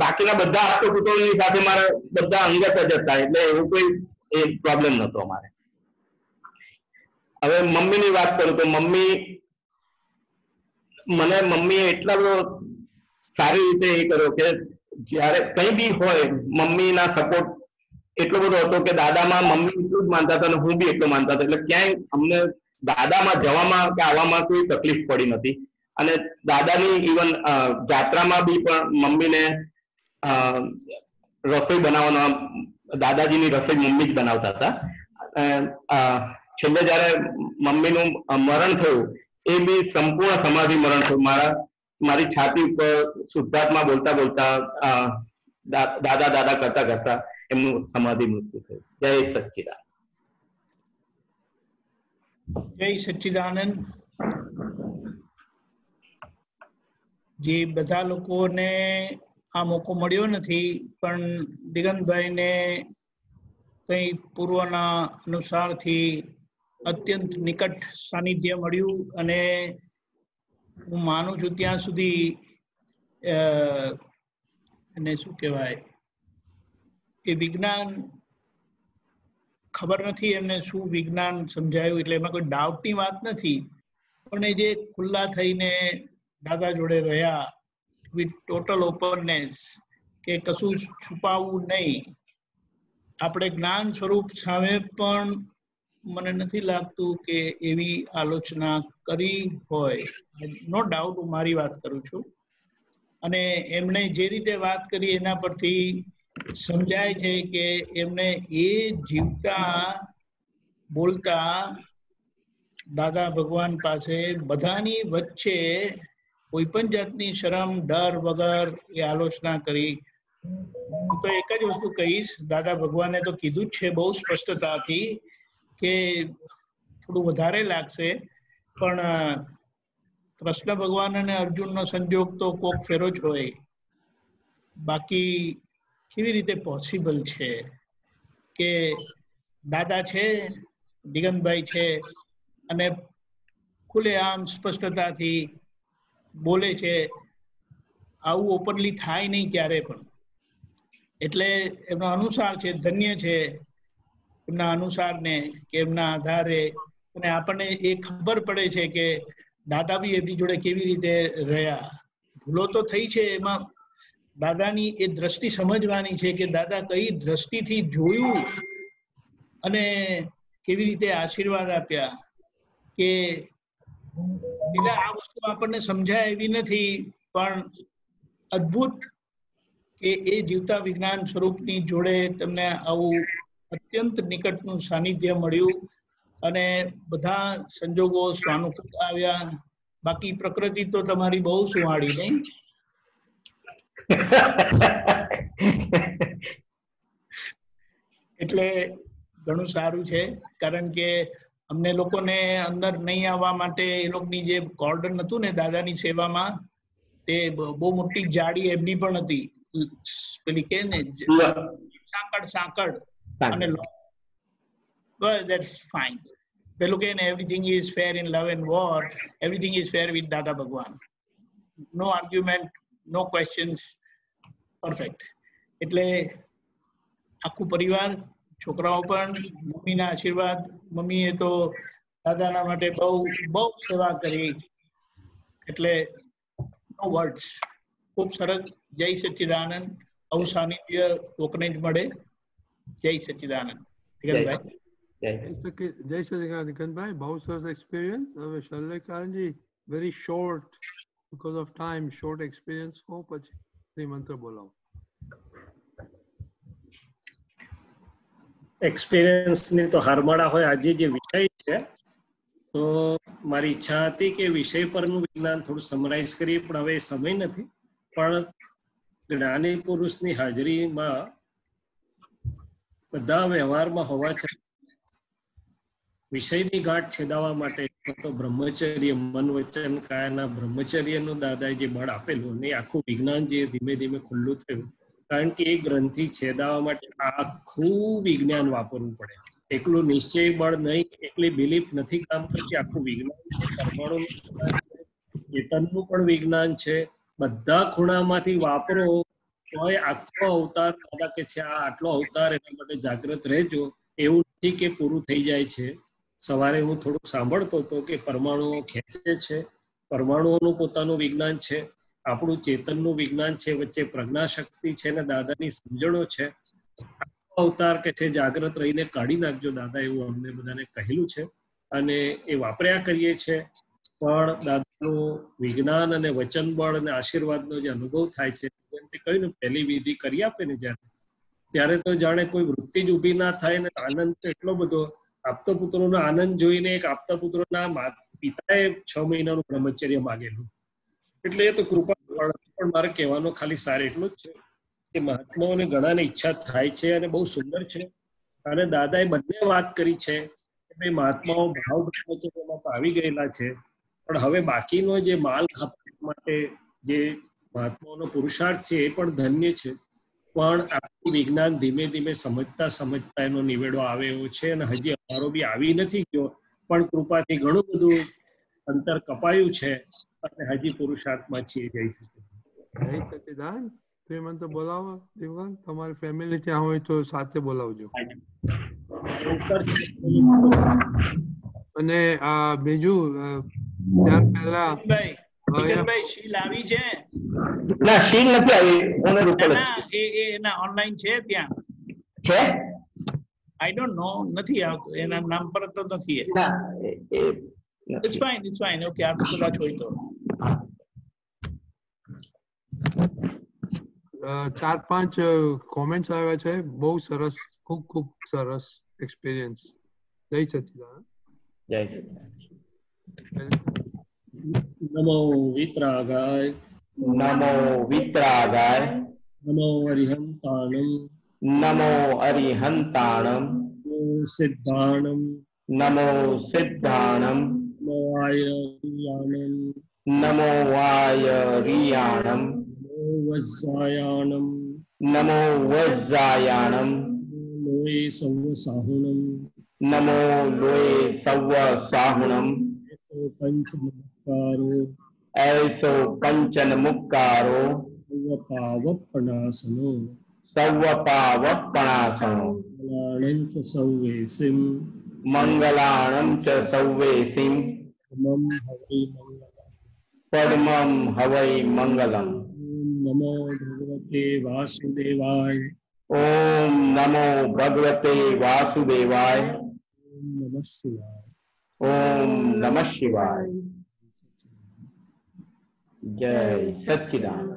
બાકીના બધા આપતો કુટુંબની સાથે મારા બધા અંગત જ હતા. એટલે એવું કોઈ એ પ્રોબ્લેમ નતો અમારે. હવે મમ્મીની વાત કરું તો મમ્મીએ એટલા સારી રીતે એ કર્યો કે જયારે કઈ બી હોય મમ્મીના સપોર્ટ એટલો બધો હતો કે દાદામાં મમ્મી એટલું જ માનતા હતા અને હું બી એટલું માનતા હતા. એટલે ક્યાંય અમને દાદામાં જવામાં કે આવવામાં કોઈ તકલીફ પડી નથી. અને દાદાની ઇવન જાત્રામાં બી પણ મમ્મીને રસોઈ બનાવવાનો, દાદાજીની રસોઈ મમ્મી જ બનાવતા હતા. છેલ્લે જયારે મમ્મીનું મરણ થયું એ બી સંપૂર્ણ સમાધિ મરણ થયું. મારી છાતી ઉપર શુદ્ધાત્મા બોલતા બોલતા દાદા દાદા કરતા કરતા એમનું સમાધિ મૃત્યુ થયું. જય સચ્ચિદાનંદ. જય સચ્ચિદાનંદ. જે બધા લોકોને આ મોકો મળ્યો નથી, પણ દિગંતભાઈને કઈ પૂર્વના અનુસારથી અત્યંત નિકટ સાનિધ્ય મળ્યું. અને હું માનું છું ત્યાં સુધી એને શું કહેવાય, એ વિજ્ઞાન ખબર નથી એમને શું વિજ્ઞાન સમજાયું, એટલે એમાં કોઈ ડાઉટની વાત નથી. પણ એ જે ખુલ્લા થઈને દાદા જોડે રહ્યા વિથ ટોટલ ઓપનનેસ, કે કશું છુપાવવું નહીં. આપણે જ્ઞાન સ્વરૂપ સામે પણ મને નથી લાગતું કે એવી આલોચના કરી હોય. નો ડાઉટ, હું મારી વાત કરું છું. અને એમણે જે રીતે વાત કરી એના પરથી સમજાય છે કે એમને એ જીવતા બોલતા દાદા ભગવાન પાસે બધાની વચ્ચે કોઈ પણ જાતની શરમ ડર વગર એ આલોચના કરી. હું તો એક જ વસ્તુ કહીશ, દાદા ભગવાને તો કીધું જ છે બહુ સ્પષ્ટતાથી કે થોડું વધારે લાગશે, પણ કૃષ્ણ ભગવાન અને અર્જુનનો સંજોગ તો કોક ફેરો જ હોય. બાકી કેવી રીતે પોસિબલ છે કે દાદા છે, દિગંતભાઈ છે, અને ખુલ્લેઆમ સ્પષ્ટતાથી બોલે છે. આવું ઓપનલી થાય નહીં ક્યારે પણ. એટલે એમનો અનુસાર છે, ધન્ય છે એમના અનુસારને કે એમના આધારે. અને આપણને એ ખબર પડે છે કે દાદા બી એમની જોડે કેવી રીતે રહ્યા. ભૂલો તો થઈ છે, એમાં દાદાની એ દ્રષ્ટિ સમજવાની છે કે દાદા કઈ દ્રષ્ટિથી જોયું અને કેવી રીતે આશીર્વાદ આપ્યા. કે એટલે આ વસ્તુ આપણને સમજાય એવી નથી, પણ અદ્ભુત કે એ જીવતા વિજ્ઞાન સ્વરૂપની જોડે તમને આવું અત્યંત નિકટનું સાનિધ્ય મળ્યું. અને બધા સંજોગો સ્વાનુકૂળ આવ્યા. બાકી પ્રકૃતિ તો તમારી બહુ સુહાળી નહીં? એટલે ઘણું સારું છે. કારણ કે અમને લોકોને અંદર નહીં આવવા માટે એ લોકોની જે કોર્ડન હતું ને દાદાની સેવામાં, તે બહુ મોટી જાડી એમની પણ હતી, પેલી કે ને સાંકળ અને that's fine. પેલું કે ને everything is fair in love and war, everything is fair with દાદા ભગવાન. No argument, no questions, perfect. એટલે આખું પરિવાર, છોકરાઓ પણ, મમ્મીના આશીર્વાદ. મમ્મીએ તો દાદાના માટે બહુ સેવા કરી. એટલે નો વર્ડ્સ. ખૂબ સરસ. જય સચ્ચિદાનંદ. આવું સાનિધ્ય કોકને જ મળે. જય સચ્ચિદાનંદ. દિગંતભાઈ. જય સચ્ચિદાનંદ દિગંતભાઈ, બહુ સરસ એક્સપિરિયન્સ. હવે Shaileshji, very short because of time, short experience હો, પછી શ્રીમંત્ર બોલાવો. એક્સપિરિયન્સની તો હારમાળા હોય. આજે જે વિષય છે, તો મારી ઈચ્છા હતી કે વિષય પરનું વિજ્ઞાન થોડું સમરાઇઝ કરીએ, પણ હવે સમય નથી. પણ જ્ઞાની પુરુષની હાજરીમાં બધા વ્યવહારમાં હોવા છતાં વિષયની ગાંઠ છેદાવવા માટે તો બ્રહ્મચર્ય, મન વચન કાયાના બ્રહ્મચર્યનું દાદાએ જે બળ આપેલું, અને આખું વિજ્ઞાન જે ધીમે ધીમે ખુલ્લું થયું, કારણ કે એ ગ્રંથિ છેદાવા માટે આખું વિજ્ઞાન વાપરવું પડે. એકલું નિશ્ચય બળ નહીં, એકલી બિલીફ નથી કામ કરતી, આખું વિજ્ઞાન છે, પરમાણુનું વિજ્ઞાન છે, ચેતનનું પણ વિજ્ઞાન છે. બધા ખૂણામાંથી વાપરો તોય આખો અવતાર દાદા કે છે આ આટલો અવતાર એના માટે જાગૃત રહેજો. એવું નથી કે પૂરું થઈ જાય છે. સવારે હું થોડુંક સાંભળતો હતો કે પરમાણુઓ ખેંચે છે, પરમાણુઓનું પોતાનું વિજ્ઞાન છે, આપણું ચેતનનું વિજ્ઞાન છે, વચ્ચે પ્રજ્ઞાશક્તિ છે ને દાદાની સમજણો છે. અવતાર કે છે જાગૃત રહીને કાઢી નાખજો દાદા, એવું અમને બધાને કહેલું છે અને એ વાપર્યા કરીએ છીએ. પણ દાદાનું વિજ્ઞાન અને વચન બળ અને આશીર્વાદનો જે અનુભવ થાય છે, જેમ તે કહ્યું ને પહેલી વિધિ કરી આપે ને ત્યારે તો જાણે કોઈ વૃત્તિ જ ઊભી ના થાય ને આનંદ એટલો બધો. આપતા પુત્રોનો આનંદ જોઈને એક આપતા પુત્રોના પિતાએ 6 મહિનાનું બ્રહ્મચર્ય માગેલું. એટલે એ તો કૃપા. પણ મારે કહેવાનો ખાલી સાર એટલું જ છે કે મહાત્માઓને ઘણાને ઈચ્છા થાય છે અને બહુ સુંદર છે. અને દાદાએ બંને વાત કરી છે કે ભાઈ મહાત્માઓ ભાવ બ્રહ્મચર્યમાં તો આવી ગયેલા છે, પણ હવે બાકીનો જે માલ ખપાટ માટે જે મહાત્માઓનો પુરુષાર્થ છે એ પણ ધન્ય છે. પણ આપણું વિજ્ઞાન ધીમે ધીમે સમજતા સમજતા એનો નિવેડો આવે એવો છે અને હજી અમારો બી આવી નથી ગયો, પણ કૃપાથી ઘણું બધું અંતર કપાયું છે અને હજી પુરુષાર્થમાં છીએ. જય સચ્ચિદાનંદ. તમે મને તો બોલાવો દેવકાંત, તમારી ફેમિલી ત્યાં હોય તો સાથે બોલાવજો. અને આ બીજું ત્યાર પહેલા ભાઈ શીલ આવી છે? ના, શીલ નથી આવી. એના ઓનલાઈન છે ત્યાં છે? આઈ ડોન્ટ નો, નથી આવતું એના નામ પર તો નથી. It's fine okay. આ તો કદાચ હોય તો 4-5 કોમેન્ટ્સ આવ્યા છે. બહુ સરસ, ખૂબ ખૂબ સરસ એક્સપિરિયન્સ. જય સચ્ચિદાનંદ. જય નમો વિતરાગાય, નમો વિતરાગાય, નમો અરિહંતાણમ, નમો અરિહંતાણમ, નમો સિદ્ધાણમ, નમો સિદ્ધાણમ, નમો આયરિયાણમ, નમો વાયરિયાણમ, નમો વજ્જાયાણમ, નમો વજ્જાયાણમ, લોય સૌ સાહુણમ, નમો લોય સૌ સાહુણમ, પંચમુક્કારો, એસો કંચન મુક્કારો, સૌપાવપનાસનો, સૌપાવપણાસનો, મંગલાણં ચ સૌવેસિમ, મંગલાણં ચ સૌવેસિમ, મમ હવૈ મંગલમ, પરમં હવૈ મંગલમ. નમો ભગવતે વાસુદેવાય. ઓમ નમો ભગવતે વાસુદેવાય. ઓમ નમઃ શિવાય. ઓમ નમઃ શિવાય. જય સચ્ચિદાનંદ.